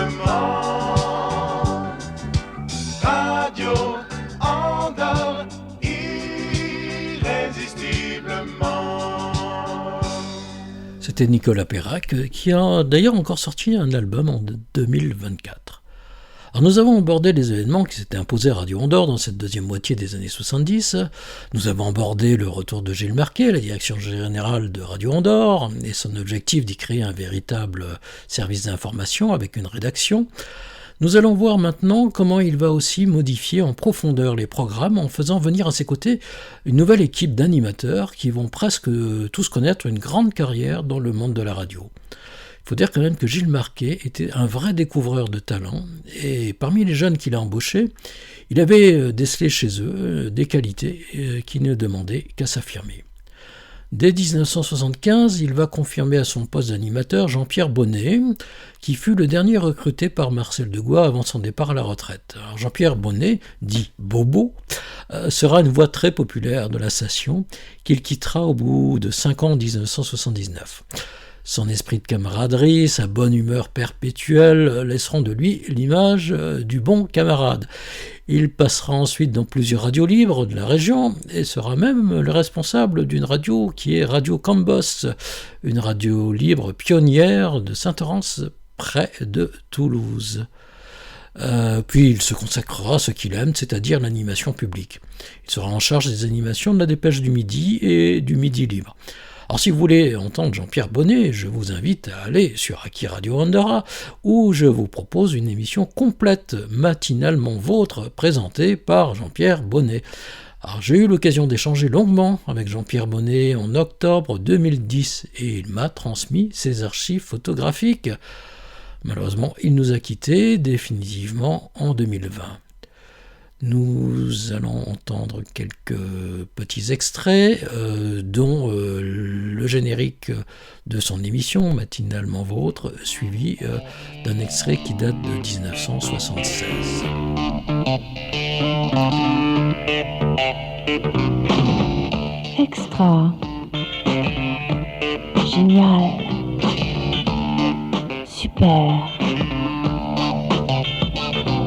C'était Nicolas Perrac, qui a d'ailleurs encore sorti un album en 2024. Alors nous avons abordé les événements qui s'étaient imposés à Radio Andorre dans cette deuxième moitié des années 70. Nous avons abordé le retour de Gilles Marquet à la direction générale de Radio Andorre et son objectif d'y créer un véritable service d'information avec une rédaction. Nous allons voir maintenant comment il va aussi modifier en profondeur les programmes en faisant venir à ses côtés une nouvelle équipe d'animateurs qui vont presque tous connaître une grande carrière dans le monde de la radio. Il faut dire quand même que Gilles Marquet était un vrai découvreur de talent et parmi les jeunes qu'il a embauchés, il avait décelé chez eux des qualités qui ne demandaient qu'à s'affirmer. Dès 1975, il va confirmer à son poste d'animateur Jean-Pierre Bonnet, qui fut le dernier recruté par Marcel Degois avant son départ à la retraite. Alors Jean-Pierre Bonnet, dit Bobo, sera une voix très populaire de la station qu'il quittera au bout de 5 ans en 1979. Son esprit de camaraderie, sa bonne humeur perpétuelle laisseront de lui l'image du bon camarade. Il passera ensuite dans plusieurs radios libres de la région et sera même le responsable d'une radio qui est Radio Cambos, une radio libre pionnière de Saint-Orens près de Toulouse. Puis il se consacrera à ce qu'il aime, c'est-à-dire l'animation publique. Il sera en charge des animations de la Dépêche du Midi et du Midi Libre. Alors si vous voulez entendre Jean-Pierre Bonnet, je vous invite à aller sur Aki Radio Andorra, où je vous propose une émission complète, matinalement vôtre, présentée par Jean-Pierre Bonnet. Alors j'ai eu l'occasion d'échanger longuement avec Jean-Pierre Bonnet en octobre 2010, et il m'a transmis ses archives photographiques. Malheureusement, il nous a quittés définitivement en 2020. Nous allons entendre quelques petits extraits, dont le générique de son émission Matinalement Vôtre, suivi d'un extrait qui date de 1976. Extra. Génial. Super.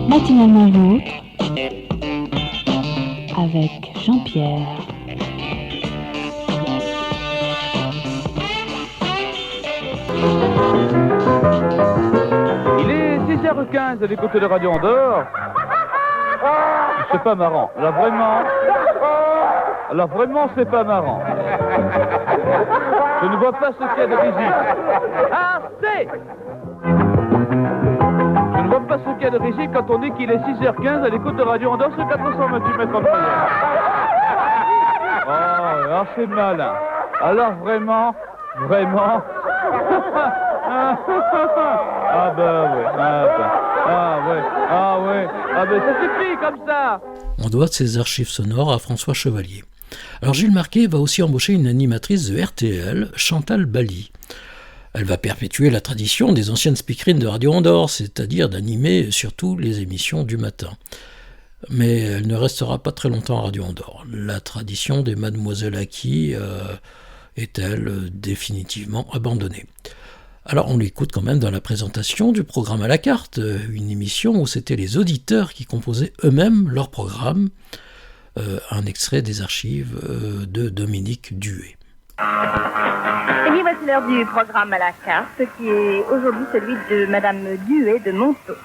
Matinalement Vôtre avec Jean-Pierre. Il est 6h15 à l'écoute de Radio Andorre. C'est pas marrant. Là vraiment, c'est pas marrant. Je ne vois pas ce qu'il y a de risible. Je ne vois pas ce qu'il y a de risible quand on dit qu'il est 6h15 à l'écoute de Radio Andorre sur 428 mètres en moyenne. Oh, alors c'est malin. Alors vraiment. Ah ben ça suffit comme ça. On doit ses archives sonores à François Chevalier. Alors Gilles Marquet va aussi embaucher une animatrice de RTL, Chantal Bally. Elle va perpétuer la tradition des anciennes speakerines de Radio Andorre, c'est-à-dire d'animer surtout les émissions du matin. Mais elle ne restera pas très longtemps à Radio Andorre. La tradition des Mademoiselles Aki est-elle définitivement abandonnée? Alors on l'écoute quand même dans la présentation du programme à la carte, une émission où c'était les auditeurs qui composaient eux-mêmes leur programme, un extrait des archives de Dominique Duet. Et bien voici l'heure du programme à la carte qui est aujourd'hui celui de Madame Duet de Monceau.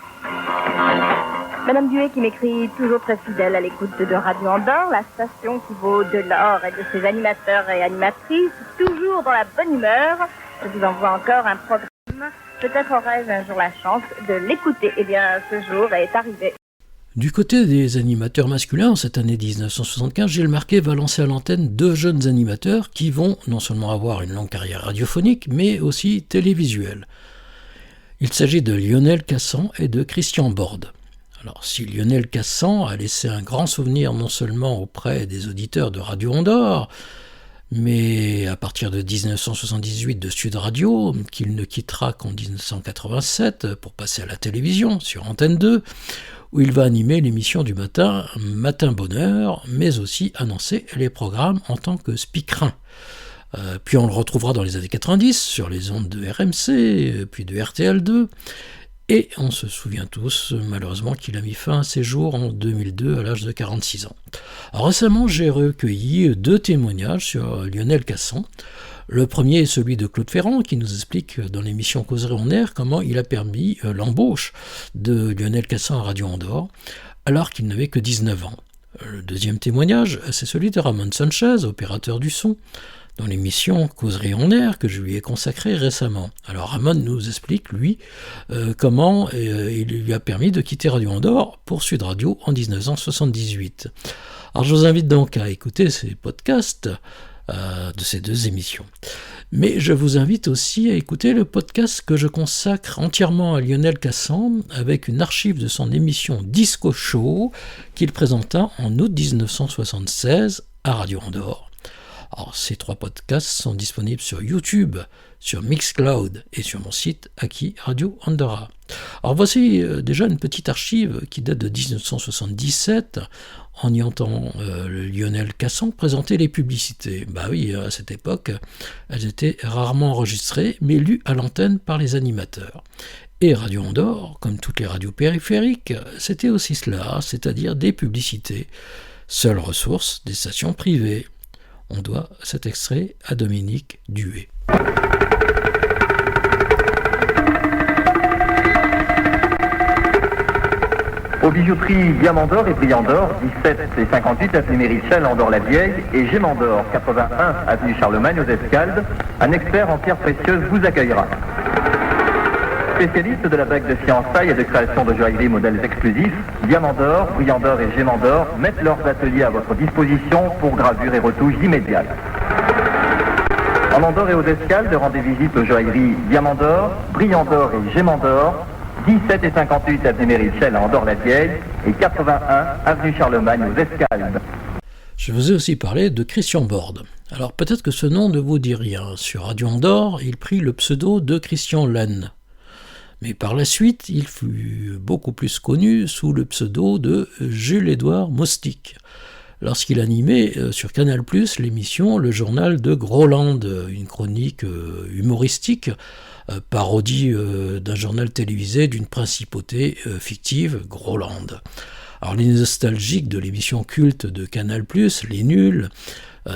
Madame Duet qui m'écrit toujours très fidèle à l'écoute de Radio Andorre, la station qui vaut de l'or et de ses animateurs et animatrices, toujours dans la bonne humeur. Je vous envoie encore un programme. Peut-être aurai-je un jour la chance de l'écouter. Eh bien, ce jour est arrivé. Du côté des animateurs masculins, en cette année 1975, Gilles Marquet va lancer à l'antenne 2 jeunes animateurs qui vont non seulement avoir une longue carrière radiophonique, mais aussi télévisuelle. Il s'agit de Lionel Cassan et de Christian Borde. Alors, si Lionel Cassan a laissé un grand souvenir non seulement auprès des auditeurs de Radio Andorre, mais à partir de 1978 de Sud Radio, qu'il ne quittera qu'en 1987 pour passer à la télévision sur Antenne 2, où il va animer l'émission du matin, Matin Bonheur, mais aussi annoncer les programmes en tant que speakerin. Puis on le retrouvera dans les années 90 sur les ondes de RMC, puis de RTL2, et on se souvient tous malheureusement qu'il a mis fin à ses jours en 2002 à l'âge de 46 ans. Alors, récemment, j'ai recueilli 2 témoignages sur Lionel Cassan. Le premier est celui de Claude Ferrand, qui nous explique dans l'émission Causerie en air comment il a permis l'embauche de Lionel Cassan à Radio Andorre, alors qu'il n'avait que 19 ans. Le deuxième témoignage, c'est celui de Ramon Sanchez, opérateur du son, dans l'émission Causerie en air que je lui ai consacrée récemment. Alors Ramon nous explique, lui, comment il lui a permis de quitter Radio Andorre pour Sud Radio en 1978. Alors je vous invite donc à écouter ces podcasts de ces deux émissions. Mais je vous invite aussi à écouter le podcast que je consacre entièrement à Lionel Cassan avec une archive de son émission Disco Show qu'il présenta en août 1976 à Radio Andorre. Alors, ces 3 podcasts sont disponibles sur YouTube, sur Mixcloud et sur mon site Aki Radio Andorra. Alors voici déjà une petite archive qui date de 1977. On y entend Lionel Cassan présenter les publicités. Bah oui, à cette époque, elles étaient rarement enregistrées, mais lues à l'antenne par les animateurs. Et Radio Andorre, comme toutes les radios périphériques, c'était aussi cela, c'est-à-dire des publicités. Seule ressource des stations privées. On doit cet extrait à Dominique Duet. Aux bijouteries Diamant d'Or et Brillant d'Or, 17 et 58 avenue Mérichel, Andorre-la-Vieille, et Gémant d'Or, 81 avenue Charlemagne aux Escaldes, un expert en pierres précieuses vous accueillera. Spécialiste de la bague de fiançailles et de création de joaillerie modèles exclusifs, Diamant d'Or, Brillant d'Or et Gémant d'Or mettent leurs ateliers à votre disposition pour gravure et retouches immédiates. En Andorre et aux Escaldes, rendez visite aux joailleries Diamant d'Or, Brillant d'Or et Gémant d'Or, 17 et 58 avenue Mérichel à Andorre-la-Vieille et 81 avenue Charlemagne aux Escaldes. Je vous ai aussi parlé de Christian Borde. Alors peut-être que ce nom ne vous dit rien. Sur Radio Andorre, il prit le pseudo de Christian Laine. Mais par la suite, il fut beaucoup plus connu sous le pseudo de Jules-Édouard Mostick, lorsqu'il animait sur Canal+, l'émission Le Journal de Groland, une chronique humoristique, parodie d'un journal télévisé d'une principauté fictive, Groland. Alors les nostalgiques de l'émission culte de Canal+, Les Nuls,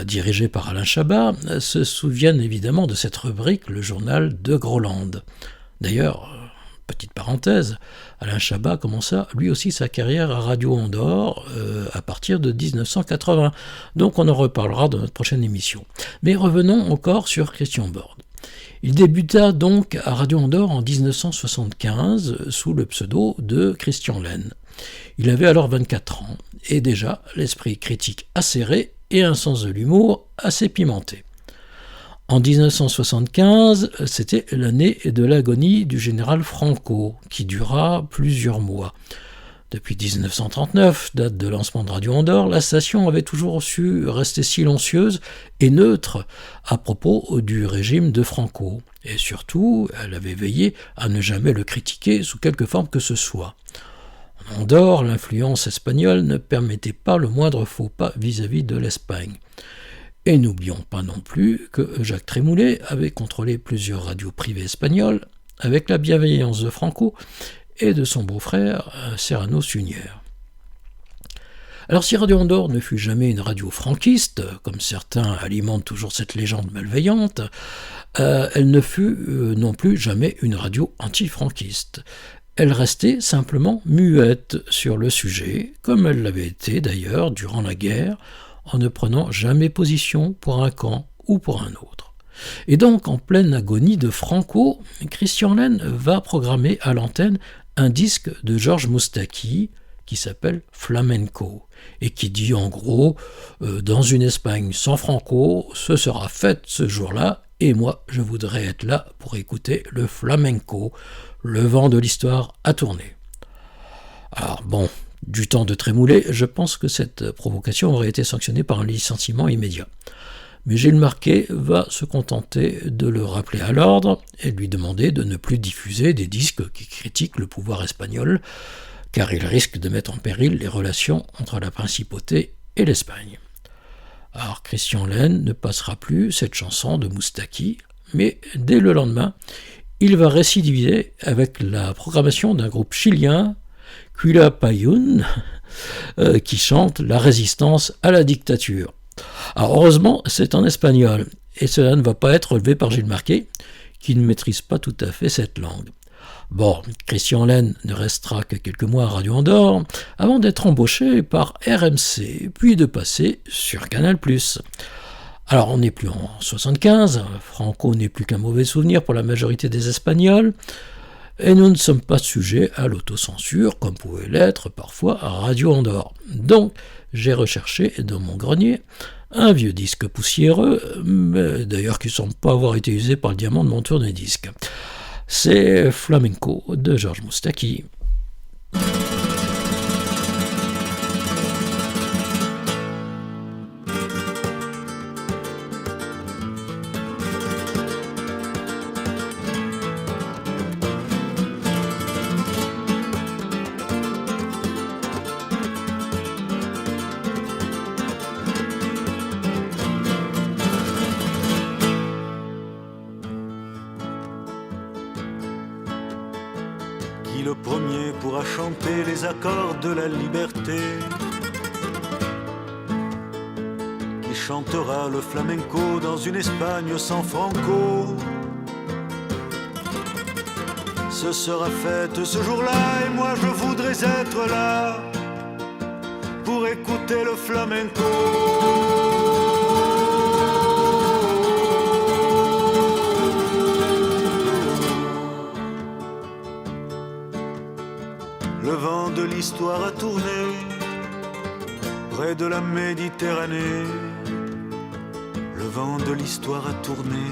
dirigée par Alain Chabat, se souviennent évidemment de cette rubrique, Le Journal de Groland. D'ailleurs, petite parenthèse, Alain Chabat commença lui aussi sa carrière à Radio Andorre à partir de 1980, donc on en reparlera dans notre prochaine émission. Mais revenons encore sur Christian Borde. Il débuta donc à Radio Andorre en 1975 sous le pseudo de Christian Laine. Il avait alors 24 ans et déjà l'esprit critique acéré et un sens de l'humour assez pimenté. En 1975, c'était l'année de l'agonie du général Franco, qui dura plusieurs mois. Depuis 1939, date de lancement de Radio Andorre, la station avait toujours su rester silencieuse et neutre à propos du régime de Franco. Et surtout, elle avait veillé à ne jamais le critiquer sous quelque forme que ce soit. En Andorre, l'influence espagnole ne permettait pas le moindre faux pas vis-à-vis de l'Espagne. Et n'oublions pas non plus que Jacques Trémoulet avait contrôlé plusieurs radios privées espagnoles avec la bienveillance de Franco et de son beau-frère Serrano Suñer. Alors si Radio Andorre ne fut jamais une radio franquiste, comme certains alimentent toujours cette légende malveillante, elle ne fut non plus jamais une radio anti-franquiste. Elle restait simplement muette sur le sujet, comme elle l'avait été d'ailleurs durant la guerre, en ne prenant jamais position pour un camp ou pour un autre. Et donc, en pleine agonie de Franco, Christian Laine va programmer à l'antenne un disque de Georges Moustaki qui s'appelle Flamenco, et qui dit en gros « Dans une Espagne sans Franco, ce sera fête ce jour-là, et moi je voudrais être là pour écouter le flamenco, le vent de l'histoire a tourné. » Alors bon, du temps de Trémoulet, je pense que cette provocation aurait été sanctionnée par un licenciement immédiat. Mais Gilles Marquet va se contenter de le rappeler à l'ordre et lui demander de ne plus diffuser des disques qui critiquent le pouvoir espagnol, car il risque de mettre en péril les relations entre la principauté et l'Espagne. Alors Christian Laine ne passera plus cette chanson de Moustaki, mais dès le lendemain, il va récidiver avec la programmation d'un groupe chilien, Quilapayún, qui chante la résistance à la dictature. Alors heureusement, c'est en espagnol, et cela ne va pas être relevé par Gilles Marquet, qui ne maîtrise pas tout à fait cette langue. Bon, Christian Laine ne restera que quelques mois à Radio Andorre, avant d'être embauché par RMC, puis de passer sur Canal+. Alors on n'est plus en 75, Franco n'est plus qu'un mauvais souvenir pour la majorité des Espagnols, et nous ne sommes pas sujets à l'autocensure, comme pouvait l'être parfois à Radio Andorre. Donc, j'ai recherché dans mon grenier un vieux disque poussiéreux, mais d'ailleurs qui ne semble pas avoir été usé par le diamant de mon tourne-disque. C'est Flamenco de Georges Moustaki. Qui le premier pourra chanter les accords de la liberté? Qui chantera le flamenco dans une Espagne sans Franco? Ce sera fête ce jour-là et moi je voudrais être là pour écouter le flamenco. Le vent de l'histoire a tourné près de la Méditerranée. Le vent de l'histoire a tourné.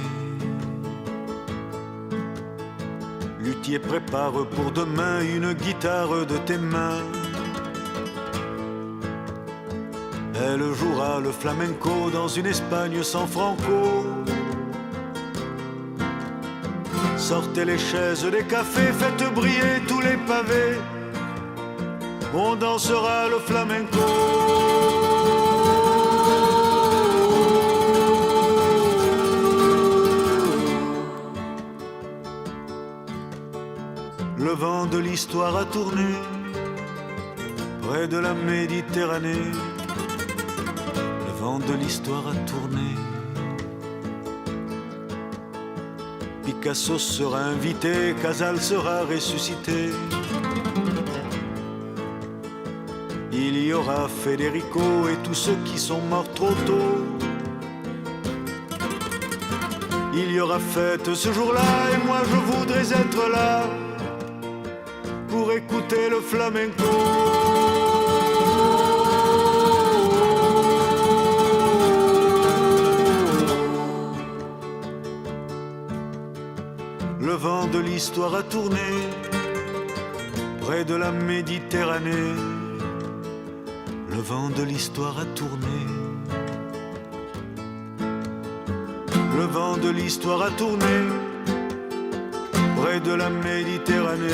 Luthier prépare pour demain une guitare de tes mains. Elle jouera le flamenco dans une Espagne sans Franco. Sortez les chaises des cafés, faites briller tous les pavés. On dansera le flamenco. Le vent de l'histoire a tourné près de la Méditerranée. Le vent de l'histoire a tourné. Picasso sera invité, Casal sera ressuscité. Il y aura Federico et tous ceux qui sont morts trop tôt. Il y aura fête ce jour-là et moi je voudrais être là pour écouter le flamenco. Le vent de l'histoire a tourné près de la Méditerranée. Le vent de l'histoire a tourné. Le vent de l'histoire a tourné près de la Méditerranée.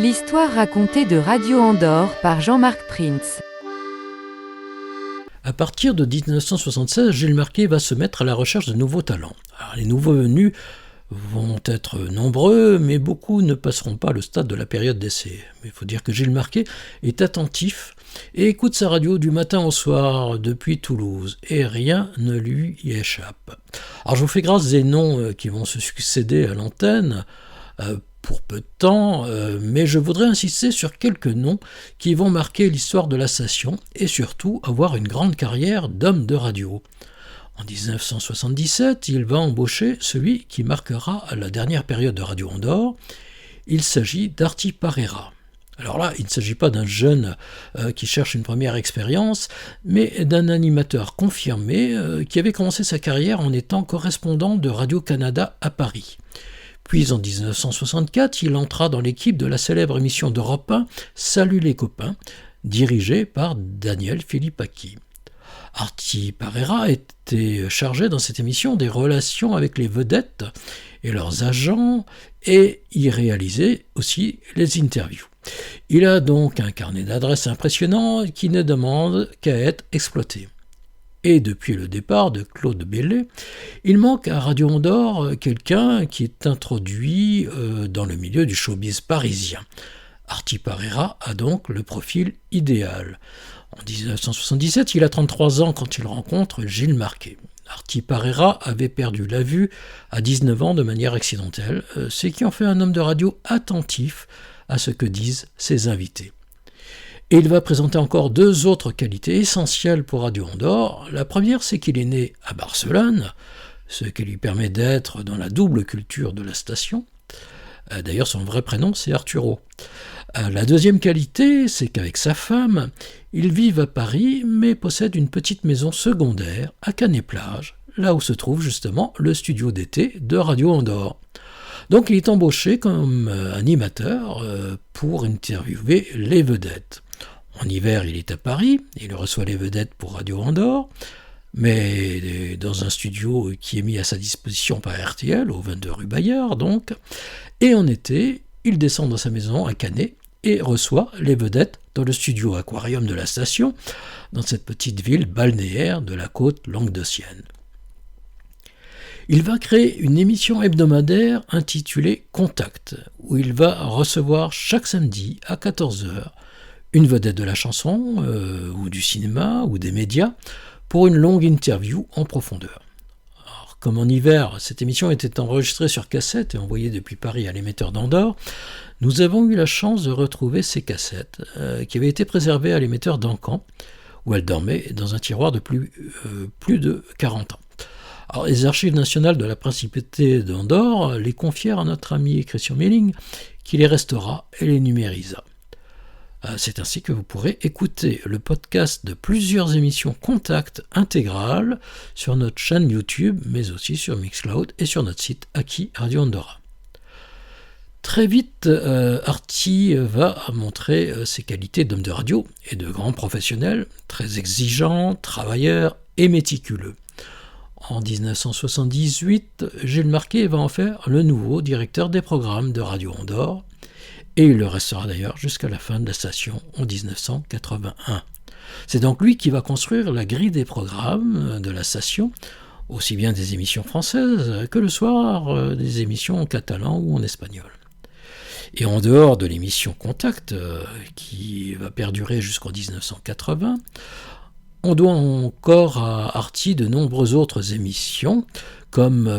L'histoire racontée de Radio Andorre par Jean-Marc Prince. À partir de 1976, Gilles Marquet va se mettre à la recherche de nouveaux talents. Alors, les nouveaux venus vont être nombreux, mais beaucoup ne passeront pas le stade de la période d'essai. Mais il faut dire que Gilles Marquet est attentif et écoute sa radio du matin au soir depuis Toulouse, et rien ne lui y échappe. Alors je vous fais grâce des noms qui vont se succéder à l'antenne pour peu de temps, mais je voudrais insister sur quelques noms qui vont marquer l'histoire de la station et surtout avoir une grande carrière d'homme de radio. En 1977, il va embaucher celui qui marquera la dernière période de Radio Andorre. Il s'agit d'Arti Parera. Alors là, il ne s'agit pas d'un jeune qui cherche une première expérience, mais d'un animateur confirmé qui avait commencé sa carrière en étant correspondant de Radio-Canada à Paris. Puis en 1964, il entra dans l'équipe de la célèbre émission d'Europe 1 « Salut les copains », dirigée par Daniel Philippaki. Arti Parera était chargé dans cette émission des relations avec les vedettes et leurs agents et y réalisait aussi les interviews. Il a donc un carnet d'adresses impressionnant qui ne demande qu'à être exploité. Et depuis le départ de Claude Bellet, il manque à Radio Andorre quelqu'un qui est introduit dans le milieu du showbiz parisien. Arti Parera a donc le profil idéal. En 1977, il a 33 ans quand il rencontre Gilles Marquet. Arti Parera avait perdu la vue à 19 ans de manière accidentelle, ce qui en fait un homme de radio attentif à ce que disent ses invités. Et il va présenter encore deux autres qualités essentielles pour Radio Andorre. La première, c'est qu'il est né à Barcelone, ce qui lui permet d'être dans la double culture de la station. D'ailleurs, son vrai prénom, c'est Arturo. La deuxième qualité, c'est qu'avec sa femme, ils vivent à Paris, mais possèdent une petite maison secondaire à Canet-Plage, là où se trouve justement le studio d'été de Radio Andorre. Donc il est embauché comme animateur pour interviewer les vedettes. En hiver, il est à Paris, il reçoit les vedettes pour Radio Andorre, mais dans un studio qui est mis à sa disposition par RTL, au 22 rue Bayard donc. Et en été, il descend dans sa maison à Canet et reçoit les vedettes dans le studio aquarium de la station, dans cette petite ville balnéaire de la côte languedocienne. Il va créer une émission hebdomadaire intitulée Contact, où il va recevoir chaque samedi à 14h une vedette de la chanson, ou du cinéma, ou des médias, pour une longue interview en profondeur. Alors, comme en hiver, cette émission était enregistrée sur cassette et envoyée depuis Paris à l'émetteur d'Andorre, nous avons eu la chance de retrouver ces cassettes, qui avaient été préservées à l'émetteur d'Ancan, où elles dormaient dans un tiroir de plus de 40 ans. Alors, les archives nationales de la Principauté d'Andorre les confièrent à notre ami Christian Melling, qui les restaura et les numérisa. C'est ainsi que vous pourrez écouter le podcast de plusieurs émissions Contact intégrales sur notre chaîne YouTube, mais aussi sur Mixcloud et sur notre site Aki Radio Andorra. Très vite, Arti va montrer ses qualités d'homme de radio et de grand professionnel, très exigeant, travailleur et méticuleux. En 1978, Gilles Marquet va en faire le nouveau directeur des programmes de Radio Andorre, et il le restera d'ailleurs jusqu'à la fin de la station en 1981. C'est donc lui qui va construire la grille des programmes de la station, aussi bien des émissions françaises que le soir des émissions en catalan ou en espagnol. Et en dehors de l'émission Contact, qui va perdurer jusqu'en 1980, on doit encore à Arti de nombreuses autres émissions, comme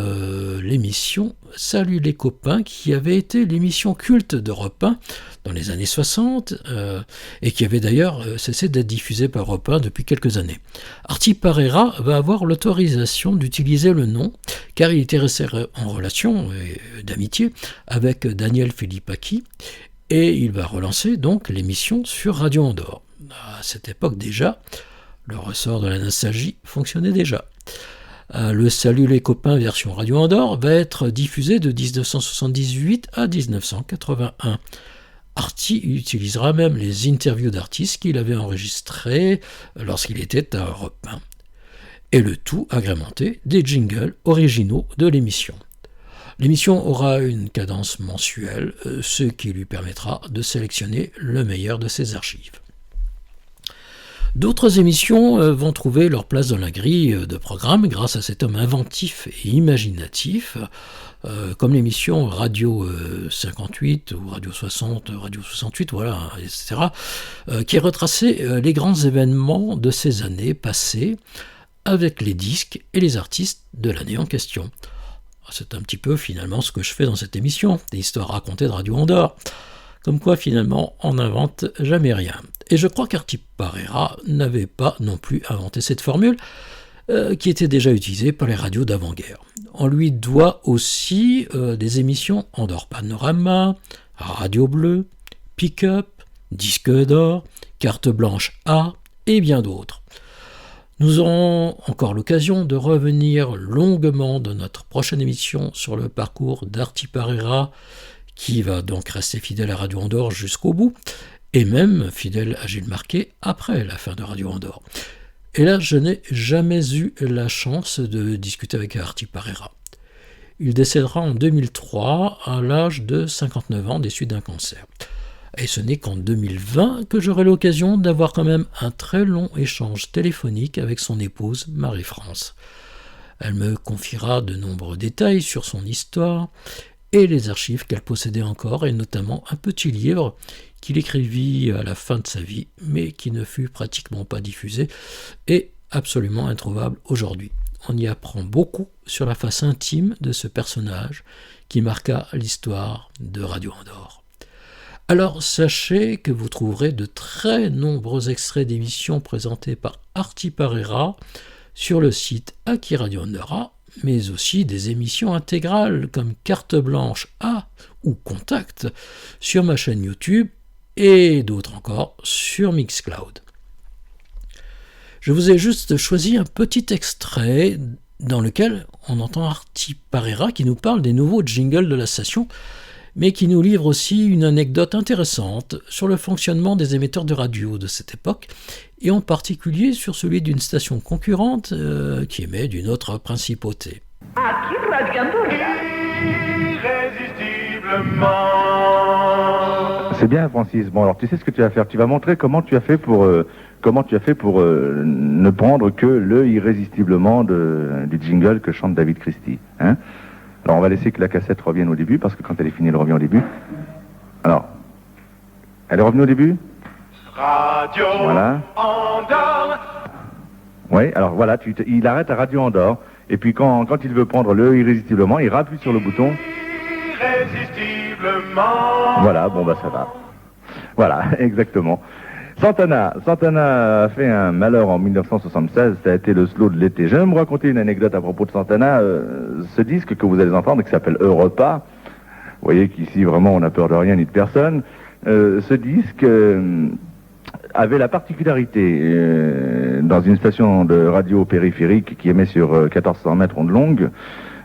l'émission « Salut les copains » qui avait été l'émission culte d'Europe 1 dans les années 60 et qui avait d'ailleurs cessé d'être diffusée par Europe 1 depuis quelques années. Arti Parera va avoir l'autorisation d'utiliser le nom car il était resté en relation d'amitié avec Daniel Philippaki et il va relancer donc l'émission sur Radio Andorre. À cette époque déjà, le ressort de la nostalgie fonctionnait déjà. Le Salut les copains version Radio Andorre va être diffusé de 1978 à 1981. Arti utilisera même les interviews d'artistes qu'il avait enregistrées lorsqu'il était à Europe 1. Et le tout agrémenté des jingles originaux de l'émission. L'émission aura une cadence mensuelle, ce qui lui permettra de sélectionner le meilleur de ses archives. D'autres émissions vont trouver leur place dans la grille de programme grâce à cet homme inventif et imaginatif, comme l'émission Radio 58 ou Radio 60, Radio 68, voilà, etc., qui retraçait les grands événements de ces années passées avec les disques et les artistes de l'année en question. C'est un petit peu finalement ce que je fais dans cette émission, des histoires racontées de Radio Andorre. Comme quoi finalement on n'invente jamais rien. Et je crois qu'Arti Parera n'avait pas non plus inventé cette formule qui était déjà utilisée par les radios d'avant-guerre. On lui doit aussi des émissions Andorre Panorama, Radio Bleu, Pick-up, Disque d'or, Carte Blanche A et bien d'autres. Nous aurons encore l'occasion de revenir longuement dans notre prochaine émission sur le parcours d'Arti Parera, qui va donc rester fidèle à Radio Andorre jusqu'au bout, et même fidèle à Gilles Marquet après la fin de Radio Andorre. Et là, je n'ai jamais eu la chance de discuter avec Arti Parera. Il décédera en 2003 à l'âge de 59 ans des suites d'un cancer. Et ce n'est qu'en 2020 que j'aurai l'occasion d'avoir quand même un très long échange téléphonique avec son épouse Marie-France. Elle me confiera de nombreux détails sur son histoire et les archives qu'elle possédait encore, et notamment un petit livre qu'il écrivit à la fin de sa vie, mais qui ne fut pratiquement pas diffusé et absolument introuvable aujourd'hui. On y apprend beaucoup sur la face intime de ce personnage qui marqua l'histoire de Radio Andorre. Alors sachez que vous trouverez de très nombreux extraits d'émissions présentées par Arti Parera sur le site Aki Radio Andorra, mais aussi des émissions intégrales comme Carte Blanche A ou Contact sur ma chaîne YouTube et d'autres encore sur Mixcloud. Je vous ai juste choisi un petit extrait dans lequel on entend Arti Parera qui nous parle des nouveaux jingles de la station, mais qui nous livre aussi une anecdote intéressante sur le fonctionnement des émetteurs de radio de cette époque, et en particulier sur celui d'une station concurrente qui émet d'une autre principauté. C'est bien, Francis. Bon, alors tu sais ce que tu vas faire. Tu vas montrer comment tu as fait pour ne prendre que le irrésistiblement du jingle que chante David Christie. Hein? Alors on va laisser que la cassette revienne au début, parce que quand elle est finie, elle revient au début. Alors, elle est revenue au début ? Radio voilà. Andorre. Oui, alors voilà, il arrête à Radio Andorre, et puis quand il veut prendre le irrésistiblement, il rappuie sur le bouton. Irrésistiblement. Voilà, bon bah ça va. Voilà, exactement. Santana a fait un malheur en 1976, ça a été le slow de l'été. J'aime vous raconter une anecdote à propos de Santana. Ce disque que vous allez entendre, qui s'appelle Europa, vous voyez qu'ici vraiment on n'a peur de rien ni de personne, ce disque avait la particularité, dans une station de radio périphérique qui émet sur 1400 mètres onde longue,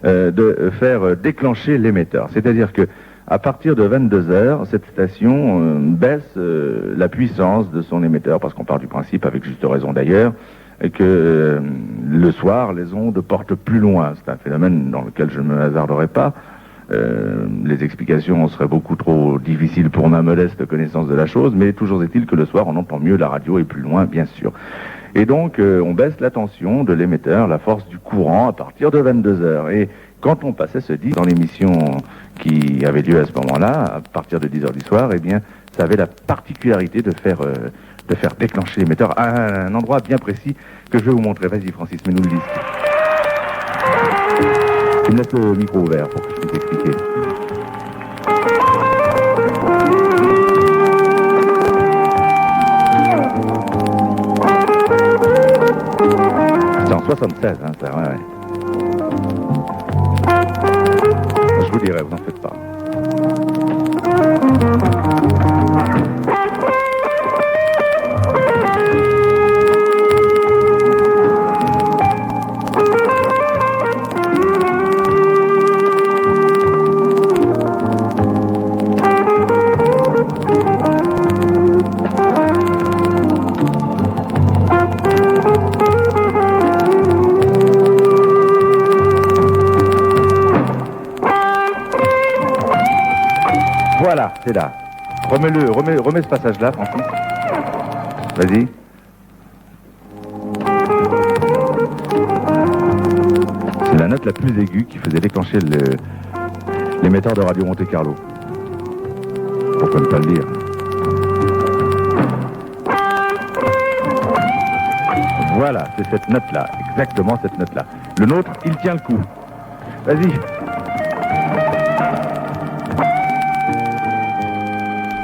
de faire déclencher l'émetteur. C'est-à-dire que à partir de 22h, cette station baisse la puissance de son émetteur, parce qu'on part du principe, avec juste raison d'ailleurs, que le soir, les ondes portent plus loin. C'est un phénomène dans lequel je ne me hasarderai pas. Les explications seraient beaucoup trop difficiles pour ma modeste connaissance de la chose, mais toujours est-il que le soir, on entend mieux la radio et plus loin, bien sûr. Et donc, on baisse la tension de l'émetteur, la force du courant, à partir de 22h. Et quand on passait ce disque dans l'émission qui avait lieu à ce moment-là, à partir de 10h du soir, eh bien, ça avait la particularité de faire déclencher l'émetteur à un endroit bien précis que je vais vous montrer. Vas-y, Francis, mets-nous le disque. Tu me laisses le micro ouvert pour que je puisse t'expliquer. C'est en 76, hein, ça, ouais. Je vous dirai, vous n'en faites pas. c'est là. Remets ce passage-là, Francis. Vas-y. C'est la note la plus aiguë qui faisait déclencher l'émetteur de Radio Monte Carlo. Pourquoi ne pas le dire? Voilà, c'est cette note-là, exactement cette note-là. Le nôtre, il tient le coup. Vas-y.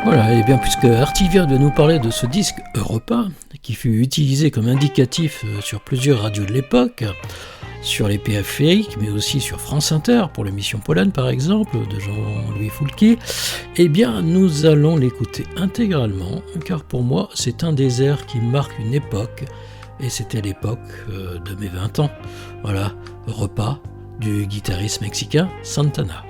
Voilà, et bien puisque Artie vient de nous parler de ce disque Europa, qui fut utilisé comme indicatif sur plusieurs radios de l'époque, sur les périphériques, mais aussi sur France Inter, pour l'émission Pollen par exemple, de Jean-Louis Foulquier, eh bien nous allons l'écouter intégralement, car pour moi c'est un des airs qui marque une époque, et c'était l'époque de mes 20 ans. Voilà, Repas du guitariste mexicain Santana.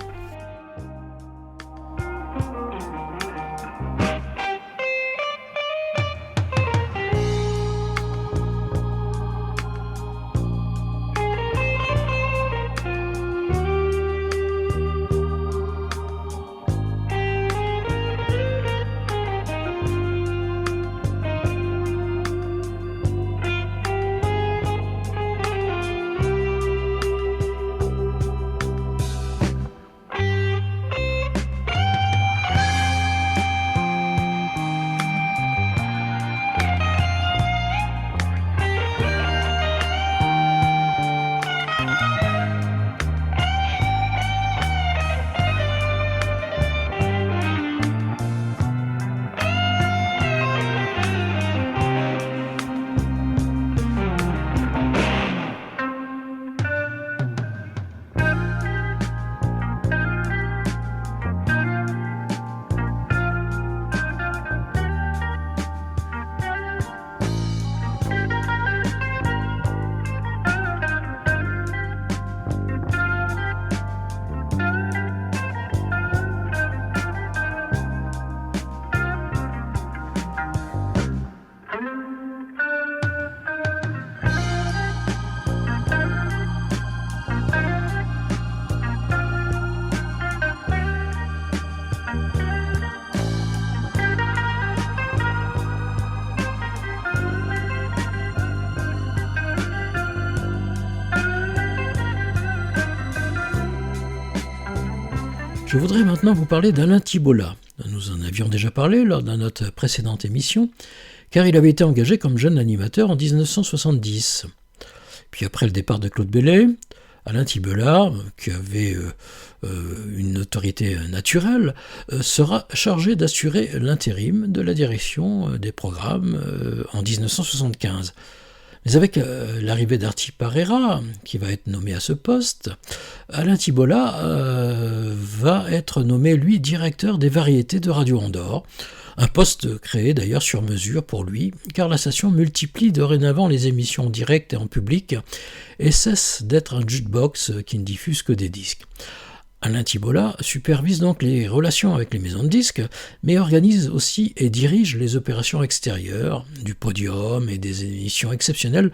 Je voudrais maintenant vous parler d'Alain Thibaula. Nous en avions déjà parlé lors de notre précédente émission, car il avait été engagé comme jeune animateur en 1970. Puis après le départ de Claude Bellay, Alain Thibaula, qui avait une notoriété naturelle, sera chargé d'assurer l'intérim de la direction des programmes en 1975. Mais avec l'arrivée d'Artie Parera, qui va être nommé à ce poste, Alain Thibaula va être nommé, lui, directeur des variétés de Radio Andorre, un poste créé d'ailleurs sur mesure pour lui, car la station multiplie dorénavant les émissions directes et en public, et cesse d'être un jukebox qui ne diffuse que des disques. Alain Thibaula supervise donc les relations avec les maisons de disques, mais organise aussi et dirige les opérations extérieures, du podium et des émissions exceptionnelles,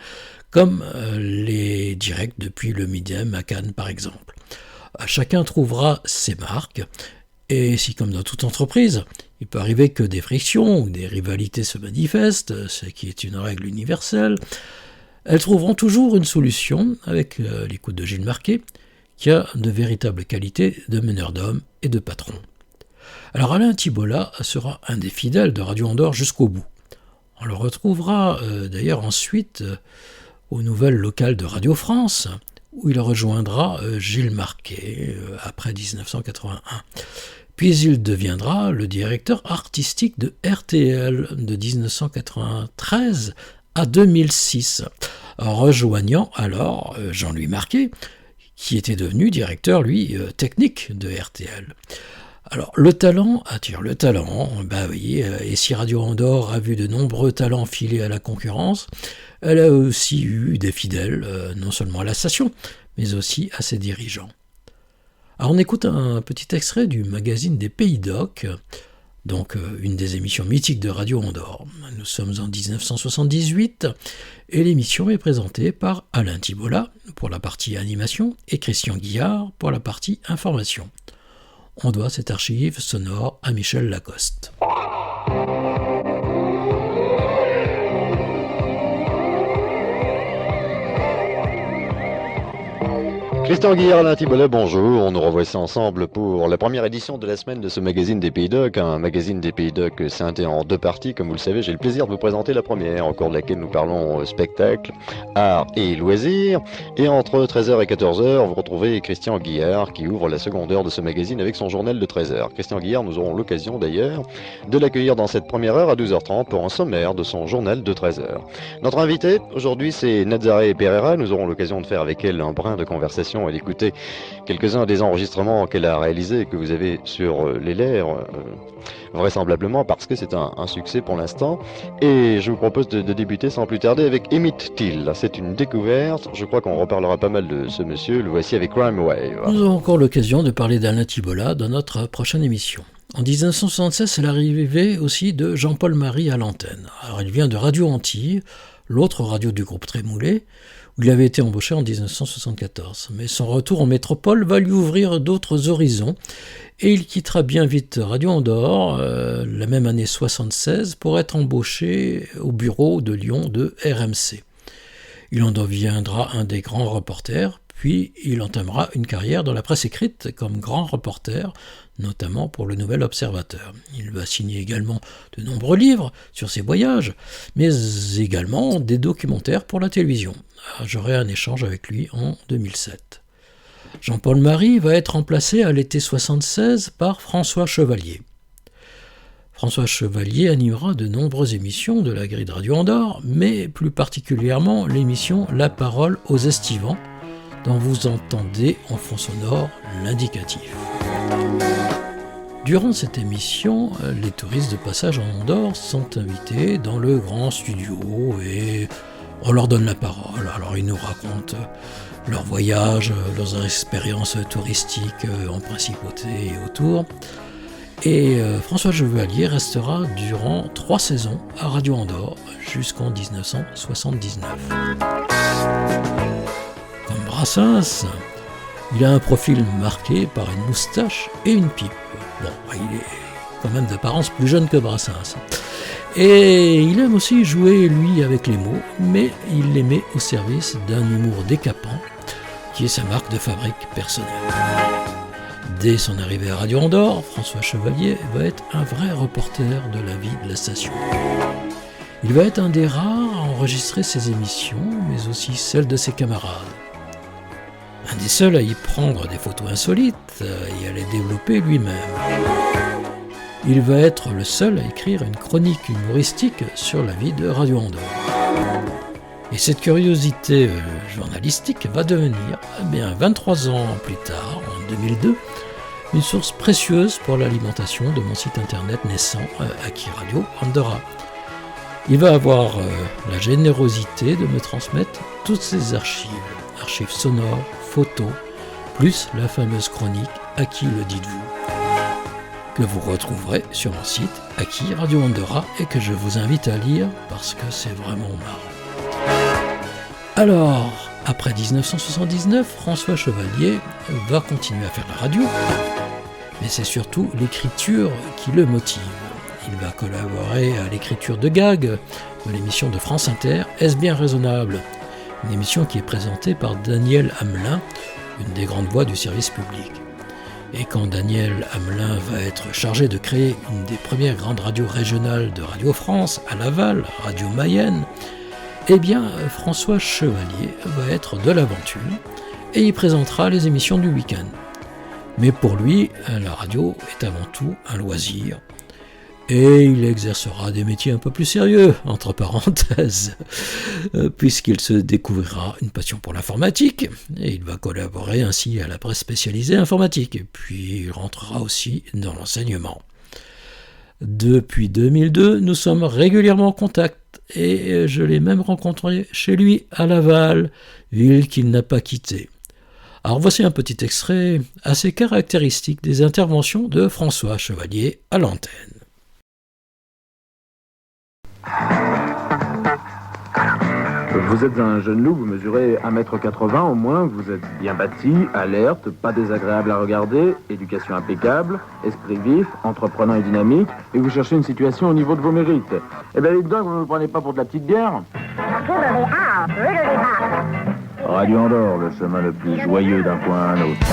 comme les directs depuis le Midem à Cannes par exemple. Chacun trouvera ses marques, et si comme dans toute entreprise, il peut arriver que des frictions ou des rivalités se manifestent, ce qui est une règle universelle, elles trouveront toujours une solution avec l'écoute de Gilles Marquet, qui a de véritables qualités de meneur d'hommes et de patron. Alors Alain Thibaula sera un des fidèles de Radio Andorre jusqu'au bout. On le retrouvera d'ailleurs ensuite aux nouvelles locales de Radio France, où il rejoindra Gilles Marquet après 1981. Puis il deviendra le directeur artistique de RTL de 1993 à 2006, rejoignant alors Jean-Louis Marquet, qui était devenu directeur, lui, technique de RTL. Alors, le talent attire le talent, oui, et si Radio Andorre a vu de nombreux talents filer à la concurrence, elle a aussi eu des fidèles, non seulement à la station, mais aussi à ses dirigeants. Alors, on écoute un petit extrait du magazine des Pays d'Oc, donc une des émissions mythiques de Radio Andorre. Nous sommes en 1978 et l'émission est présentée par Alain Thibaula pour la partie animation et Christian Guillard pour la partie information. On doit cette archive sonore à Michel Lacoste. Christian Guillard, Alain Thibolet, bonjour. Nous revoici ensemble pour la première édition de la semaine de ce magazine des Pays d'Oc, un magazine des Pays d'Oc scindé en deux parties. Comme vous le savez, j'ai le plaisir de vous présenter la première, au cours de laquelle nous parlons spectacle, art et loisirs. Et entre 13h et 14h, vous retrouvez Christian Guillard qui ouvre la seconde heure de ce magazine avec son journal de 13h. Christian Guillard, nous aurons l'occasion d'ailleurs de l'accueillir dans cette première heure à 12h30 pour un sommaire de son journal de 13h. Notre invitée aujourd'hui, c'est Nazaré Pereira. Nous aurons l'occasion de faire avec elle un brin de conversation et d'écouter quelques-uns des enregistrements qu'elle a réalisés et que vous avez sur les lèvres, vraisemblablement parce que c'est un succès pour l'instant. Et je vous propose de débuter sans plus tarder avec Emmett Till. C'est une découverte, je crois qu'on reparlera pas mal de ce monsieur, le voici avec Crime Wave. Nous aurons encore l'occasion de parler d'Alain Thibola dans notre prochaine émission. En 1976, c'est l'arrivée aussi de Jean-Paul Marie à l'antenne. Alors il vient de Radio Antilles, l'autre radio du groupe Trémoulet, où il avait été embauché en 1974. Mais son retour en métropole va lui ouvrir d'autres horizons et il quittera bien vite Radio Andorre, la même année 76, pour être embauché au bureau de Lyon de RMC. Il en deviendra un des grands reporters, puis il entamera une carrière dans la presse écrite comme grand reporter, notamment pour le Nouvel Observateur. Il va signer également de nombreux livres sur ses voyages, mais également des documentaires pour la télévision. J'aurai un échange avec lui en 2007. Jean-Paul Marie va être remplacé à l'été 76 par François Chevalier. François Chevalier animera de nombreuses émissions de la grille de Radio Andorre, mais plus particulièrement l'émission La Parole aux Estivants, dont vous entendez en fond sonore l'indicatif. Durant cette émission, les touristes de passage en Andorre sont invités dans le grand studio et on leur donne la parole. Alors ils nous racontent leur voyage, leurs expériences touristiques en principauté et autour. Et François Chevalier restera durant 3 saisons à Radio Andorre jusqu'en 1979. Comme Brassens, il a un profil marqué par une moustache et une pipe. Bon, il est quand même d'apparence plus jeune que Brassens. Et il aime aussi jouer, lui, avec les mots, mais il les met au service d'un humour décapant, qui est sa marque de fabrique personnelle. Dès son arrivée à Radio Andorre, François Chevalier va être un vrai reporter de la vie de la station. Il va être un des rares à enregistrer ses émissions, mais aussi celles de ses camarades. Un des seuls à y prendre des photos insolites et à les développer lui-même. Il va être le seul à écrire une chronique humoristique sur la vie de Radio Andorre. Et cette curiosité journalistique va devenir, 23 ans plus tard, en 2002, une source précieuse pour l'alimentation de mon site internet naissant, Aki Radio Andorra. Il va avoir la générosité de me transmettre toutes ces archives sonores, photos, plus la fameuse chronique « À qui le dites-vous » que vous retrouverez sur mon site Aki Radio Andorra et que je vous invite à lire parce que c'est vraiment marrant. Alors, après 1979, François Chevalier va continuer à faire la radio, mais c'est surtout l'écriture qui le motive. Il va collaborer à l'écriture de gags de l'émission de France Inter « Est-ce bien raisonnable ?», une émission qui est présentée par Daniel Hamelin, une des grandes voix du service public. Et quand Daniel Hamelin va être chargé de créer une des premières grandes radios régionales de Radio France, à Laval, Radio Mayenne, eh bien François Chevalier va être de l'aventure et y présentera les émissions du week-end. Mais pour lui, la radio est avant tout un loisir. Et il exercera des métiers un peu plus sérieux, entre parenthèses, puisqu'il se découvrira une passion pour l'informatique, et il va collaborer ainsi à la presse spécialisée informatique, et puis il rentrera aussi dans l'enseignement. Depuis 2002, nous sommes régulièrement en contact, et je l'ai même rencontré chez lui à Laval, ville qu'il n'a pas quittée. Alors voici un petit extrait assez caractéristique des interventions de François Chevalier à l'antenne. Vous êtes un jeune loup, vous mesurez 1m80 au moins, vous êtes bien bâti, alerte, pas désagréable à regarder, éducation impeccable, esprit vif, entreprenant et dynamique, et vous cherchez une situation au niveau de vos mérites. Eh bien, les dingues, vous ne me prenez pas pour de la petite bière? Radio Andorre, le chemin le plus joyeux d'un point à un autre.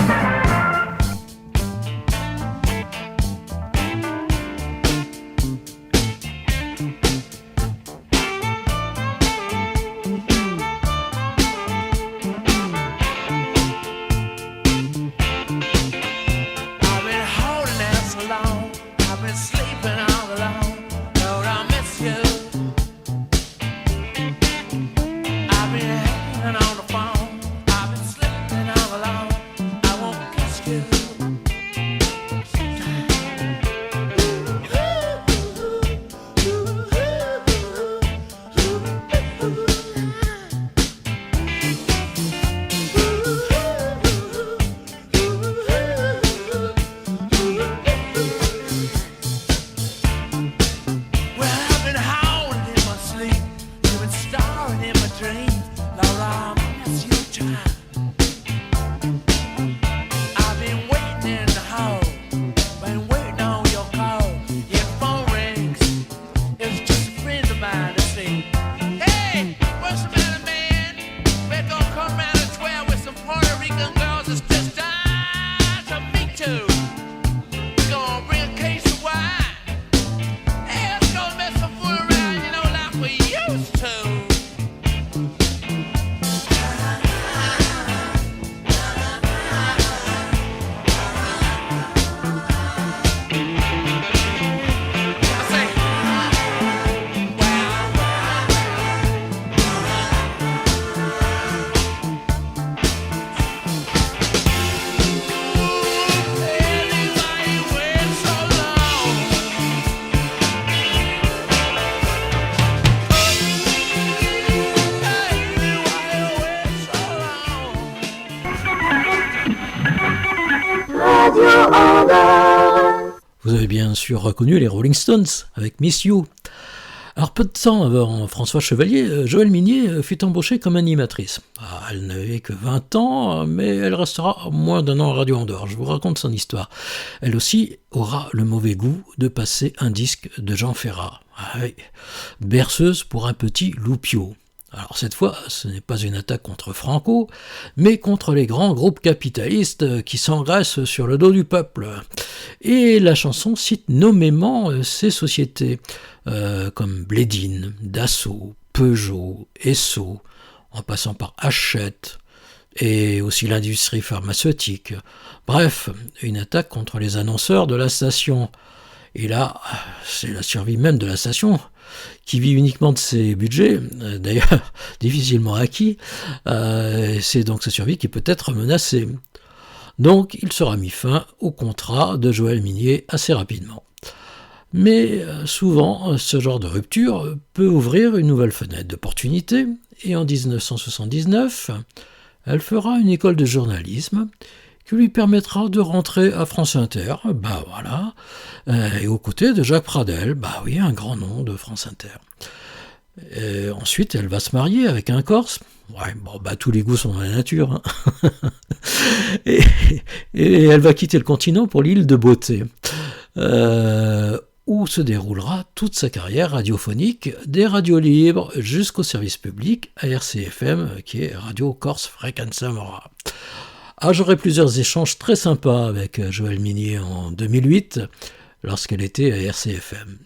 Vous avez bien sûr reconnu les Rolling Stones avec Miss You. Alors peu de temps avant François Chevalier, Joëlle Minier fut embauchée comme animatrice. Elle n'avait que 20 ans, mais elle restera moins d'un an à Radio Andorre. Je vous raconte son histoire. Elle aussi aura le mauvais goût de passer un disque de Jean Ferrat. Ah oui. Berceuse pour un petit loupio. Alors cette fois, ce n'est pas une attaque contre Franco, mais contre les grands groupes capitalistes qui s'engraissent sur le dos du peuple. Et la chanson cite nommément ces sociétés, comme Blédine, Dassault, Peugeot, Esso, en passant par Hachette, et aussi l'industrie pharmaceutique. Bref, une attaque contre les annonceurs de la station. Et là, c'est la survie même de la station, qui vit uniquement de ses budgets, d'ailleurs difficilement acquis, c'est donc sa survie qui peut être menacée. Donc il sera mis fin au contrat de Joëlle Minier assez rapidement. Mais souvent, ce genre de rupture peut ouvrir une nouvelle fenêtre d'opportunité, et en 1979, elle fera une école de journalisme qui lui permettra de rentrer à France Inter, et aux côtés de Jacques Pradel, un grand nom de France Inter. Et ensuite, elle va se marier avec un Corse. Tous les goûts sont dans la nature. Hein. et elle va quitter le continent pour l'île de Beauté, où se déroulera toute sa carrière radiophonique, des radios libres jusqu'au service public à RCFM, qui est Radio Corse Fréquenza Mora. J'aurai plusieurs échanges très sympas avec Joëlle Minier en 2008, lorsqu'elle était à RCFM.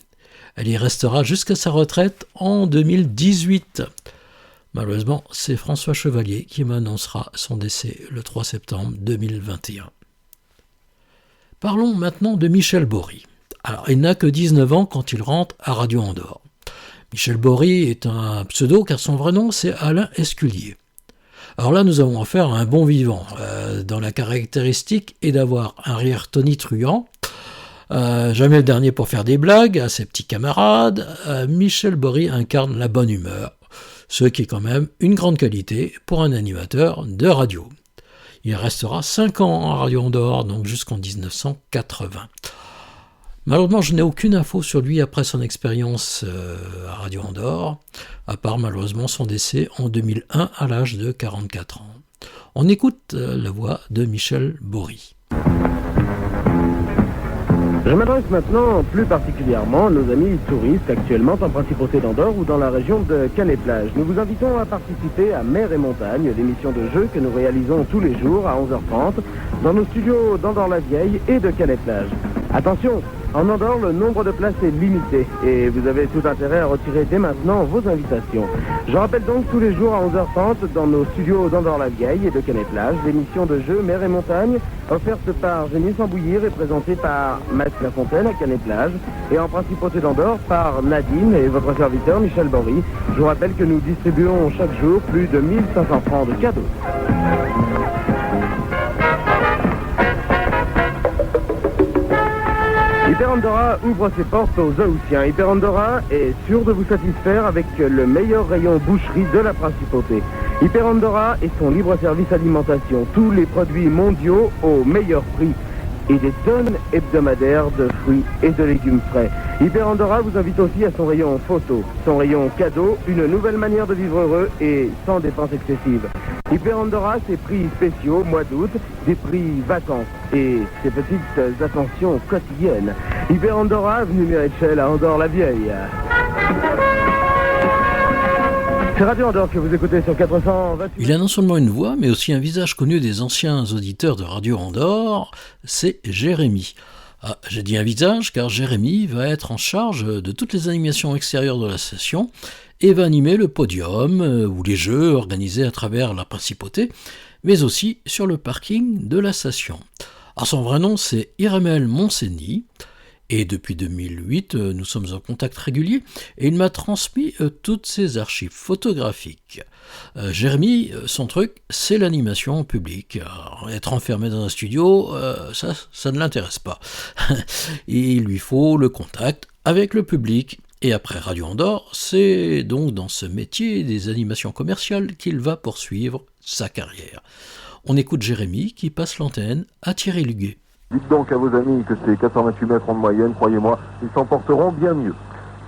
Elle y restera jusqu'à sa retraite en 2018. Malheureusement, c'est François Chevalier qui m'annoncera son décès le 3 septembre 2021. Parlons maintenant de Michel Bory. Alors, il n'a que 19 ans quand il rentre à Radio Andorre. Michel Bory est un pseudo car son vrai nom c'est Alain Esculier. Alors là, nous avons affaire à un bon vivant, dont la caractéristique est d'avoir un rire tonitruant, jamais le dernier pour faire des blagues à ses petits camarades. Michel Bory incarne la bonne humeur, ce qui est quand même une grande qualité pour un animateur de radio. Il restera 5 ans à Radio Andorre, donc jusqu'en 1980. Malheureusement, je n'ai aucune info sur lui après son expérience à Radio Andorre. à part malheureusement son décès en 2001 à l'âge de 44 ans. On écoute la voix de Michel Bory. Je m'adresse maintenant plus particulièrement à nos amis touristes actuellement en Principauté d'Andorre ou dans la région de Canet-Plage. Nous vous invitons à participer à Mer et Montagne, l'émission de jeu que nous réalisons tous les jours à 11h30 dans nos studios d'Andorre-la-Vieille et de Canet-Plage. Attention, en Andorre, le nombre de places est limité et vous avez tout intérêt à retirer dès maintenant vos invitations. Je rappelle donc tous les jours à 11h30 dans nos studios d'Andorre-la-Vieille et de Canet-Plage, l'émission de jeu Mer et Montagne, offerte par Génie Sans-Bouillir et présentée par Maître Lafontaine à Canet-Plage et en Principauté d'Andorre par Nadine et votre serviteur Michel Bory. Je vous rappelle que nous distribuons chaque jour plus de 1500 francs de cadeaux. Hyper Andorra ouvre ses portes aux Haussiens. Hyper Andorra est sûr de vous satisfaire avec le meilleur rayon boucherie de la Principauté. Hyper Andorra et son libre service alimentation. Tous les produits mondiaux au meilleur prix. Et des tonnes hebdomadaires de fruits et de légumes frais. Hyper Andorra vous invite aussi à son rayon photo, son rayon cadeau, une nouvelle manière de vivre heureux et sans dépenses excessives. Hyper Andorra, ses prix spéciaux, mois d'août, des prix vacances et ses petites attentions quotidiennes. Hyper Andorra, avenue Mirechel à Andorre-la-Vieille. C'est Radio Andorre que vous écoutez sur 428. Il a non seulement une voix, mais aussi un visage connu des anciens auditeurs de Radio Andorre, c'est Jérémy. Ah, j'ai dit un visage car Jérémy va être en charge de toutes les animations extérieures de la station et va animer le podium ou les jeux organisés à travers la Principauté, mais aussi sur le parking de la station. Alors son vrai nom c'est Irémel Montseny. Et depuis 2008, nous sommes en contact régulier et il m'a transmis toutes ses archives photographiques. Jérémy, son truc, c'est l'animation en public. Alors, être enfermé dans un studio, ça ne l'intéresse pas. Il lui faut le contact avec le public. Et après Radio Andorre, c'est donc dans ce métier des animations commerciales qu'il va poursuivre sa carrière. On écoute Jérémy qui passe l'antenne à Thierry Luguet. Dites donc à vos amis que ces 428 mètres en moyenne, croyez-moi, ils s'en porteront bien mieux.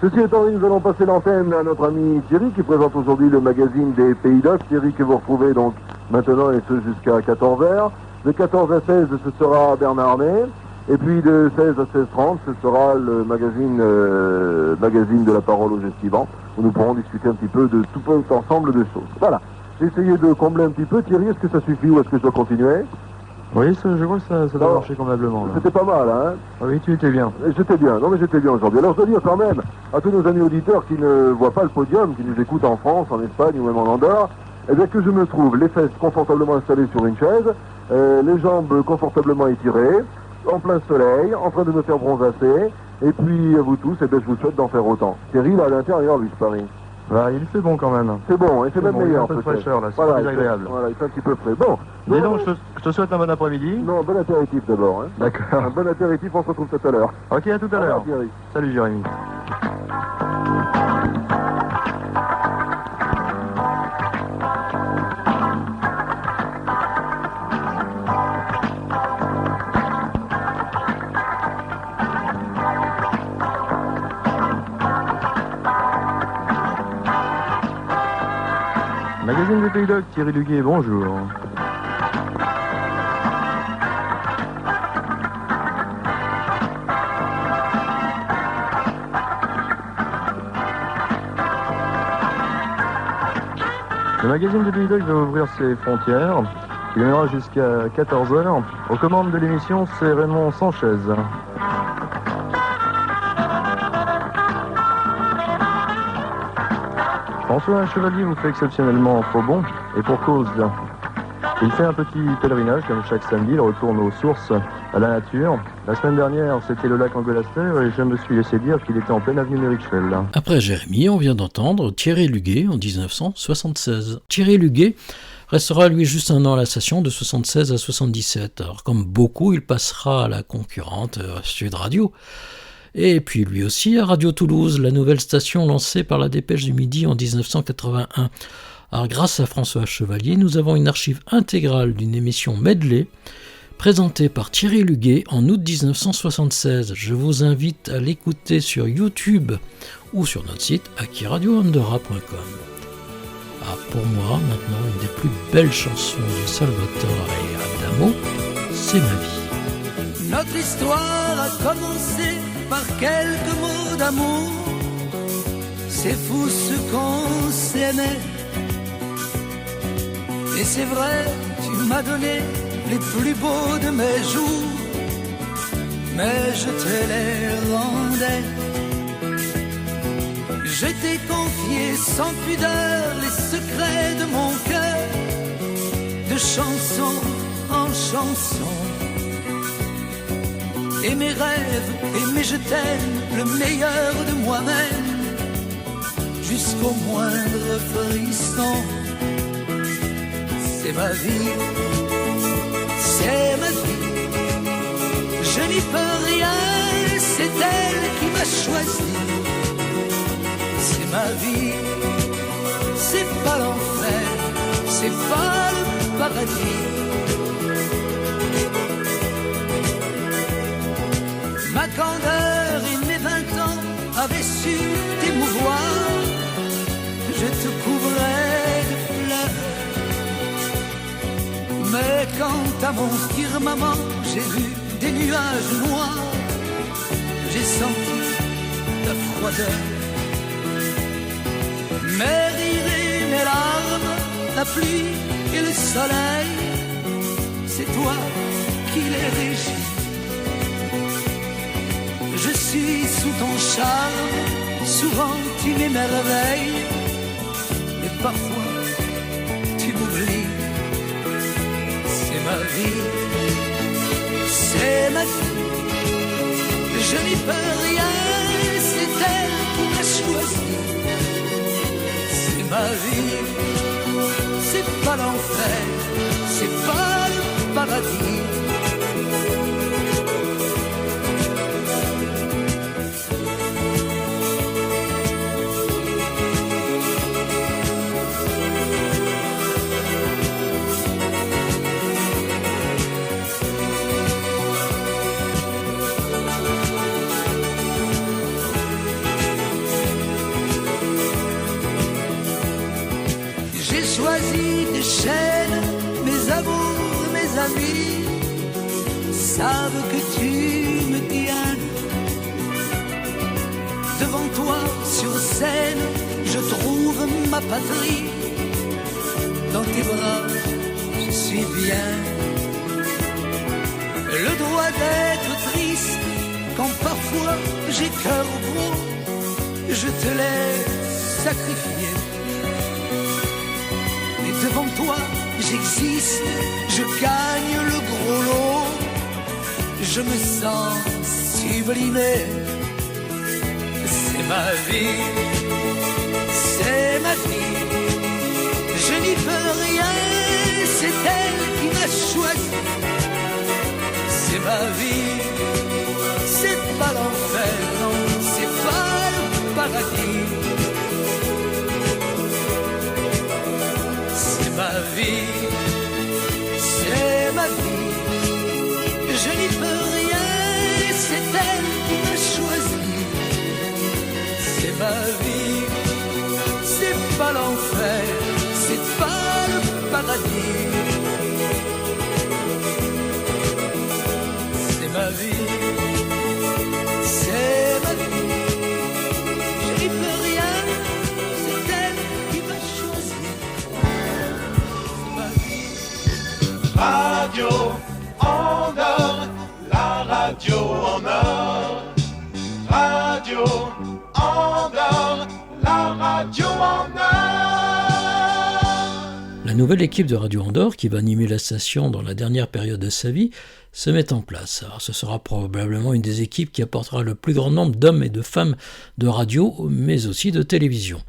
Ceci étant dit, nous allons passer l'antenne à notre ami Thierry qui présente aujourd'hui le magazine des Pays d'Oc. Thierry que vous retrouvez donc maintenant et ce jusqu'à 14h. De 14 à 16, ce sera Bernard May. Et puis de 16 à 16h30, ce sera le magazine de la parole aux gestivants, où nous pourrons discuter un petit peu de tout un ensemble de choses. Voilà. J'ai essayé de combler un petit peu. Thierry, est-ce que ça suffit ou est-ce que je dois continuer ? Oui, je crois que ça doit marcher convenablement. C'était pas mal, hein ? Oui, tu étais bien. J'étais bien, non mais j'étais bien aujourd'hui. Alors je dois dire quand même à tous nos amis auditeurs qui ne voient pas le podium, qui nous écoutent en France, en Espagne ou même en Andorre, eh bien que je me trouve les fesses confortablement installées sur une chaise, les jambes confortablement étirées, en plein soleil, en train de me faire bronzasser, et puis à vous tous, eh bien, je vous souhaite d'en faire autant. Thierry, là à l'intérieur, lui, je parie. Bah, il fait bon quand même. C'est bon, et c'est même meilleur. Il y a un peu de fraîcheur là, c'est pas désagréable. Voilà, il fait un petit peu frais. Bon. Dis donc, je te souhaite un bon après-midi. Non, bon apéritif d'abord. Hein. D'accord. Un bon apéritif, on se retrouve tout à l'heure. Ok, à tout à l'heure. Salut Jérémy. Magazine des Pays d'Oc, Thierry Luguet, bonjour. Le magazine des Pays d'Oc va ouvrir ses frontières. Il ira jusqu'à 14h. Aux commandes de l'émission, c'est Raymond Sanchez. François Chevalier vous fait exceptionnellement faux bon, et pour cause. Il fait un petit pèlerinage, comme chaque samedi, il retourne aux sources, à la nature. La semaine dernière, c'était le lac Angolaster, et je me suis laissé dire qu'il était en pleine avenue Mérichel. Après Jérémy, on vient d'entendre Thierry Luguet en 1976. Thierry Luguet restera lui juste un an à la station de 76 à 77. Alors comme beaucoup, il passera à la concurrente Sud Radio. Et puis lui aussi à Radio Toulouse, la nouvelle station lancée par la Dépêche du Midi en 1981. Alors grâce à François Chevalier, nous avons une archive intégrale d'une émission medley présenté par Thierry Luguet en août 1976. Je vous invite à l'écouter sur YouTube ou sur notre site akiradioandorra.com. Ah, pour moi, maintenant, une des plus belles chansons de Salvatore Adamo, c'est ma vie. Notre histoire a commencé par quelques mots d'amour. C'est fou ce qu'on s'aimait. Et c'est vrai, tu m'as donné les plus beaux de mes jours, mais je te les rendais. Je t'ai confié sans pudeur les secrets de mon cœur, de chanson en chanson. Et mes rêves, et mes je t'aime, le meilleur de moi-même, jusqu'au moindre frisson. C'est ma vie, c'est ma vie, je n'y peux rien, c'est elle qui m'a choisi. C'est ma vie, c'est pas l'enfer, c'est pas le paradis. Ma candeur et mes 20 ans avaient su t'émouvoir, je te couvrais de fleurs. Mais quand à mon firmament j'ai vu des nuages noirs, j'ai senti ta froideur. Mes rires et mes larmes, la pluie et le soleil, c'est toi qui les régis. Je suis sous ton charme, souvent tu m'émerveilles, et parfois tu m'oublies. C'est ma vie, c'est ma vie, je n'y peux rien, c'est elle qui m'a choisi. C'est ma vie, c'est pas l'enfer, c'est pas le paradis. Choisi des chaînes, mes amours, mes amis savent que tu me tiens. Devant toi sur scène, je trouve ma patrie. Dans tes bras, je suis bien. Le droit d'être triste quand parfois j'ai cœur gros, je te l'ai sacrifié. Devant toi, j'existe, je gagne le gros lot, je me sens sublimé. C'est ma vie, c'est ma vie, je n'y peux rien, c'est elle qui m'a choisi. C'est ma vie, c'est pas l'enfer, non, c'est pas le paradis. Ma vie, c'est ma vie, je n'y peux rien, c'est elle qui m'a choisi. C'est ma vie, c'est pas l'enfer, c'est pas le paradis. C'est ma vie, c'est ma vie, je n'y peux rien, c'est elle qui m'a choisi. Radio en or, la radio en or. Radio en or, la radio en or. La nouvelle équipe de Radio Andorre, qui va animer la station dans la dernière période de sa vie, se met en place. Alors, ce sera probablement une des équipes qui apportera le plus grand nombre d'hommes et de femmes de radio, mais aussi de télévision.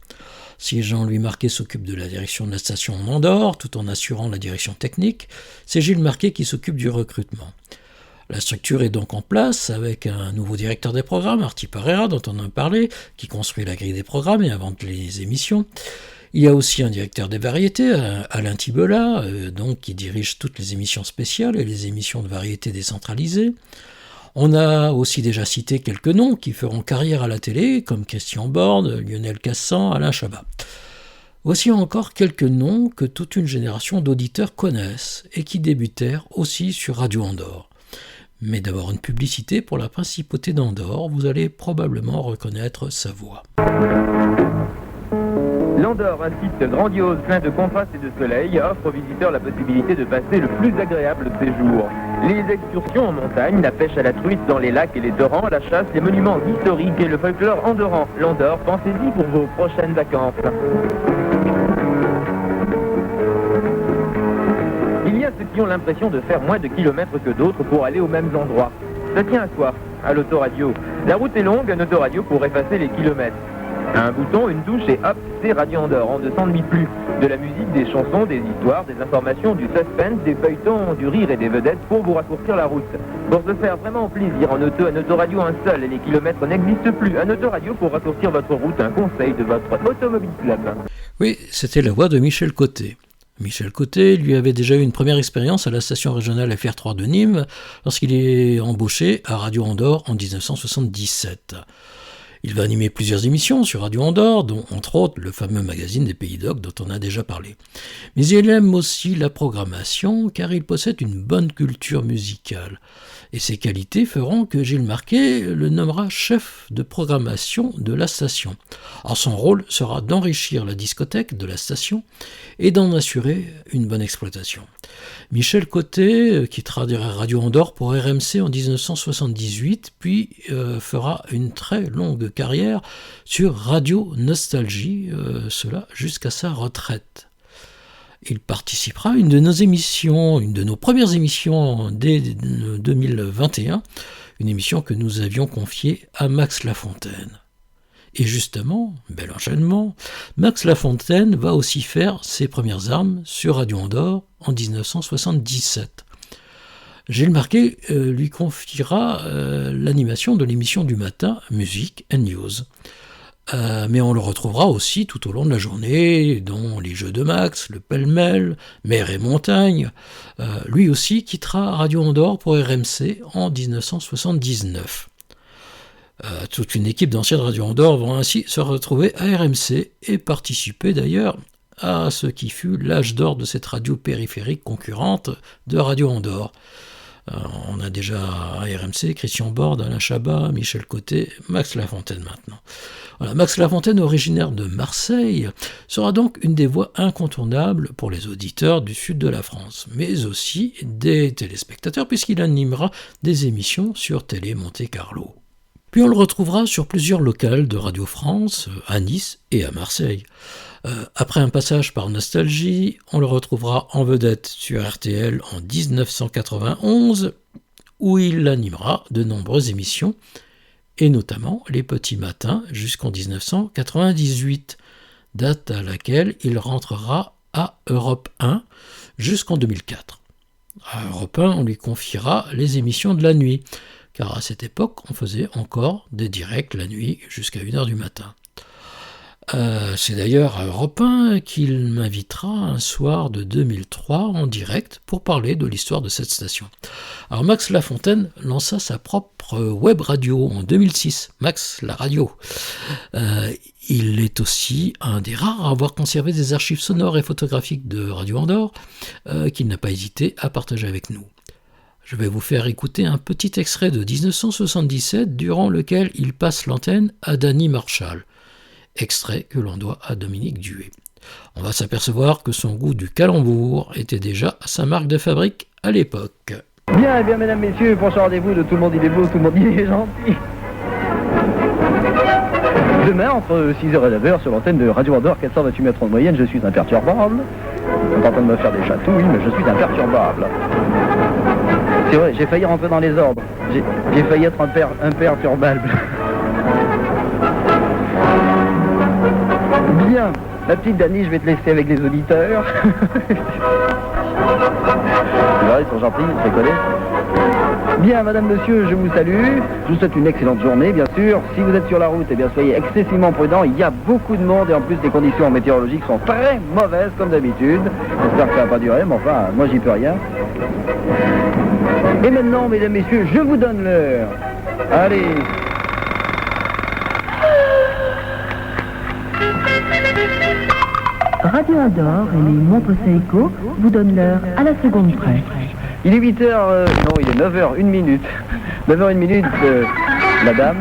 Si Jean-Louis Marquet s'occupe de la direction de la station en Andorre, tout en assurant la direction technique, c'est Gilles Marquet qui s'occupe du recrutement. La structure est donc en place avec un nouveau directeur des programmes, Arti Parera, dont on a parlé, qui construit la grille des programmes et invente les émissions. Il y a aussi un directeur des variétés, Alain Thibelat, donc, qui dirige toutes les émissions spéciales et les émissions de variétés décentralisées. On a aussi déjà cité quelques noms qui feront carrière à la télé, comme Christian Borne, Lionel Cassan, Alain Chabat. Voici encore quelques noms que toute une génération d'auditeurs connaissent et qui débutèrent aussi sur Radio Andorre. Mais d'abord une publicité pour la principauté d'Andorre, vous allez probablement reconnaître sa voix. L'Andorre, un site grandiose, plein de contrastes et de soleil, offre aux visiteurs la possibilité de passer le plus agréable séjour. Les excursions en montagne, la pêche à la truite dans les lacs et les torrents, la chasse, les monuments historiques et le folklore andorran. L'Andorre, pensez-y pour vos prochaines vacances. Il y a ceux qui ont l'impression de faire moins de kilomètres que d'autres pour aller aux mêmes endroits. Ça tient à quoi? À l'autoradio. La route est longue, un autoradio pour effacer les kilomètres. Un bouton, une touche et hop, c'est Radio Andorre, en 200 demi plus. De la musique, des chansons, des histoires, des informations, du suspense, des feuilletons, du rire et des vedettes pour vous raccourcir la route. Pour se faire vraiment plaisir en auto, un autoradio, un seul, et les kilomètres n'existent plus. Un autoradio pour raccourcir votre route, un conseil de votre automobile club. Oui, c'était la voix de Michel Côté. Michel Côté lui avait déjà eu une première expérience à la station régionale FR3 de Nîmes lorsqu'il est embauché à Radio Andorre en 1977. Il va animer plusieurs émissions sur Radio Andorre, dont entre autres le fameux magazine des Pays d'Oc dont on a déjà parlé. Mais il aime aussi la programmation car il possède une bonne culture musicale. Et ses qualités feront que Gilles Marquet le nommera chef de programmation de la station. Alors son rôle sera d'enrichir la discothèque de la station et d'en assurer une bonne exploitation. Michel Côté quittera Radio Andorre pour RMC en 1978, puis fera une très longue carrière sur Radio Nostalgie, cela jusqu'à sa retraite. Il participera à une de nos émissions, une de nos premières émissions dès 2021, une émission que nous avions confiée à Max Lafontaine. Et justement, bel enchaînement, Max Lafontaine va aussi faire ses premières armes sur Radio Andorre en 1977. Gilles Marquet lui confiera l'animation de l'émission du matin Music and News. Mais on le retrouvera aussi tout au long de la journée dans les jeux de Max, le pêle-mêle, mer et montagne. Lui aussi quittera Radio Andorre pour RMC en 1979. Toute une équipe d'anciens de Radio Andorre vont ainsi se retrouver à RMC et participer d'ailleurs à ce qui fut l'âge d'or de cette radio périphérique concurrente de Radio Andorre. On a déjà à RMC Christian Borne, Alain Chabat, Michel Côté, Max Lafontaine maintenant. Voilà, Max Lafontaine, originaire de Marseille, sera donc une des voix incontournables pour les auditeurs du sud de la France, mais aussi des téléspectateurs puisqu'il animera des émissions sur Télé Monte Carlo. Puis on le retrouvera sur plusieurs locales de Radio France, à Nice et à Marseille. Après un passage par Nostalgie, on le retrouvera en vedette sur RTL en 1991, où il animera de nombreuses émissions, et notamment les petits matins jusqu'en 1998, date à laquelle il rentrera à Europe 1 jusqu'en 2004. À Europe 1, on lui confiera les émissions de la nuit, car à cette époque, on faisait encore des directs la nuit jusqu'à 1h du matin. C'est d'ailleurs à Europe 1 qu'il m'invitera un soir de 2003 en direct pour parler de l'histoire de cette station. Alors Max Lafontaine lança sa propre web radio en 2006, Max la radio. Il est aussi un des rares à avoir conservé des archives sonores et photographiques de Radio Andorre qu'il n'a pas hésité à partager avec nous. Je vais vous faire écouter un petit extrait de 1977 durant lequel il passe l'antenne à Danny Marshall. Extrait que l'on doit à Dominique Duet. On va s'apercevoir que son goût du calembour était déjà sa marque de fabrique à l'époque. Bien, mesdames, messieurs, pour ce rendez-vous de Tout le monde il est beau, tout le monde il est gentil. Demain, entre 6h et 9h, sur l'antenne de Radio Andorre, 428 mètres en moyenne, je suis imperturbable. On est en train de me faire des chatouilles, mais je suis imperturbable. C'est vrai, j'ai failli rentrer dans les ordres. J'ai failli être imperturbable. Bien, la petite Dany, je vais te laisser avec les auditeurs. Tu vois, ils sont gentils, je les connais. Bien, madame, monsieur, je vous salue. Je vous souhaite une excellente journée, bien sûr. Si vous êtes sur la route, eh bien, soyez excessivement prudents. Il y a beaucoup de monde et en plus, les conditions météorologiques sont très mauvaises, comme d'habitude. J'espère que ça va pas durer, mais enfin, moi, j'y peux rien. Et maintenant, mesdames, messieurs, je vous donne l'heure. Allez. Radio Andorre et les montres Seiko vous donnent l'heure à la seconde près. Il est 8h, non, il est 9h, 1 minute. 9h, 1 minute, la dame.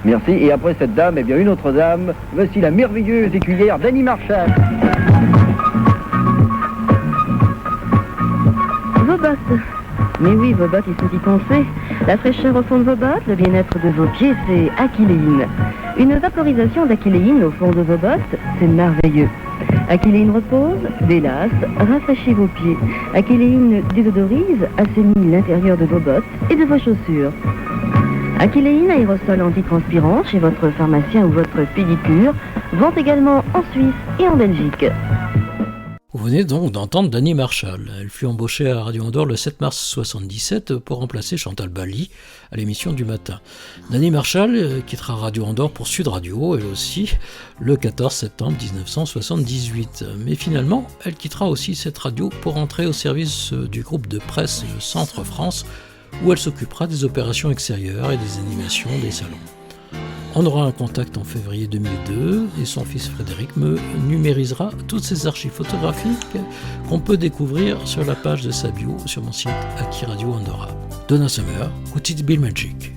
Merci, et après cette dame, eh bien une autre dame, voici la merveilleuse écuyère d'Annie Marshall. Vos bottes. Mais oui, vos bottes, ils sont y pensés. La fraîcheur au fond de vos bottes, le bien-être de vos pieds, c'est Aquiléine. Une vaporisation d'Aquiléine au fond de vos bottes, c'est merveilleux. Aquiléine repose, délasse, rafraîchit vos pieds. Aquiléine désodorise, assainit l'intérieur de vos bottes et de vos chaussures. Aquiléine aérosol antitranspirant chez votre pharmacien ou votre pédicure, vente également en Suisse et en Belgique. Vous venez donc d'entendre Dani Marshall. Elle fut embauchée à Radio Andorre le 7 mars 1977 pour remplacer Chantal Bally à l'émission du matin. Dani Marshall quittera Radio Andorre pour Sud Radio, elle aussi, le 14 septembre 1978. Mais finalement, elle quittera aussi cette radio pour entrer au service du groupe de presse Centre France, où elle s'occupera des opérations extérieures et des animations des salons. On aura un contact en février 2002 et son fils Frédéric me numérisera toutes ces archives photographiques qu'on peut découvrir sur la page de sa bio sur mon site Aki Radio Andorra. Donna Summer, Could It Be Magic?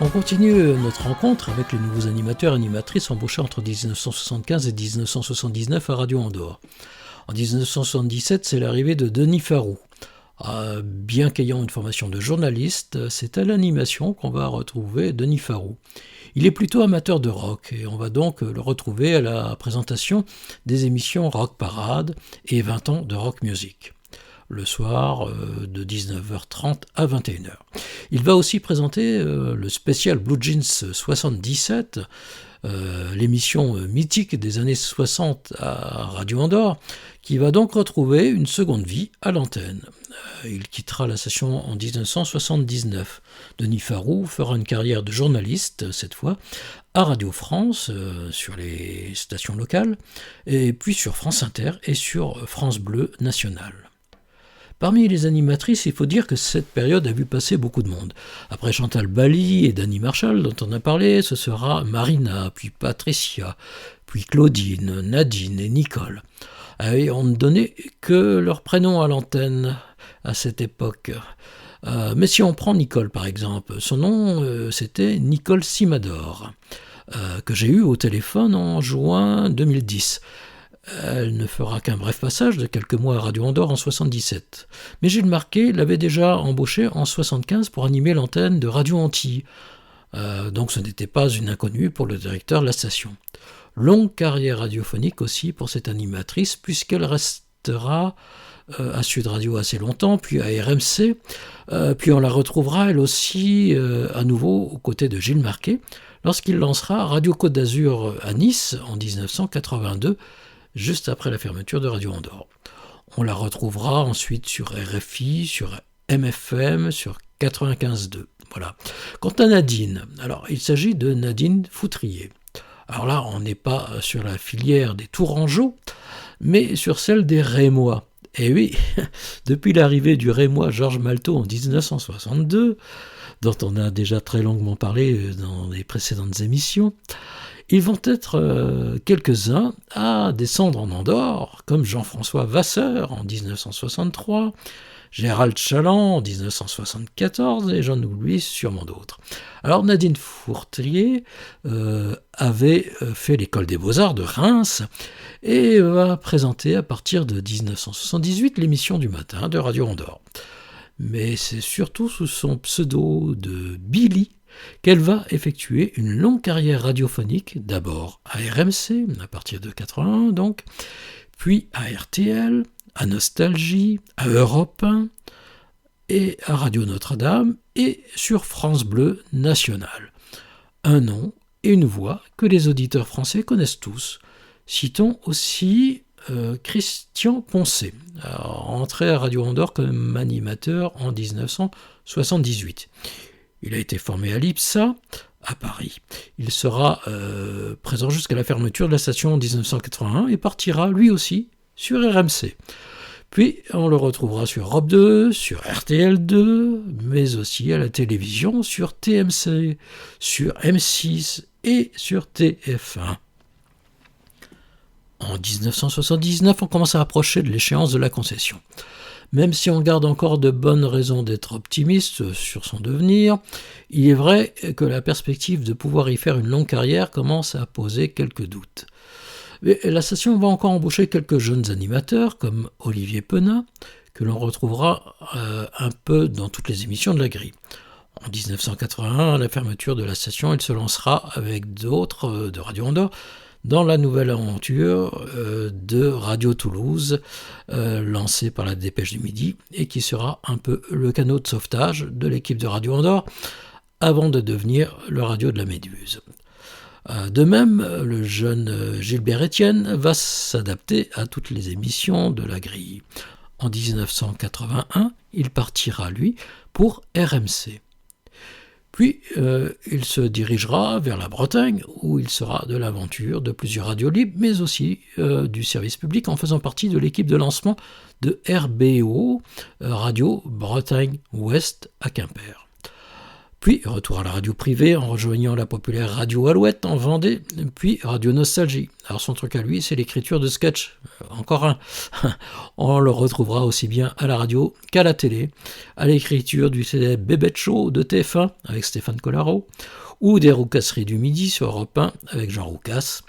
On continue notre rencontre avec les nouveaux animateurs et animatrices embauchés entre 1975 et 1979 à Radio Andorre. En 1977, c'est l'arrivée de Denis Farou. Bien qu'ayant une formation de journaliste, c'est à l'animation qu'on va retrouver Denis Farou. Il est plutôt amateur de rock et on va donc le retrouver à la présentation des émissions Rock Parade et 20 ans de rock music, le soir de 19h30 à 21h. Il va aussi présenter le spécial Blue Jeans 77, l'émission mythique des années 60 à Radio Andorre, qui va donc retrouver une seconde vie à l'antenne. Il quittera la station en 1979. Denis Farou fera une carrière de journaliste, cette fois, à Radio France, sur les stations locales, et puis sur France Inter et sur France Bleu National. Parmi les animatrices, il faut dire que cette période a vu passer beaucoup de monde. Après Chantal Bally et Dany Marshall, dont on a parlé, ce sera Marina, puis Patricia, puis Claudine, Nadine et Nicole. Et on ne donnait que leurs prénoms à l'antenne à cette époque. Mais si on prend Nicole par exemple, son nom c'était Nicole Simador, que j'ai eu au téléphone en juin 2010. Elle ne fera qu'un bref passage de quelques mois à Radio Andorre en 77. Mais Gilles Marquet l'avait déjà embauchée en 75 pour animer l'antenne de Radio Antilles. Donc ce n'était pas une inconnue pour le directeur de la station. Longue carrière radiophonique aussi pour cette animatrice, puisqu'elle restera à Sud Radio assez longtemps, puis à RMC, puis on la retrouvera elle aussi à nouveau aux côtés de Gilles Marquet, lorsqu'il lancera Radio Côte d'Azur à Nice en 1982, juste après la fermeture de Radio Andorre. On la retrouvera ensuite sur RFI, sur MFM, sur 95.2. Voilà. Quant à Nadine, alors il s'agit de Nadine Foutrier. Alors là, on n'est pas sur la filière des Tourangeaux, mais sur celle des Rémois. Et oui, depuis l'arrivée du Rémois Georges Maltot en 1962, dont on a déjà très longuement parlé dans les précédentes émissions, ils vont être quelques-uns à descendre en Andorre, comme Jean-François Vasseur en 1963, Gérald Chaland en 1974, et j'en oublie sûrement d'autres. Alors Nadine Foutrier avait fait l'école des Beaux-Arts de Reims et va présenter à partir de 1978 l'émission du matin de Radio Andorre. Mais c'est surtout sous son pseudo de Billy qu'elle va effectuer une longue carrière radiophonique, d'abord à RMC, à partir de 81 donc, puis à RTL, à Nostalgie, à Europe 1 et à Radio Notre-Dame et sur France Bleu National. Un nom et une voix que les auditeurs français connaissent tous. Citons aussi Christian Poncet, entré à Radio Andorre comme animateur en 1978. Il a été formé à l'IPSA, à Paris. Il sera présent jusqu'à la fermeture de la station en 1981 et partira lui aussi sur RMC. Puis on le retrouvera sur Europe 2, sur RTL 2, mais aussi à la télévision sur TMC, sur M6 et sur TF1. En 1979, on commence à approcher de l'échéance de la concession. Même si on garde encore de bonnes raisons d'être optimiste sur son devenir, il est vrai que la perspective de pouvoir y faire une longue carrière commence à poser quelques doutes. Mais la station va encore embaucher quelques jeunes animateurs, comme Olivier Penat, que l'on retrouvera un peu dans toutes les émissions de la grille. En 1981, à la fermeture de la station, il se lancera avec d'autres de Radio Andorre dans la nouvelle aventure de Radio Toulouse, lancée par la Dépêche du Midi, et qui sera un peu le canot de sauvetage de l'équipe de Radio Andorre, avant de devenir le radio de la Méduse. De même, le jeune Gilbert Etienne va s'adapter à toutes les émissions de la grille. En 1981, il partira, lui, pour RMC. Puis, il se dirigera vers la Bretagne, où il sera de l'aventure de plusieurs radios libres, mais aussi du service public, en faisant partie de l'équipe de lancement de RBO, Radio Bretagne Ouest à Quimper. Puis retour à la radio privée en rejoignant la populaire Radio Alouette en Vendée, puis Radio Nostalgie. Alors son truc à lui, c'est l'écriture de sketch. Encore un. On le retrouvera aussi bien à la radio qu'à la télé, à l'écriture du célèbre Bébête Show de TF1 avec Stéphane Collaro, ou des Roucasseries du Midi sur Europe 1 avec Jean Roucas.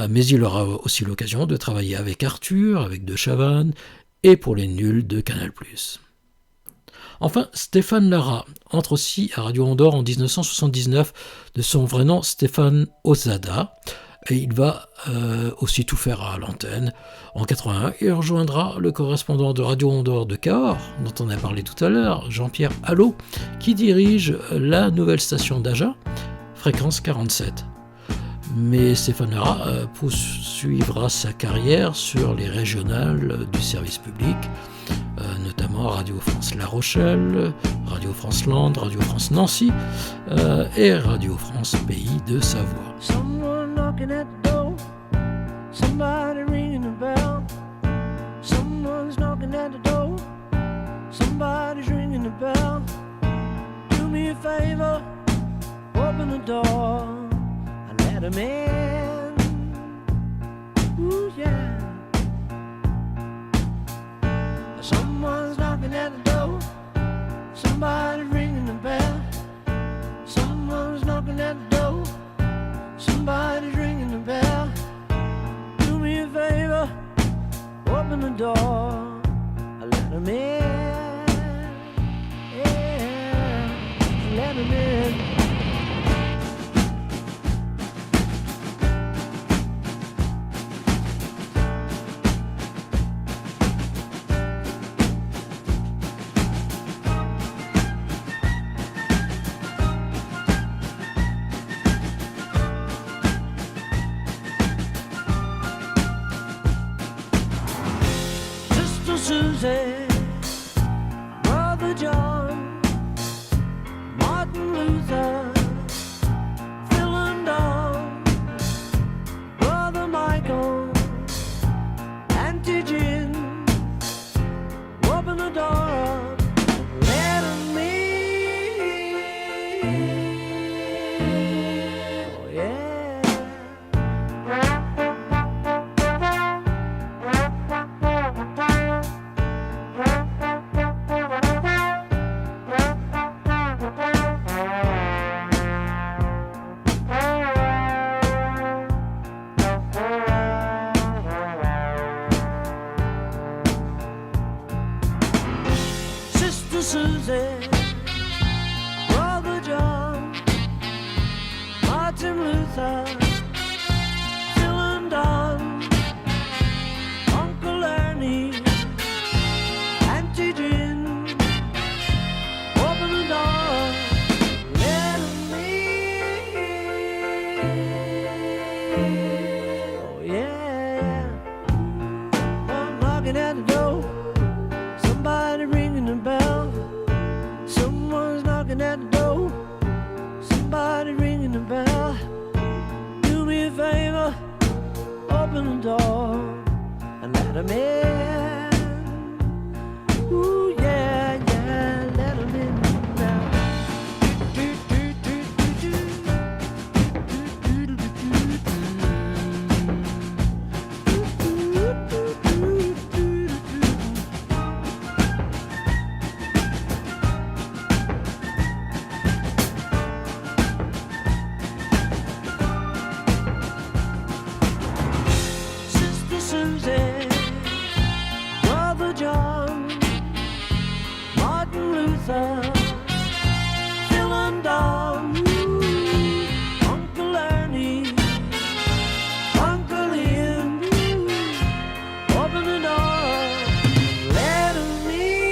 Mais il aura aussi l'occasion de travailler avec Arthur, avec De Chavannes, et pour les nuls de Canal+. Enfin, Stéphane Lara entre aussi à Radio Andorre en 1979, de son vrai nom Stéphane Ozada, et il va aussi tout faire à l'antenne. En 81, il rejoindra le correspondant de Radio Andorre de Cahors, dont on a parlé tout à l'heure, Jean-Pierre Allot, qui dirige la nouvelle station d'Agen, Fréquence 47. Mais Stéphane Lara poursuivra sa carrière sur les régionales du service public, notamment Radio France La Rochelle, Radio France Land, Radio France Nancy et Radio France Pays de Savoie. Someone knocking at the door, somebody ringing the bell. Someone's knocking at the door, somebody's ringing the bell. Do me a favor, open the door and let him in. Ooh, yeah. Someone's knocking at the door, somebody's ringing the bell. Someone's knocking at the door, somebody's ringing the bell. Do me a favor, open the door, let them in. Yeah, let them in. Susie, Brother John, Martin Luther, Phil and Don, Brother Michael, Auntie Jim, open the door up, let 'em in. Oh yeah. Susie, Brother John, Martin Luther, Phil and Don, Uncle Ernie, Auntie Jim, open the door, let 'em in. Oh yeah, I'm knocking at the door, somebody ringing the bell. Someone's knocking at the door, somebody ringing the bell. Do me a favor, open the door and let 'em in. Ooh yeah, yeah, let 'em in now. Susie, Brother John, Martin Luther, Phil and Don, Uncle Ernie, Uncle Ian, open the door, let 'em in.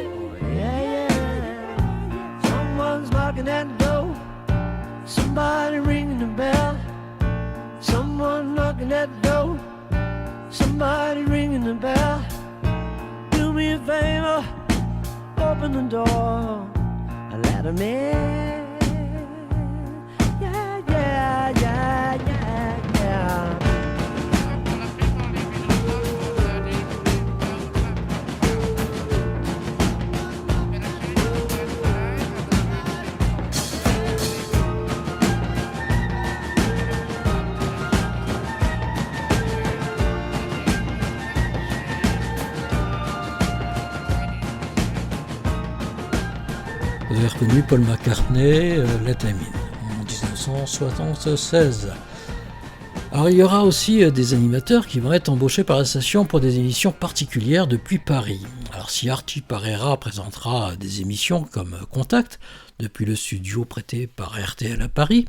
Oh, yeah, yeah. Someone's knocking at the door, somebody ringing the bell. Someone knocking at the door, somebody ringing the bell. Do me a favor, open the door and let 'em in. Yeah, yeah, yeah, yeah, yeah. Vous avez reconnu Paul McCartney, Let I'm In, en 1976. Alors il y aura aussi des animateurs qui vont être embauchés par la station pour des émissions particulières depuis Paris. Alors si Arti Parera présentera des émissions comme Contact, depuis le studio prêté par RTL à Paris,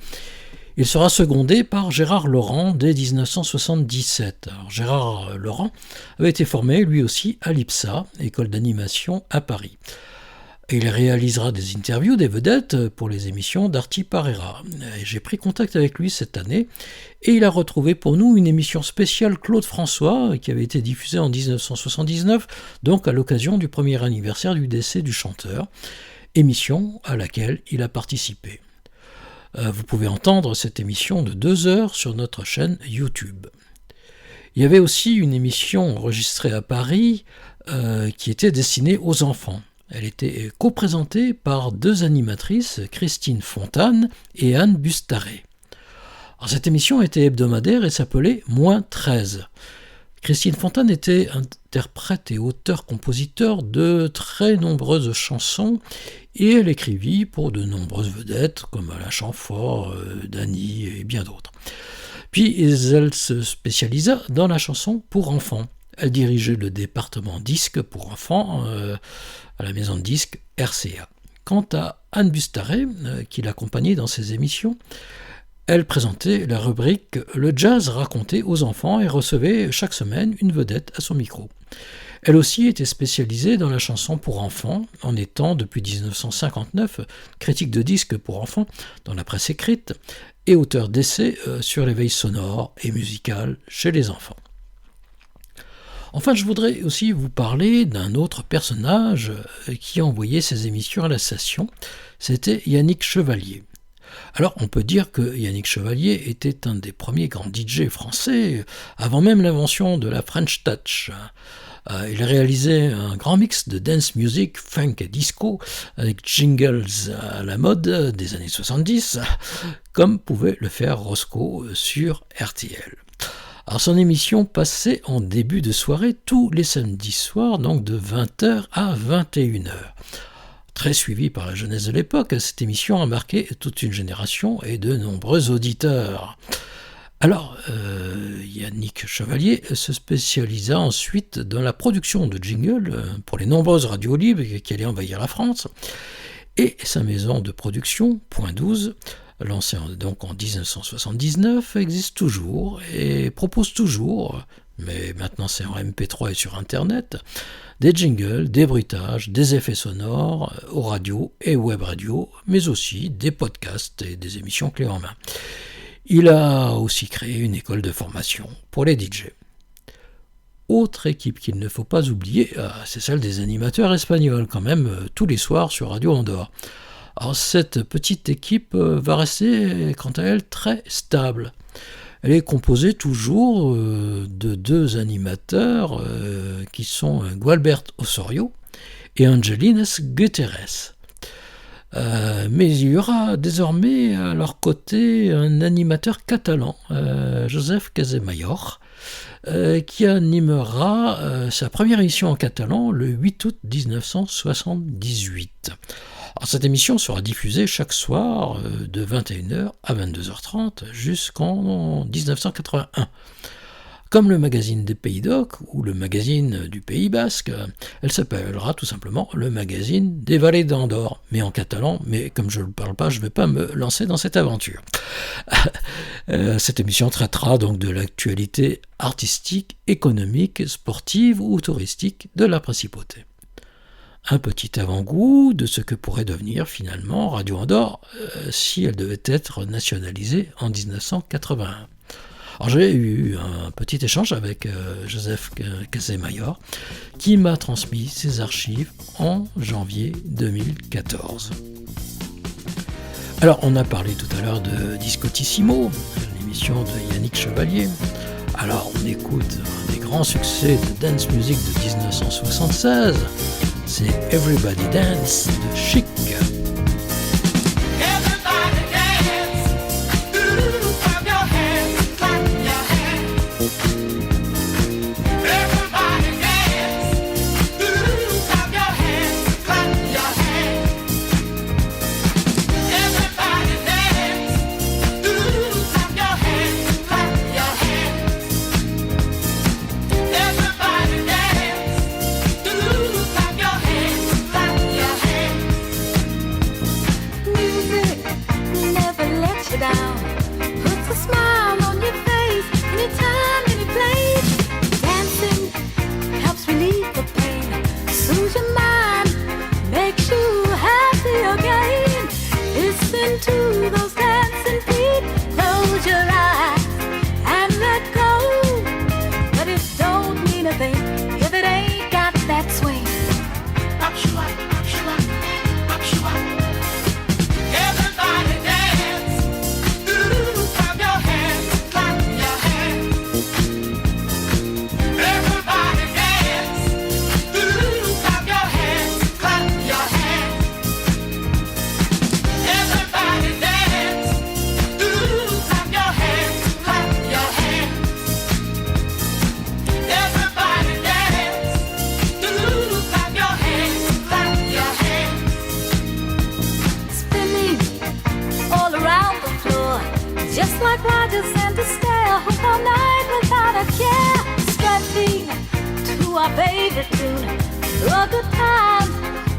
il sera secondé par Gérard Laurent dès 1977. Alors, Gérard Laurent avait été formé lui aussi à l'IPSA, école d'animation à Paris. Et il réalisera des interviews des vedettes pour les émissions d'Arti Parera. J'ai pris contact avec lui cette année et il a retrouvé pour nous une émission spéciale Claude François qui avait été diffusée en 1979, donc à l'occasion du premier anniversaire du décès du chanteur, émission à laquelle il a participé. Vous pouvez entendre cette émission de 2 heures sur notre chaîne YouTube. Il y avait aussi une émission enregistrée à Paris qui était destinée aux enfants. Elle était co-présentée par 2 animatrices, Christine Fontane et Anne Bustaré. Alors, cette émission était hebdomadaire et s'appelait Moins 13. Christine Fontane était interprète et auteur-compositeur de très nombreuses chansons et elle écrivit pour de nombreuses vedettes comme Alain Chamfort, Dany et bien d'autres. Puis elle se spécialisa dans la chanson pour enfants. Elle dirigeait le département disques pour enfants à la maison de disques RCA. Quant à Anne Bustaré, qui l'accompagnait dans ses émissions, elle présentait la rubrique « Le jazz raconté aux enfants » et recevait chaque semaine une vedette à son micro. Elle aussi était spécialisée dans la chanson pour enfants, en étant depuis 1959 critique de disques pour enfants dans la presse écrite et auteur d'essais sur l'éveil sonore et musical chez les enfants. Enfin, je voudrais aussi vous parler d'un autre personnage qui envoyait ses émissions à la station, c'était Yannick Chevalier. Alors, on peut dire que Yannick Chevalier était un des premiers grands DJ français, avant même l'invention de la French Touch. Il réalisait un grand mix de dance music, funk et disco, avec jingles à la mode des années 70, comme pouvait le faire Roscoe sur RTL. Alors, son émission passait en début de soirée tous les samedis soirs, donc de 20h à 21h. Très suivie par la jeunesse de l'époque, cette émission a marqué toute une génération et de nombreux auditeurs. Alors, Yannick Chevalier se spécialisa ensuite dans la production de jingles pour les nombreuses radios libres qui allaient envahir la France, et sa maison de production, Point 12, lancée donc en 1979, existe toujours et propose toujours, mais maintenant c'est en MP3 et sur Internet, des jingles, des bruitages, des effets sonores aux radios et web radios, mais aussi des podcasts et des émissions clés en main. Il a aussi créé une école de formation pour les DJ. Autre équipe qu'il ne faut pas oublier, c'est celle des animateurs espagnols, quand même, tous les soirs sur Radio Andorre. Alors cette petite équipe va rester, quant à elle, très stable. Elle est composée toujours de 2 animateurs qui sont Gualbert Osorio et Angelines Guterres. Mais il y aura désormais à leur côté un animateur catalan, Joseph Casemayor, qui animera sa première émission en catalan le 8 août 1978. Alors, cette émission sera diffusée chaque soir de 21h à 22h30 jusqu'en 1981. Comme le magazine des Pays d'Oc ou le magazine du Pays Basque, elle s'appellera tout simplement le magazine des Vallées d'Andorre, mais en catalan, mais comme je ne parle pas, je ne vais pas me lancer dans cette aventure. Cette émission traitera donc de l'actualité artistique, économique, sportive ou touristique de la Principauté. Un petit avant-goût de ce que pourrait devenir finalement Radio Andorre si elle devait être nationalisée en 1981. Alors j'ai eu un petit échange avec Joseph Casemayor qui m'a transmis ses archives en janvier 2014. Alors on a parlé tout à l'heure de Discotissimo, l'émission de Yannick Chevalier. Alors on écoute un des grands succès de dance music de 1976, c'est Everybody Dance de Chic. babe, if it ain't got that swing. Everybody dance, ooh, clap your hands, clap your hands. Everybody dance, ooh, clap your hands, clap your hands. Everybody dance, ooh, clap your hands, clap your hands. Everybody dance, ooh, clap your hands, clap your hands. Spinning all around the floor, just like Rogers and Estelle, who all night without a care, stretching to our favorite tune. A good time,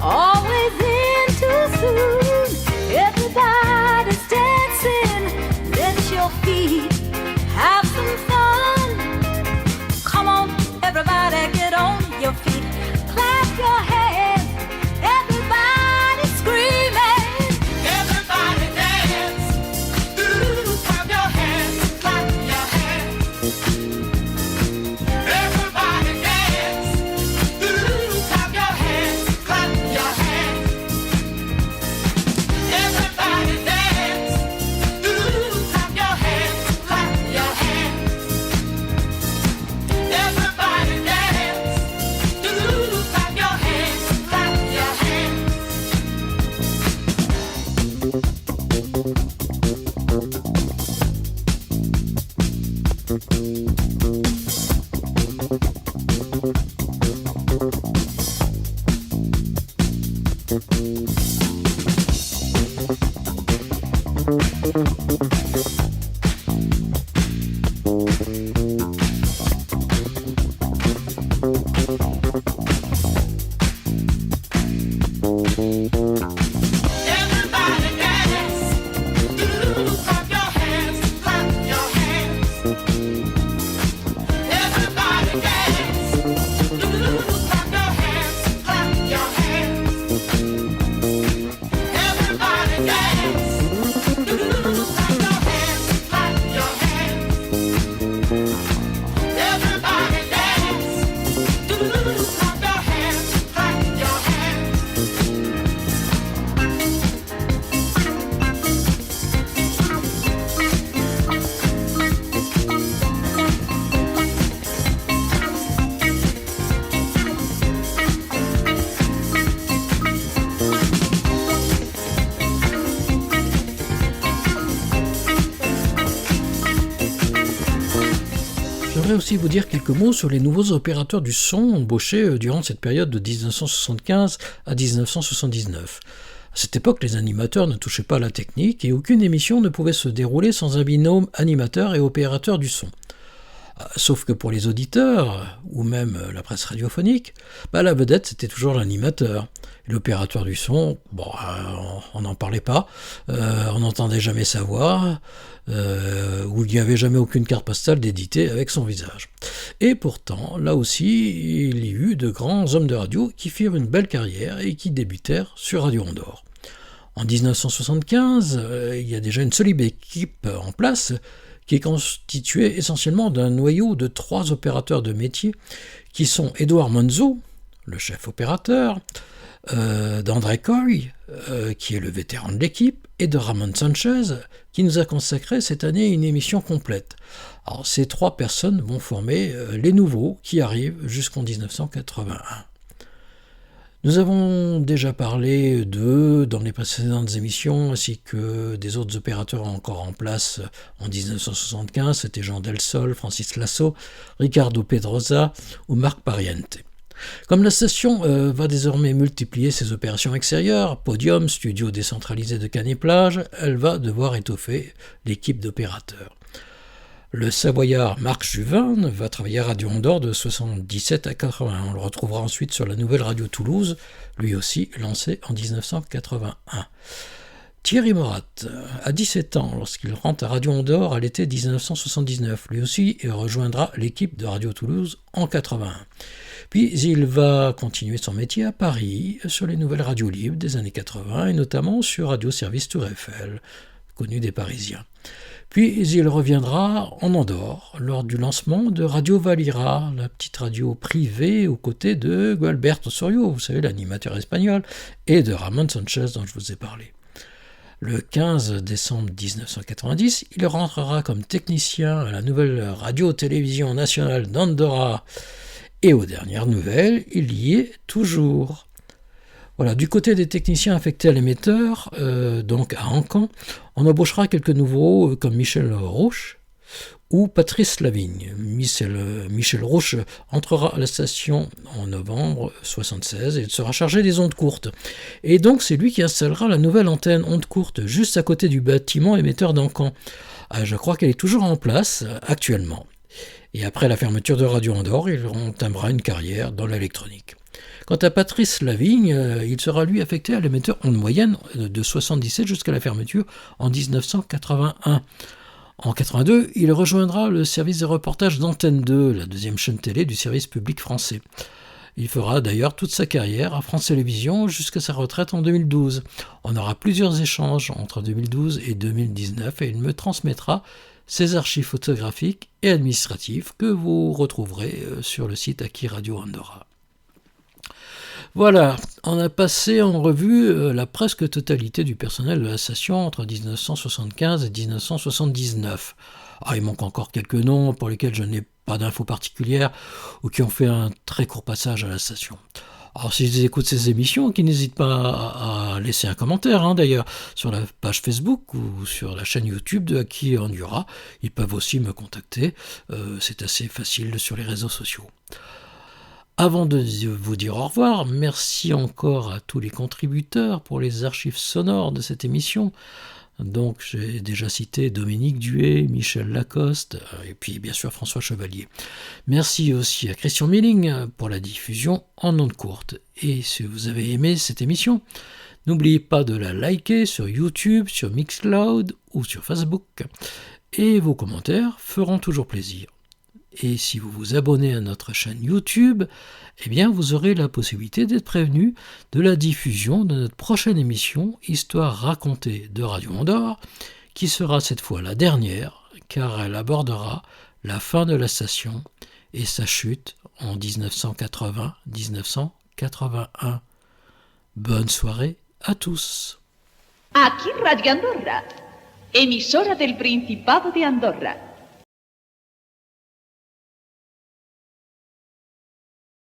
always in too soon. Everybody's dancing, let your feet have some fun. Come on, everybody, get on your feet, clap your hands. Everybody screaming. Everybody dance. Ooh, clap your hands, clap your hands. Everybody dance. Ooh, clap your hands, clap your hands. Everybody dance. Ooh, clap your hands, clap your hands. Everybody dance. Ooh, clap your hands, clap your hands. Everybody dance. Ooh, clap your hands, clap your hands. Everybody dance. Ooh, clap your hands, clap your hands. Everybody dance. Ooh, clap your hands, clap your hands. Everybody dance. Ooh, clap your hands, clap your hands. J'aimerais aussi vous dire quelques mots sur les nouveaux opérateurs du son embauchés durant cette période de 1975 à 1979. À cette époque, les animateurs ne touchaient pas à la technique et aucune émission ne pouvait se dérouler sans un binôme animateur et opérateur du son. Sauf que pour les auditeurs, ou même la presse radiophonique, la vedette c'était toujours l'animateur. Et l'opérateur du son, on n'en parlait pas, on n'entendait jamais sa voix, ou il n'y avait jamais aucune carte postale d'éditer avec son visage. Et pourtant, là aussi, il y eut de grands hommes de radio qui firent une belle carrière et qui débutèrent sur Radio Andorre. En 1975, il y a déjà une solide équipe en place qui est constituée essentiellement d'un noyau de 3 opérateurs de métier qui sont Édouard Monzo, le chef opérateur, d'André Coy, qui est le vétéran de l'équipe, et de Ramon Sanchez, qui nous a consacré cette année une émission complète. Alors, ces 3 personnes vont former les nouveaux qui arrivent jusqu'en 1981. Nous avons déjà parlé d'eux dans les précédentes émissions, ainsi que des autres opérateurs encore en place en 1975, c'était Jean Delsol, Francis Lasso, Ricardo Pedrosa ou Marc Pariente. Comme la station va désormais multiplier ses opérations extérieures, podium, studio décentralisé de Cannes-Plage, elle va devoir étoffer l'équipe d'opérateurs. Le Savoyard Marc Juvin va travailler à Radio Andorre de 77 à 80. On le retrouvera ensuite sur la nouvelle radio Toulouse, lui aussi lancée en 1981. Thierry Morat a 17 ans lorsqu'il rentre à Radio Andorre à l'été 1979. Lui aussi il rejoindra l'équipe de Radio Toulouse en 81. Puis il va continuer son métier à Paris sur les nouvelles radios libres des années 80 et notamment sur Radio Service Tour Eiffel. connu des Parisiens. Puis il reviendra en Andorre lors du lancement de Radio Valira, la petite radio privée aux côtés de Gualberto Osorio, vous savez, l'animateur espagnol, et de Ramon Sanchez dont je vous ai parlé. Le 15 décembre 1990, il rentrera comme technicien à la nouvelle radio-télévision nationale d'Andorra. Et aux dernières nouvelles, il y est toujours. Voilà, du côté des techniciens affectés à l'émetteur, donc à Ancan, on embauchera quelques nouveaux comme Michel Roche ou Patrice Lavigne. Michel Roche entrera à la station en novembre 1976 et il sera chargé des ondes courtes. Et donc c'est lui qui installera la nouvelle antenne ondes courtes juste à côté du bâtiment émetteur d'Ancan. Je crois qu'elle est toujours en place actuellement. Et après la fermeture de Radio Andorre, il entamera une carrière dans l'électronique. Quant à Patrice Lavigne, il sera lui affecté à l'émetteur onde moyenne de 1977 jusqu'à la fermeture en 1981. En 1982, il rejoindra le service de reportage d'Antenne 2, la deuxième chaîne télé du service public français. Il fera d'ailleurs toute sa carrière à France Télévisions jusqu'à sa retraite en 2012. On aura plusieurs échanges entre 2012 et 2019 et il me transmettra ses archives photographiques et administratives que vous retrouverez sur le site Aki Radio Andorra. Voilà, on a passé en revue la presque totalité du personnel de la station entre 1975 et 1979. Il manque encore quelques noms pour lesquels je n'ai pas d'infos particulières ou qui ont fait un très court passage à la station. Alors s'ils écoutent ces émissions, qu'ils n'hésitent pas à laisser un commentaire d'ailleurs sur la page Facebook ou sur la chaîne YouTube de Aki Andorra. Ils peuvent aussi me contacter, c'est assez facile sur les réseaux sociaux. Avant de vous dire au revoir, merci encore à tous les contributeurs pour les archives sonores de cette émission. Donc j'ai déjà cité Dominique Duet, Michel Lacoste et puis bien sûr François Chevalier. Merci aussi à Christian Milling pour la diffusion en ondes courtes. Et si vous avez aimé cette émission, n'oubliez pas de la liker sur YouTube, sur Mixcloud ou sur Facebook. Et vos commentaires feront toujours plaisir. Et si vous vous abonnez à notre chaîne YouTube, eh bien vous aurez la possibilité d'être prévenu de la diffusion de notre prochaine émission Histoire racontée de Radio Andorre, qui sera cette fois la dernière, car elle abordera la fin de la station et sa chute en 1980-1981. Bonne soirée à tous. Aquí Radio Andorra, emisora del Principado de Andorra.